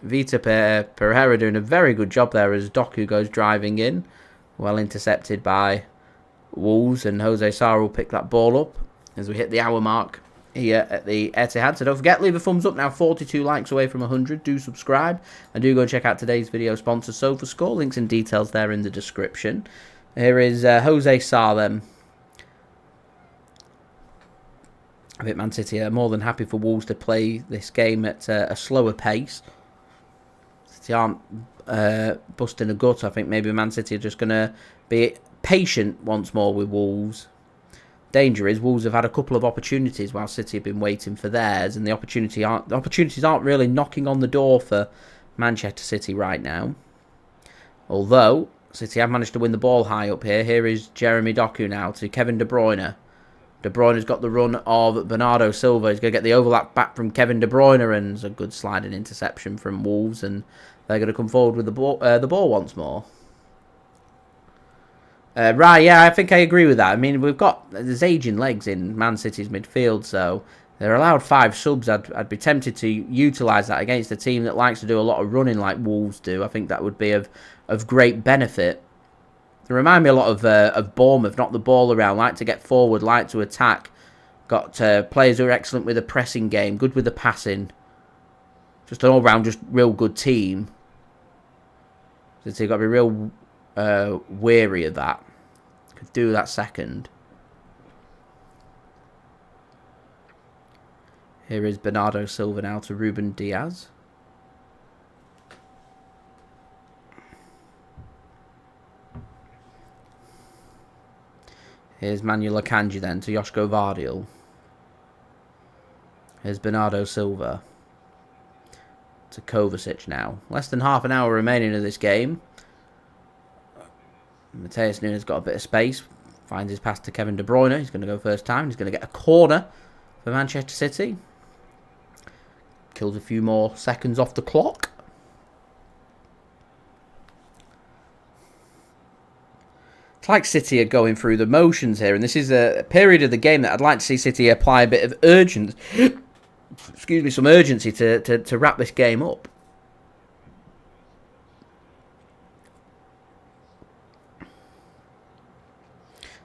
Vitor Pereira doing a very good job there as Doku goes driving in. Well intercepted by Wolves, and Jose Sarr will pick that ball up as we hit the hour mark here at the Etihad. So don't forget, leave a thumbs up now, 42 likes away from 100. Do subscribe and do go and check out today's video sponsor SofaScore. Links and details there in the description. Here is Jose Sarr then. I think Man City are more than happy for Wolves to play this game at a slower pace. City aren't busting a gut. I think maybe Man City are just going to be patient once more with Wolves. Danger is Wolves have had a couple of opportunities while City have been waiting for theirs, and the opportunities aren't really knocking on the door for Manchester City right now. Although City have managed to win the ball high up here. Here is Jeremy Doku now to Kevin De Bruyne. De Bruyne's got the run of Bernardo Silva. He's going to get the overlap back from Kevin De Bruyne, and it's a good sliding interception from Wolves, and they're going to come forward with the ball once more. Right, yeah, I think I agree with that. I mean, there's ageing legs in Man City's midfield, so they're allowed 5 subs. I'd be tempted to utilise that against a team that likes to do a lot of running like Wolves do. I think that would be of great benefit. They remind me a lot of Bournemouth, knock the ball around, like to get forward, like to attack. Got players who are excellent with the pressing game, good with the passing. Just an all-round, just real good team. So you've got to be real wary of that. Could do that second. Here is Bernardo Silva now to Ruben Dias. Here's Manuel Akanji then to Josko Gvardiol. Here's Bernardo Silva to Kovacic now. Less than half an hour remaining in this game. Matheus Nunes got a bit of space. Finds his pass to Kevin De Bruyne. He's going to go first time. He's going to get a corner for Manchester City. Kills a few more seconds off the clock. It's like City are going through the motions here, and this is a period of the game that I'd like to see City apply a bit of some urgency to wrap this game up.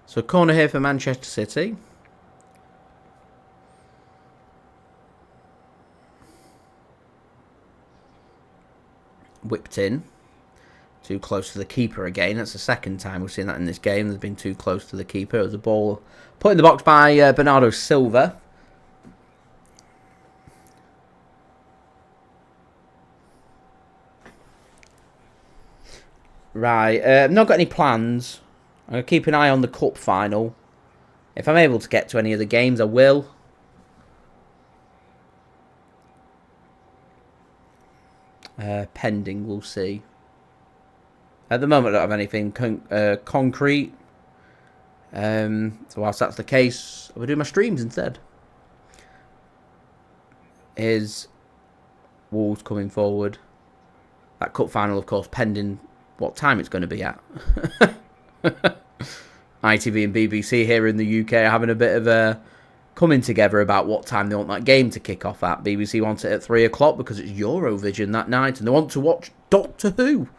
So corner here for Manchester City. Whipped in. Too close to the keeper again. That's the second time we've seen that in this game. They've been too close to the keeper. It was a ball put in the box by Bernardo Silva. Right. I've not got any plans. I'm going to keep an eye on the cup final. If I'm able to get to any of the games, I will. Pending, we'll see. At the moment, I don't have anything concrete. So whilst that's the case, I'll do my streams instead. Here's Wolves coming forward. That cup final, of course, pending what time it's going to be at. ITV and BBC here in the UK are having a bit of a coming together about what time they want that game to kick off at. BBC want it at 3 o'clock because it's Eurovision that night and they want to watch Doctor Who.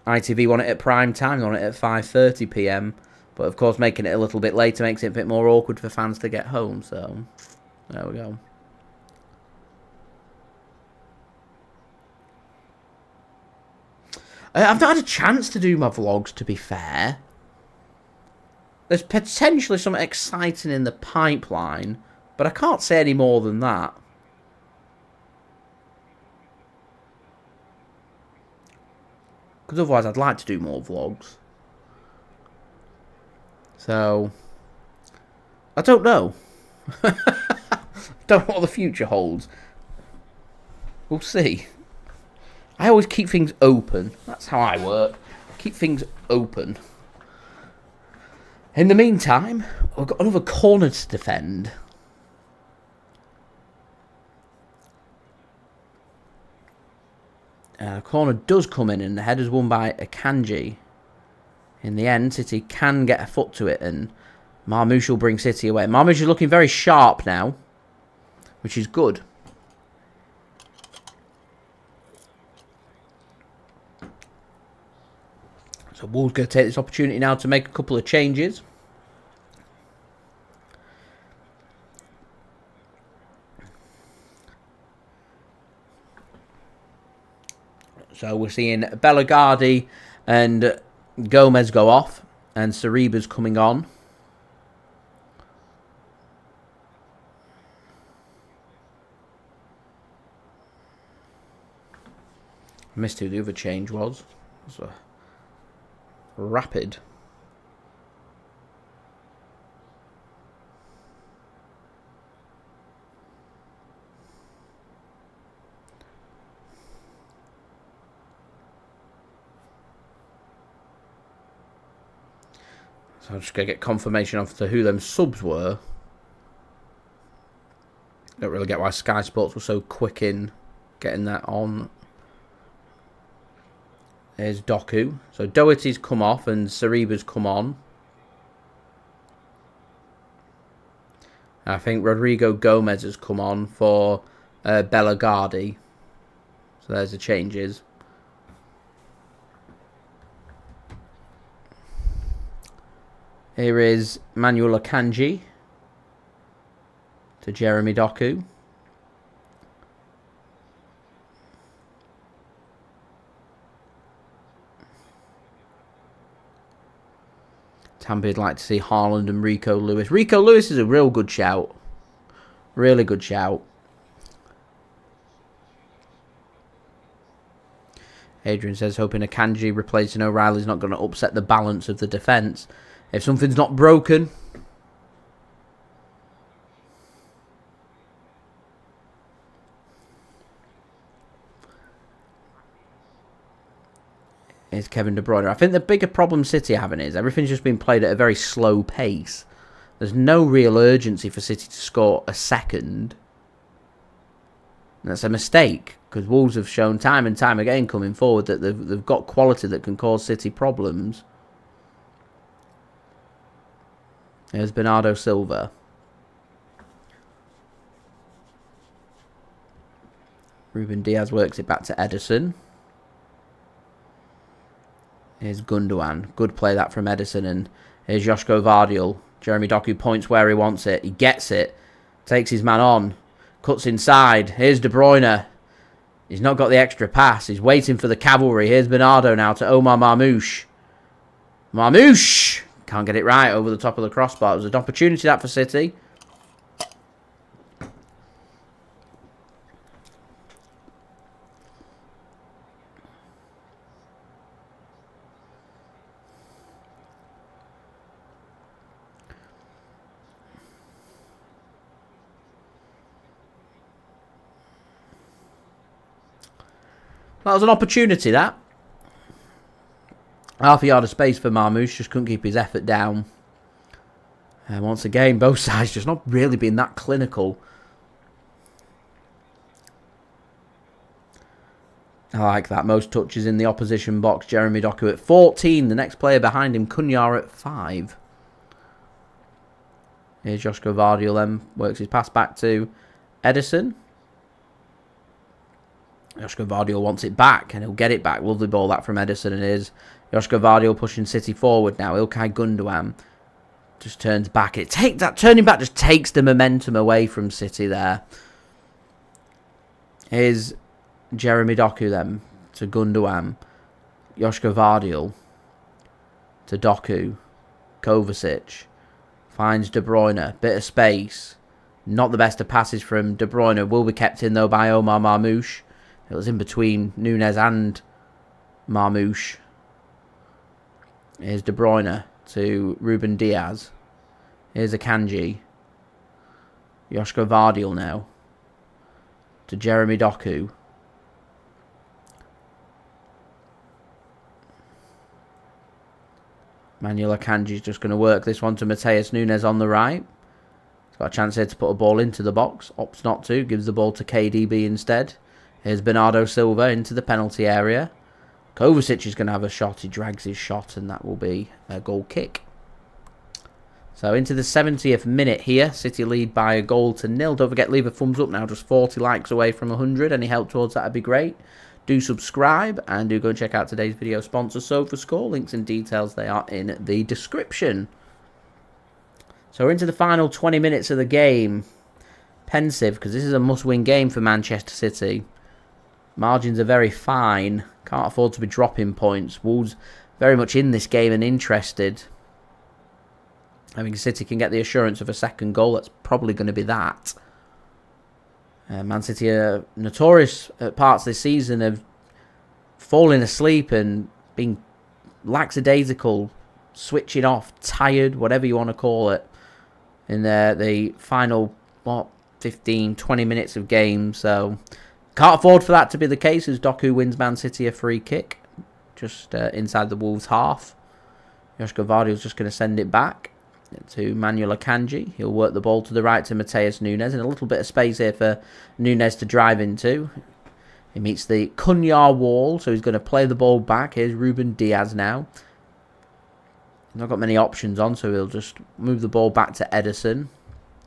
ITV want it at prime time, they want it at 5:30 PM. But of course making it a little bit later makes it a bit more awkward for fans to get home. So there we go. I've not had a chance to do my vlogs, to be fair. There's potentially something exciting in the pipeline, but I can't say any more than that. Because otherwise I'd like to do more vlogs. So, I don't know. Don't know what the future holds. We'll see. I always keep things open. That's how I work. Keep things open. In the meantime, we've got another corner to defend. Corner does come in and the header's won by Akanji. In the end, City can get a foot to it and Marmoush will bring City away. Marmoush is looking very sharp now, which is good. So Wolves going to take this opportunity now to make a couple of changes. So we're seeing Bellegarde and Gomes go off and Saliba's coming on. I missed who the other change was. So rapid. So I'm just going to get confirmation of who them subs were. Don't really get why Sky Sports were so quick in getting that on. There's Doku. So Doherty's come off and Saliba's come on. I think Rodrigo Gomez has come on for Bellegarde. So there's the changes. Here is Manuel Akanji to Jeremy Doku. Tampa'd like to see Haaland and Rico Lewis. Rico Lewis is a real good shout. Really good shout. Adrian says, hoping Akanji replacing O'Reilly is not going to upset the balance of the defence. If something's not broken... Is Kevin De Bruyne. I think the bigger problem City are having is everything's just been played at a very slow pace. There's no real urgency for City to score a second. And that's a mistake, because Wolves have shown time and time again coming forward that they've got quality that can cause City problems. There's Bernardo Silva. Ruben Dias works it back to Ederson. Here's Gundogan. Good play that from Ederson. And here's Josko Gvardiol. Jeremy Doku points where he wants it. He gets it. Takes his man on. Cuts inside. Here's De Bruyne. He's not got the extra pass. He's waiting for the cavalry. Here's Bernardo now to Omar Marmoush. Marmoush! Can't get it right over the top of the crossbar. It was an opportunity that for City. That was an opportunity, that. Half a yard of space for Marmoush. Just couldn't keep his effort down. And once again, both sides just not really being that clinical. I like that. Most touches in the opposition box. Jeremy Doku at 14. The next player behind him, Cunha, at 5. Here's Josko Gvardiol then. Works his pass back to Ederson. Josko Gvardiol wants it back, and he'll get it back. Lovely ball that from Ederson, and is Josko Gvardiol pushing City forward now. Ilkay Gundogan just turns back. That turning back just takes the momentum away from City there. Here's Jeremy Doku then to Gundogan. Josko Gvardiol to Doku. Kovacic finds De Bruyne. Bit of space. Not the best of passes from De Bruyne. Will be kept in though by Omar Marmoush. It was in between Nunes and Marmoush. Here's De Bruyne to Ruben Dias. Here's Akanji. Josko Gvardiol now. To Jeremy Doku. Manuel Akanji is just going to work this one to Matheus Nunes on the right. He's got a chance here to put a ball into the box. Opts not to. Gives the ball to KDB instead. Here's Bernardo Silva into the penalty area. Kovacic is going to have a shot. He drags his shot and that will be a goal kick. So into the 70th minute here. City lead by 1-0. Don't forget, leave a thumbs up now. Just 40 likes away from 100. Any help towards that would be great. Do subscribe and do go and check out today's video sponsor, SofaScore. Links and details, they are in the description. So we're into the final 20 minutes of the game. Pensive, because this is a must-win game for Manchester City. Margins are very fine. Can't afford to be dropping points. Wolves very much in this game and interested. I think City can get the assurance of a second goal. That's probably going to be that. Man City are notorious at parts this season of falling asleep and being lackadaisical, switching off, tired, whatever you want to call it, in the final, 15, 20 minutes of game. So can't afford for that to be the case as Doku wins Man City a free kick just inside the Wolves half. Josko Gvardiol is just going to send it back to Manuel Akanji. He'll work the ball to the right to Matheus Nunes, and a little bit of space here for Nunes to drive into. He meets the Cunha wall, so he's going to play the ball back. Here's Ruben Dias now. He's not got many options on, so he'll just move the ball back to Ederson.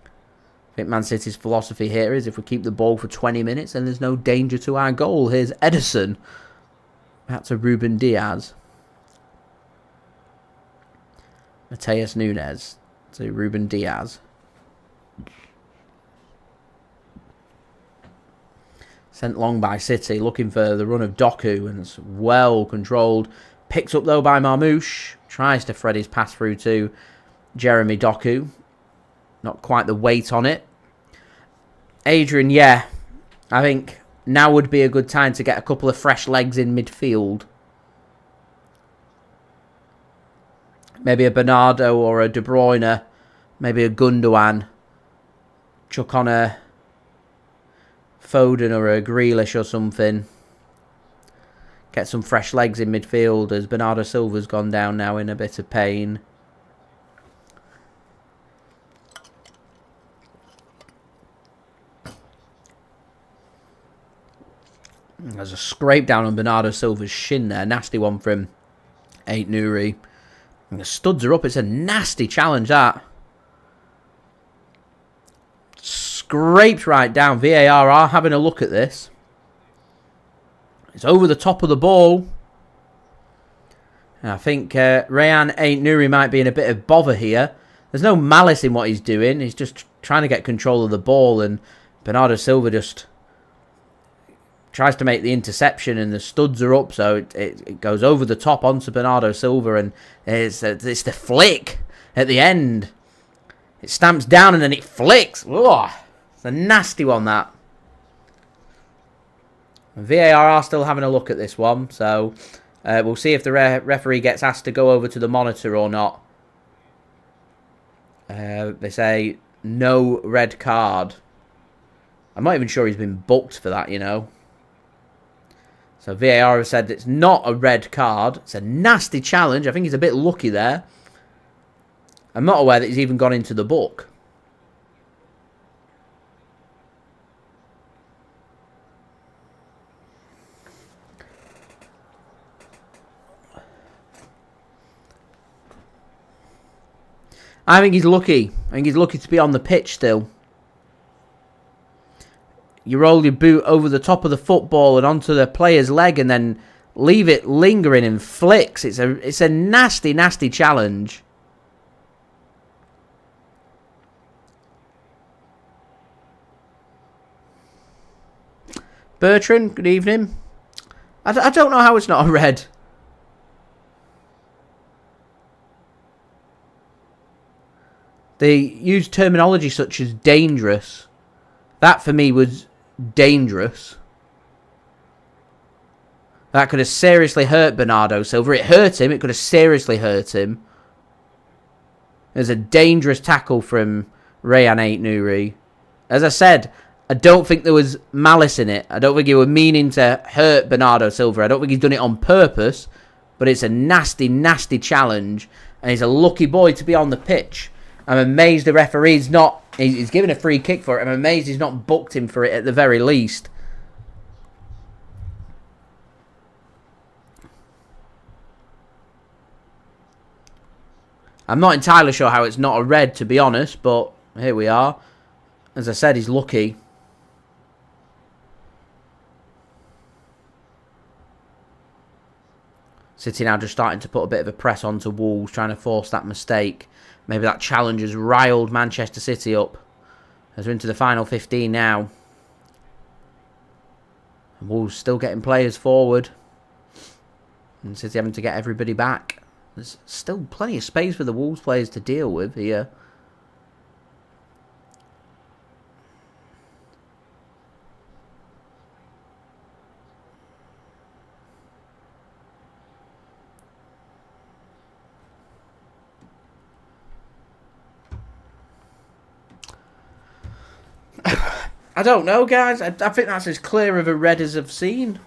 I think Man City's philosophy here is if we keep the ball for 20 minutes, then there's no danger to our goal. Here's Ederson. Back to Ruben Dias. Matheus Nunes to Ruben Dias. Sent long by City, looking for the run of Doku, and it's well controlled. Picked up though by Marmoush. Tries to thread his pass through to Jeremy Doku. Not quite the weight on it. Adrian, yeah. I think now would be a good time to get a couple of fresh legs in midfield. Maybe a Bernardo or a De Bruyne. Maybe a Gundogan. Chuck on a Foden or a Grealish or something. Get some fresh legs in midfield as Bernardo Silva's gone down now in a bit of pain. There's a scrape down on Bernardo Silva's shin there. Nasty one from Ait-Nouri. And the studs are up. It's a nasty challenge, that. Scraped right down. VAR are having a look at this. It's over the top of the ball. And I think Rayan Ait-Nouri might be in a bit of bother here. There's no malice in what he's doing. He's just trying to get control of the ball. And Bernardo Silva just tries to make the interception. And the studs are up. So it goes over the top onto Bernardo Silva. And it's the flick at the end. It stamps down and then it flicks. Ugh. It's a nasty one, that. VAR are still having a look at this one, so we'll see if the referee gets asked to go over to the monitor or not. They say no red card. I'm not even sure he's been booked for that, you know. So VAR have said it's not a red card. It's a nasty challenge. I think he's a bit lucky there. I'm not aware that he's even gone into the book. I think he's lucky. I think he's lucky to be on the pitch still. You roll your boot over the top of the football and onto the player's leg and then leave it lingering in flicks. It's a nasty, nasty challenge. Bertrand, good evening. I don't know how it's not a red. They used terminology such as dangerous. That for me was dangerous. That could have seriously hurt Bernardo Silva. It hurt him. It could have seriously hurt him. There's a dangerous tackle from Rayan Ait-Nouri. As I said, I don't think there was malice in it. I don't think he was meaning to hurt Bernardo Silva. I don't think he's done it on purpose. But it's a nasty, nasty challenge. And he's a lucky boy to be on the pitch. I'm amazed the referee's not... He's given a free kick for it. I'm amazed he's not booked him for it at the very least. I'm not entirely sure how it's not a red, to be honest. But here we are. As I said, he's lucky. City now just starting to put a bit of a press onto Wolves, trying to force that mistake. Maybe that challenge has riled Manchester City up. As we're into the final 15 now. And Wolves still getting players forward. And City having to get everybody back. There's still plenty of space for the Wolves players to deal with here. I don't know, guys. I think that's as clear of a red as I've seen.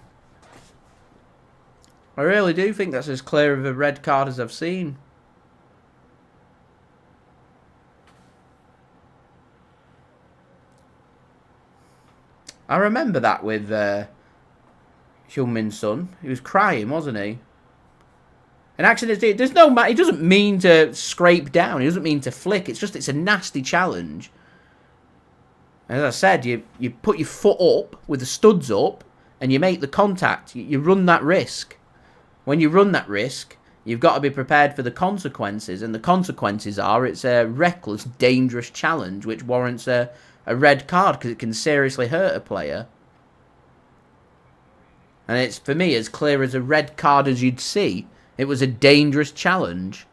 I really do think that's as clear of a red card as I've seen. I remember that with Heung-min Son. He was crying, wasn't he? And actually, there's no... He doesn't mean to scrape down. He doesn't mean to flick. It's just, it's a nasty challenge. As I said, you put your foot up with the studs up and you make the contact. You run that risk. When you run that risk, you've got to be prepared for the consequences. And the consequences are it's a reckless, dangerous challenge which warrants a red card because it can seriously hurt a player. And it's, for me, as clear as a red card as you'd see. It was a dangerous challenge.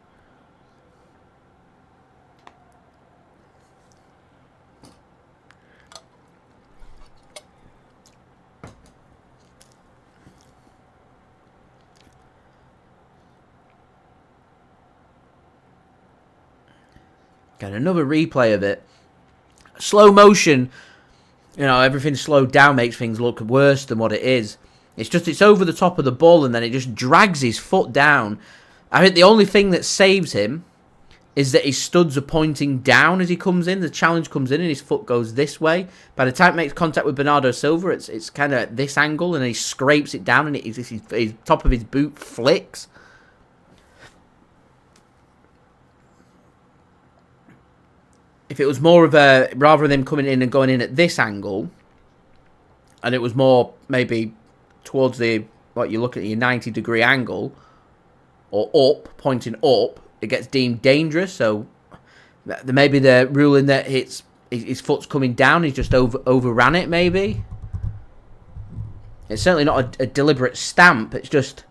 Again, another replay of it. Slow motion, you know, everything slowed down makes things look worse than what it is. It's over the top of the ball and then it just drags his foot down. I think the only thing that saves him is that his studs are pointing down as he comes in. The challenge comes in and his foot goes this way. By the time it makes contact with Bernardo Silva, it's kind of at this angle and he scrapes it down and his top of his boot flicks. If it was more of a, rather than coming in and going in at this angle, and it was more maybe towards the, what you look at your 90-degree angle, or up, pointing up, it gets deemed dangerous. So maybe the ruling that his foot's coming down, he's just overran it maybe. It's certainly not a deliberate stamp. It's just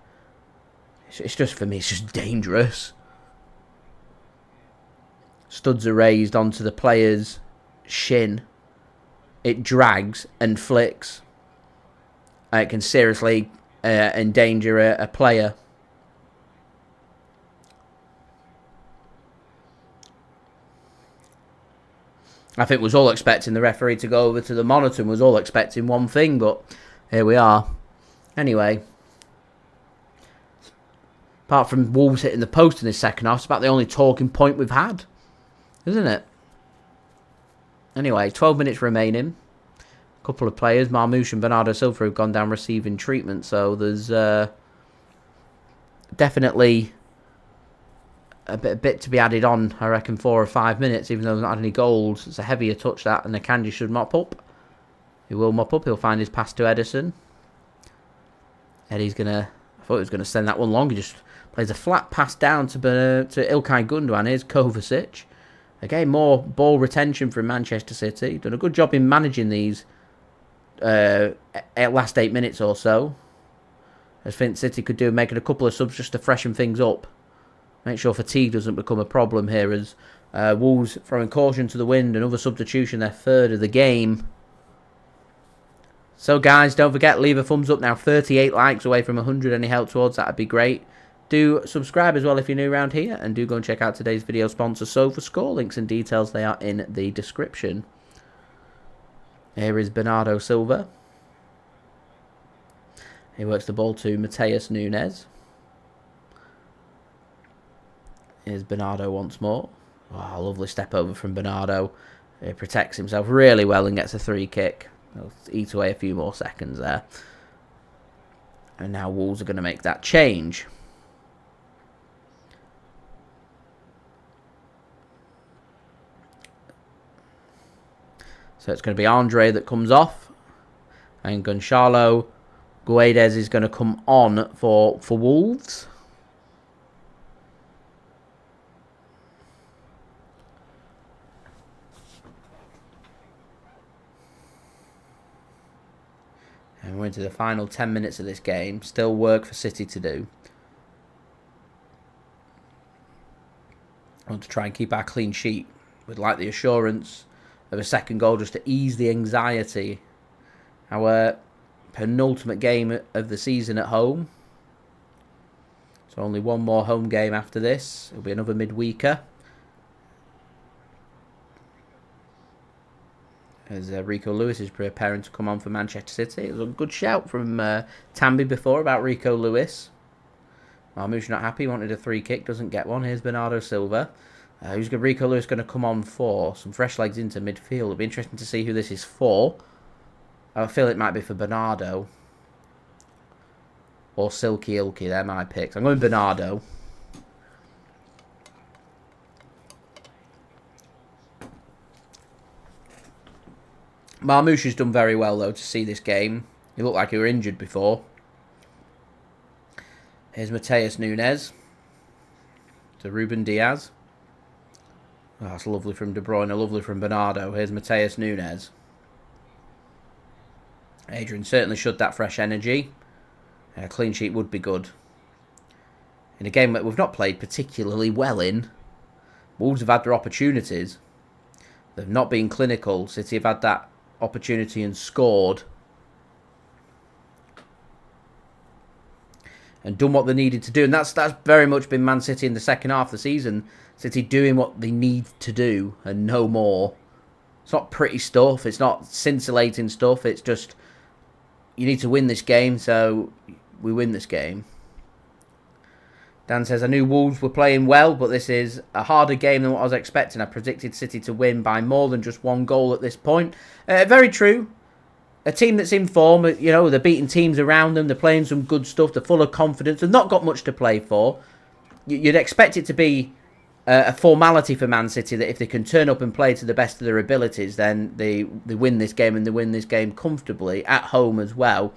for me, it's just dangerous. Studs are raised onto the player's shin. It drags and flicks. It can seriously endanger a player. I think we was all expecting the referee to go over to the monitor and was all expecting one thing, but here we are. Anyway, apart from Wolves hitting the post in this second half, it's about the only talking point we've had, isn't it? Anyway, 12 minutes remaining. A couple of players, Marmoush and Bernardo Silva, have gone down receiving treatment, so there's definitely a bit to be added on, I reckon, 4 or 5 minutes, even though there's not had any goals. It's a heavier touch, that, and Akanji should mop up. He will mop up. He'll find his pass to Ederson. Eddie's going to... I thought he was going to send that one long. He just plays a flat pass down to Ilkay Gundogan. Here's Kovacic. Again, more ball retention from Manchester City. Done a good job in managing these last 8 minutes or so. I think City could do making a couple of subs just to freshen things up. Make sure fatigue doesn't become a problem here, as Wolves throwing caution to the wind. Another substitution, their third of the game. So guys, don't forget, leave a thumbs up now. 38 likes away from 100. Any help towards that would be great. Do subscribe as well if you're new around here. And do go and check out today's video sponsor, SofaScore. Links and details, they are in the description. Here is Bernardo Silva. He works the ball to Matheus Nunes. Here's Bernardo once more. Oh, lovely step over from Bernardo. He protects himself really well and gets a free kick. He'll eat away a few more seconds there. And now Wolves are going to make that change. So it's going to be Andre that comes off. And Gonzalo Guedes is going to come on for Wolves. And we're into the final 10 minutes of this game. Still work for City to do. I want to try and keep our clean sheet. We'd like the assurance of a second goal just to ease the anxiety. Our penultimate game of the season at home. So only one more home game after this. It'll be another midweeker. As Rico Lewis is preparing to come on for Manchester City. It was a good shout from Tambi before about Rico Lewis. Marmoush not happy, wanted a free kick, doesn't get one. Here's Bernardo Silva. Rico Lewis going to come on for? Some fresh legs into midfield. It'll be interesting to see who this is for. I feel it might be for Bernardo. Or Silky Ilky, they're my picks. I'm going Bernardo. Marmoush has done very well, though, to see this game. He looked like he were injured before. Here's Matheus Nunes. To Ruben Dias. Oh, that's lovely from De Bruyne, lovely from Bernardo. Here's Matheus Nunes. Adrian certainly should that fresh energy. A clean sheet would be good. In a game that we've not played particularly well in, Wolves have had their opportunities. They've not been clinical. City have had that opportunity and scored. and done what they needed to do. And that's very much been Man City in the second half of the season. City doing what they need to do and no more. It's not pretty stuff. It's not scintillating stuff. It's just, you need to win this game, so we win this game. Dan says, I knew Wolves were playing well, but this is a harder game than what I was expecting. I predicted City to win by more than just one goal at this point. Very true. A team that's in form, you know, they're beating teams around them. They're playing some good stuff. They're full of confidence. They've not got much to play for. You'd expect it to be a formality for Man City that if they can turn up and play to the best of their abilities, then they win this game, and they win this game comfortably at home as well.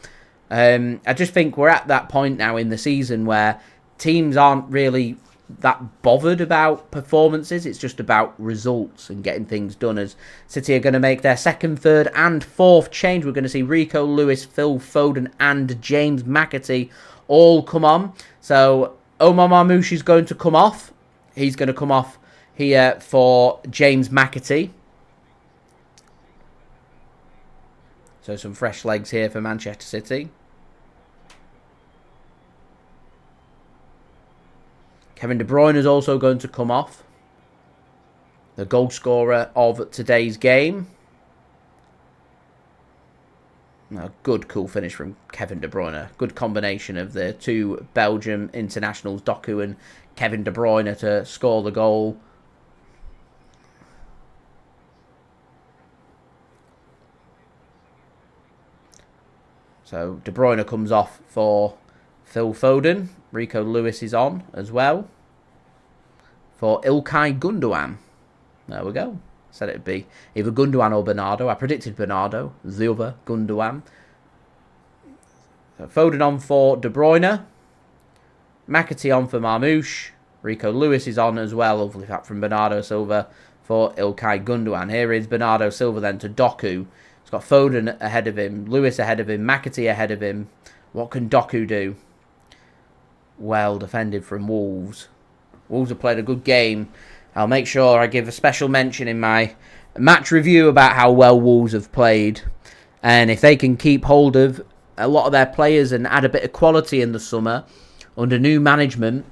I just think we're at that point now in the season where teams aren't really that bothered about performances. It's just about results and getting things done, as City are going to make their second, third and fourth change. We're going to see Rico Lewis, Phil Foden and James McAtee all come on. So Omar Marmoush is going to come off. He's going to come off here for James McAtee. So some fresh legs here for Manchester City. Kevin De Bruyne is also going to come off. The goal scorer of today's game. A good, cool finish from Kevin De Bruyne. Good combination of the two Belgium internationals, Doku and Kevin De Bruyne, to score the goal. So De Bruyne comes off for Phil Foden. Rico Lewis is on as well for Ilkay Gundogan. There we go. Said it would be either Gundogan or Bernardo. I predicted Bernardo. The other Gundogan. So Foden on for De Bruyne. McAtee on for Marmoush. Rico Lewis is on as well. Lovely that from Bernardo Silva for Ilkay Gundogan. Here is Bernardo Silva then to Doku. He's got Foden ahead of him. Lewis ahead of him. McAtee ahead of him. What can Doku do? Well defended from Wolves. Wolves have played a good game. I'll make sure I give a special mention in my match review about how well Wolves have played. And if they can keep hold of a lot of their players and add a bit of quality in the summer under new management,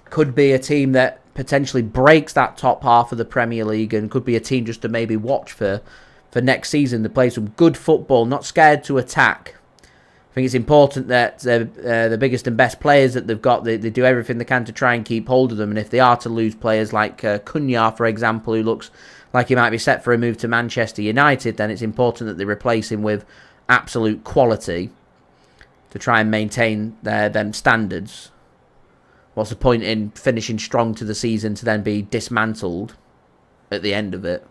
could be a team that potentially breaks that top half of the Premier League and could be a team just to maybe watch for next season. They play some good football, not scared to attack. I think it's important that the biggest and best players that they've got, they do everything they can to try and keep hold of them. And if they are to lose players like Cunha, for example, who looks like he might be set for a move to Manchester United, then it's important that they replace him with absolute quality to try and maintain them standards. What's the point in finishing strong to the season to then be dismantled at the end of it?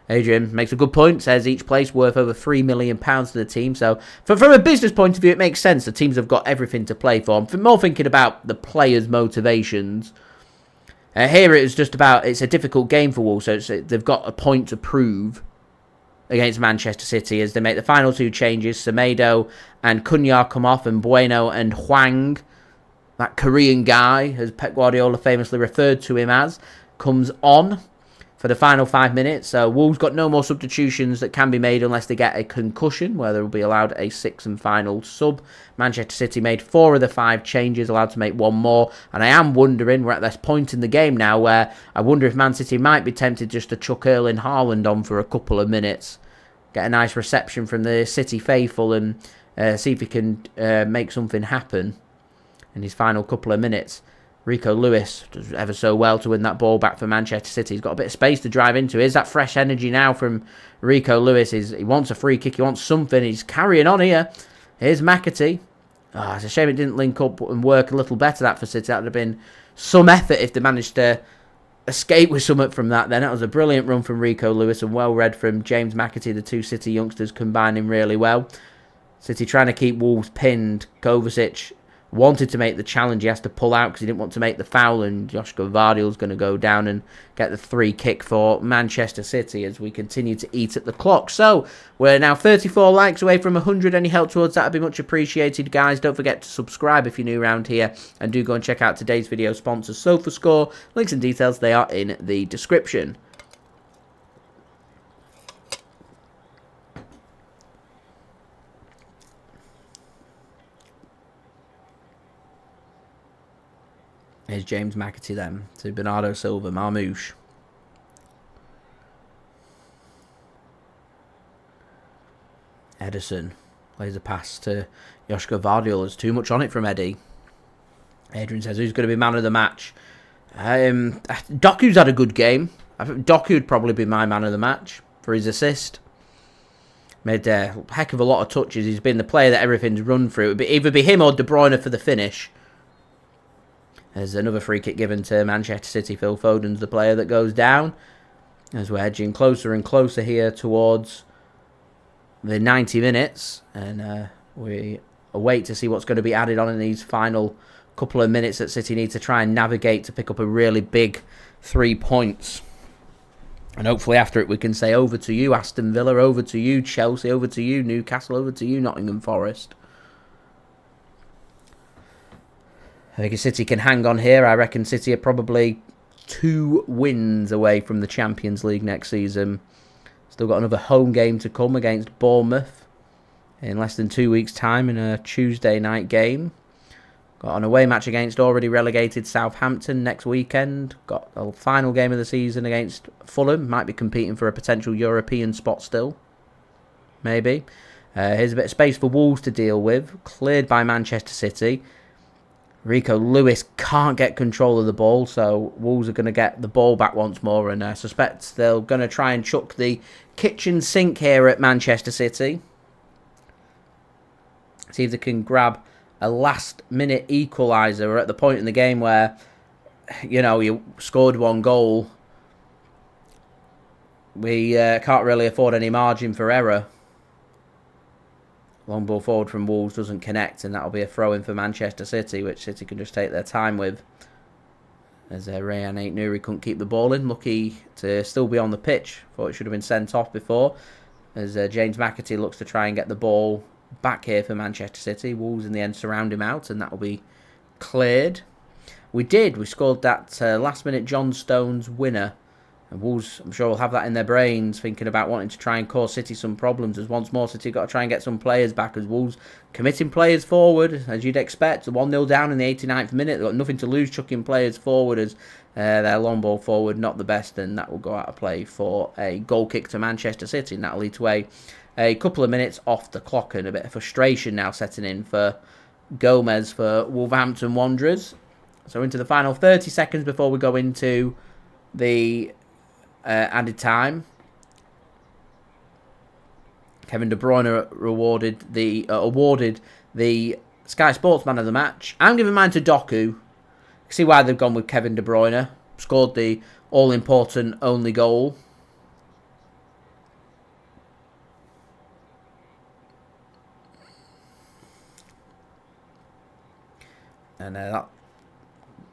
Adrian makes a good point, says each place worth over £3 million to the team. So from a business point of view, it makes sense. The teams have got everything to play for. I'm more thinking about the players' motivations. Here it is just about, it's a difficult game for Wolves, so they've got a point to prove against Manchester City as they make the final two changes. Semedo and Cunha come off, and Bueno and Hwang, that Korean guy, as Pep Guardiola famously referred to him as, comes on for the final 5 minutes. So Wolves got no more substitutions that can be made unless they get a concussion, where they will be allowed a sixth and final sub. Manchester City made 4 of the 5 changes, allowed to make 1 more. And I am wondering, we're at this point in the game now where I wonder if Man City might be tempted just to chuck Erling Haaland on for a couple of minutes, get a nice reception from the City faithful, and see if he can make something happen in his final couple of minutes. Rico Lewis does ever so well to win that ball back for Manchester City. He's got a bit of space to drive into. Here's that fresh energy now from Rico Lewis. He wants a free kick. He wants something. He's carrying on here. Here's McAtee. Oh, it's a shame it didn't link up and work a little better, that for City. That would have been some effort if they managed to escape with something from that then. That was a brilliant run from Rico Lewis and well read from James McAtee. The two City youngsters combining really well. City trying to keep Wolves pinned. Kovacic wanted to make the challenge. He has to pull out because he didn't want to make the foul, and Josko Gvardiol is going to go down and get the free kick for Manchester City as we continue to eat at the clock. So we're now 34 likes away from 100. Any help towards that would be much appreciated, guys. Don't forget to subscribe if you're new around here, and do go and check out today's video sponsor, SofaScore. Links and details, they are in the description. Here's James McAtee then to Bernardo Silva, Marmoush. Ederson plays a pass to Josko Gvardiol. There's too much on it from Eddie. Adrian says, who's going to be man of the match? Doku's had a good game. I think Doku would probably be my man of the match for his assist. Made a heck of a lot of touches. He's been the player that everything's run through. It would either be him or De Bruyne for the finish. There's another free kick given to Manchester City. Phil Foden's the player that goes down. As we're edging closer and closer here towards the 90 minutes. And we await to see what's going to be added on in these final couple of minutes that City need to try and navigate to pick up a really big 3 points. And hopefully after it we can say over to you Aston Villa, over to you Chelsea, over to you Newcastle, over to you Nottingham Forest. I think if City can hang on here, I reckon City are probably 2 wins away from the Champions League next season. Still got another home game to come against Bournemouth in less than 2 weeks' time in a Tuesday night game. Got an away match against already relegated Southampton next weekend. Got a final game of the season against Fulham. Might be competing for a potential European spot still. Maybe. Here's a bit of space for Wolves to deal with. Cleared by Manchester City. Rico Lewis can't get control of the ball, so Wolves are going to get the ball back once more, and I suspect they're going to try and chuck the kitchen sink here at Manchester City. See if they can grab a last-minute equaliser. We're at the point in the game where, you know, you scored 1 goal. We can't really afford any margin for error. Long ball forward from Wolves doesn't connect, and that'll be a throw-in for Manchester City, which City can just take their time with. As Rayan Ait-Nouri couldn't keep the ball in. Lucky to still be on the pitch. Thought it should have been sent off before. As James McAtee looks to try and get the ball back here for Manchester City. Wolves in the end surround him out, and that will be cleared. We scored that last-minute John Stones winner. And Wolves, I'm sure, will have that in their brains, thinking about wanting to try and cause City some problems. As once more, City got to try and get some players back. As Wolves committing players forward, as you'd expect. 1-0 down in the 89th minute. They've got nothing to lose, chucking players forward as their long ball forward, not the best. And that will go out of play for a goal kick to Manchester City. And that will lead to a couple of minutes off the clock, and a bit of frustration now setting in for Gomes for Wolverhampton Wanderers. So into the final 30 seconds before we go into the added time. Kevin De Bruyne awarded the Sky Sports Man of the Match. I'm giving mine to Doku. See why they've gone with Kevin De Bruyne. Scored the all-important only goal. And that's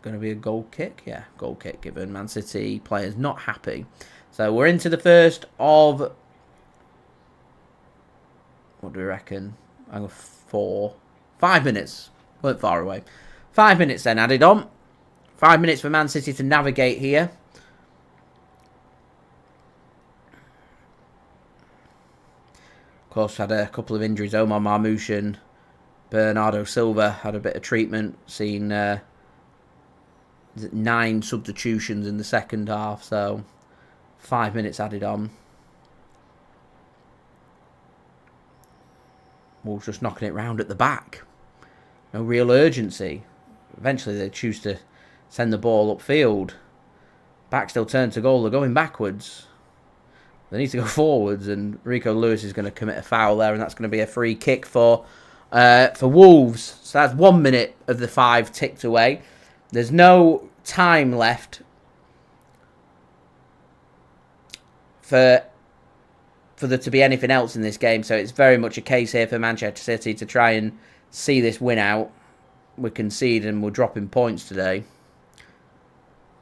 going to be a goal kick. Yeah, goal kick given. Man City players not happy. So we're into the first of, what do we reckon? I'm going 5 minutes. Weren't far away. 5 minutes then added on. 5 minutes for Man City to navigate here. Of course, had a couple of injuries. Omar Marmoush and Bernardo Silva had a bit of treatment. Seen 9 substitutions in the second half, so 5 minutes added on. Wolves just knocking it round at the back. No real urgency. Eventually they choose to send the ball upfield. Back still turned to goal. They're going backwards. They need to go forwards, and Rico Lewis is going to commit a foul there, and that's going to be a free kick for Wolves. So that's 1 minute of the 5 ticked away. There's no time left for there to be anything else in this game. So it's very much a case here for Manchester City to try and see this win out. We concede and we're dropping points today.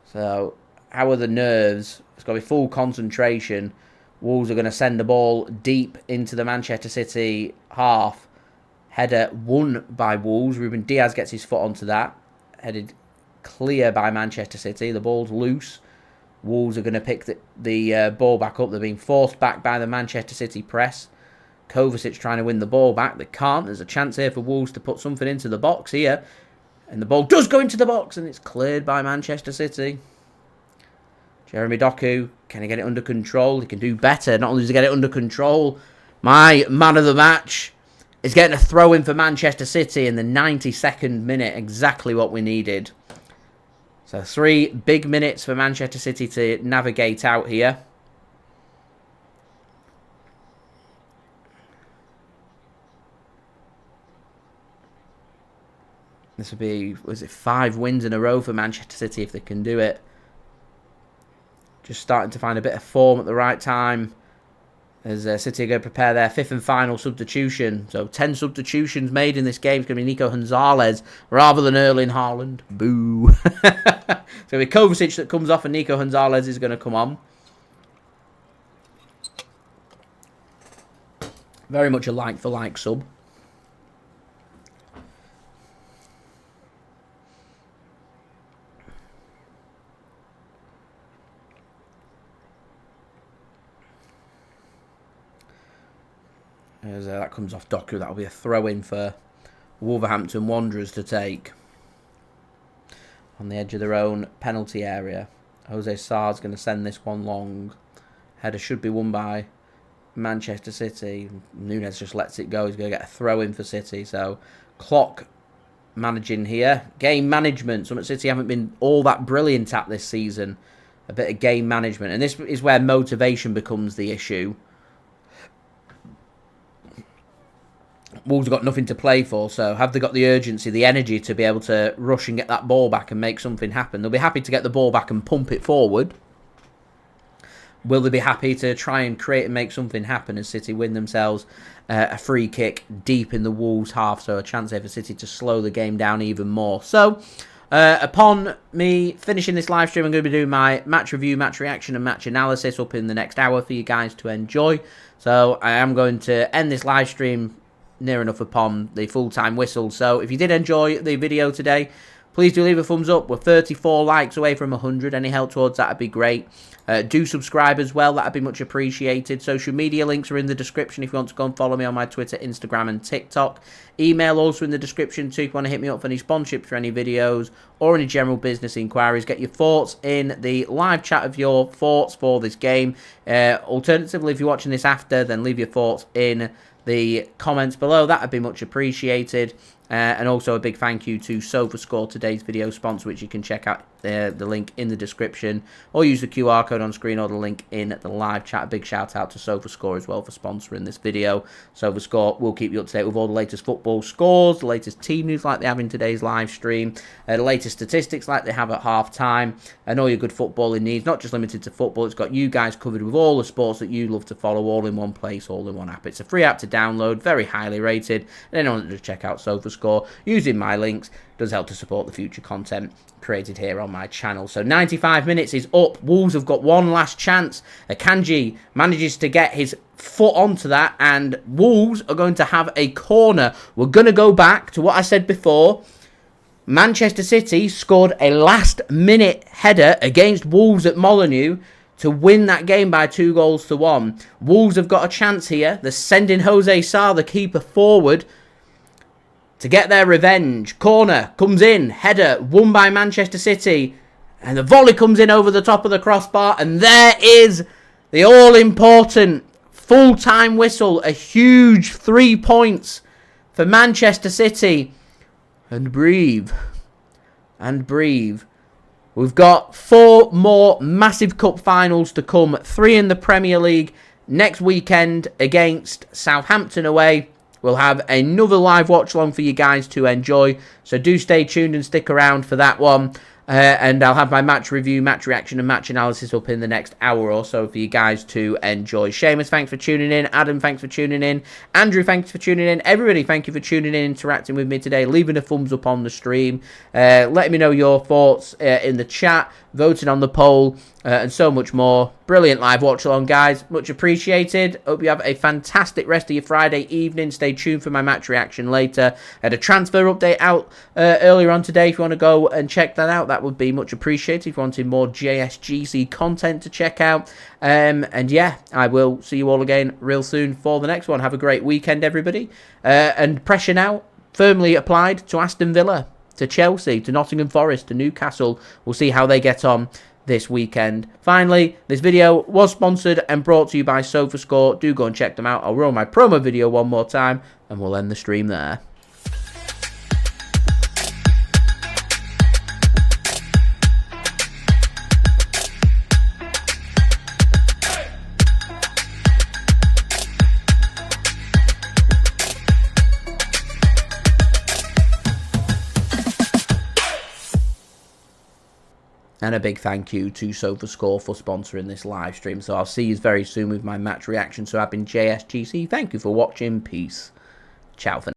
So how are the nerves? It's got to be full concentration. Wolves are going to send the ball deep into the Manchester City half. Header won by Wolves. Ruben Dias gets his foot onto that. Headed clear by Manchester City. The ball's loose. Wolves are going to pick the ball back up. They're being forced back by the Manchester City press. Kovacic trying to win the ball back. They can't. There's a chance here for Wolves to put something into the box here. And the ball does go into the box, and it's cleared by Manchester City. Jeremy Doku, can he get it under control? He can do better. Not only does he get it under control, my man of the match is getting a throw-in for Manchester City in the 92nd minute. Exactly what we needed. So 3 big minutes for Manchester City to navigate out here. This would be, was it 5 wins in a row for Manchester City if they can do it. Just starting to find a bit of form at the right time. As City are going to prepare their 5th and final substitution. So 10 substitutions made in this game. It's going to be Nico Gonzalez rather than Erling Haaland. Boo. It's going to be Kovacic that comes off and Nico Gonzalez is going to come on. Very much a like-for-like sub. As that comes off Doku, that'll be a throw-in for Wolverhampton Wanderers to take. On the edge of their own penalty area. Jose Sarr's going to send this one long. Header should be won by Manchester City. Nunes just lets it go. He's going to get a throw-in for City. So, clock managing here. Game management. Some at City haven't been all that brilliant at this season. A bit of game management. And this is where motivation becomes the issue. Wolves have got nothing to play for, so have they got the urgency, the energy to be able to rush and get that ball back and make something happen? They'll be happy to get the ball back and pump it forward. Will they be happy to try and create and make something happen as City win themselves a free kick deep in the Wolves half? So a chance there for City to slow the game down even more. So upon me finishing this live stream, I'm going to be doing my match review, match reaction and match analysis up in the next hour for you guys to enjoy. So I am going to end this live stream near enough upon the full-time whistle. So if you did enjoy the video today, please do leave a thumbs up. We're 34 likes away from 100. Any help towards that would be great. Do subscribe as well. That would be much appreciated. Social media links are in the description if you want to go and follow me on my Twitter, Instagram and TikTok. Email also in the description too if you want to hit me up for any sponsorships for any videos or any general business inquiries. Get your thoughts in the live chat of your thoughts for this game. Alternatively, if you're watching this after, then leave your thoughts in the comments below. That would be much appreciated. And also a big thank you to SofaScore, today's video sponsor, which you can check out the link in the description or use the QR code on screen or the link in the live chat. A big shout out to SofaScore as well for sponsoring this video. SofaScore will keep you up to date with all the latest football scores, the latest team news like they have in today's live stream, the latest statistics like they have at half time, and all your good footballing needs, not just limited to football. It's got you guys covered with all the sports that you love to follow, all in one place, all in one app. It's a free app to download, very highly rated, and anyone that does check out SofaScore using my links does help to support the future content created here on my channel. So 95 minutes is up. Wolves have got one last chance. Akanji manages to get his foot onto that, and Wolves are going to have a corner. We're going to go back to what I said before. Manchester City scored a last-minute header against Wolves at Molineux to win that game by 2-1. Wolves have got a chance here. They're sending Jose Sarr, the keeper, forward to get their revenge. Corner comes in, header won by Manchester City, and the volley comes in over the top of the crossbar, and there is the all-important full-time whistle. A huge 3 points for Manchester City. And breathe. And breathe. We've got 4 more massive cup finals to come. 3 in the Premier League next weekend against Southampton away. We'll have another live watch-along for you guys to enjoy. So do stay tuned and stick around for that one. And I'll have my match review, match reaction and match analysis up in the next hour or so for you guys to enjoy. Seamus, thanks for tuning in. Adam, thanks for tuning in. Andrew, thanks for tuning in. Everybody, thank you for tuning in, interacting with me today, leaving a thumbs up on the stream, letting me know your thoughts in the chat, voting on the poll, and so much more. Brilliant live watch along, guys. Much appreciated. Hope you have a fantastic rest of your Friday evening. Stay tuned for my match reaction later. I had a transfer update out earlier on today. If you want to go and check that out, that would be much appreciated. If you wanted more JSGC content to check out. And yeah, I will see you all again real soon for the next one. Have a great weekend, everybody. And pressure now firmly applied to Aston Villa to Chelsea, to Nottingham Forest, to Newcastle. We'll see how they get on this weekend. Finally, this video was sponsored and brought to you by SofaScore. Do go and check them out. I'll roll my promo video one more time and we'll end the stream there. And a big thank you to SofaScore for sponsoring this live stream. So I'll see you very soon with my match reaction. So I've been JSGC. Thank you for watching. Peace. Ciao for now.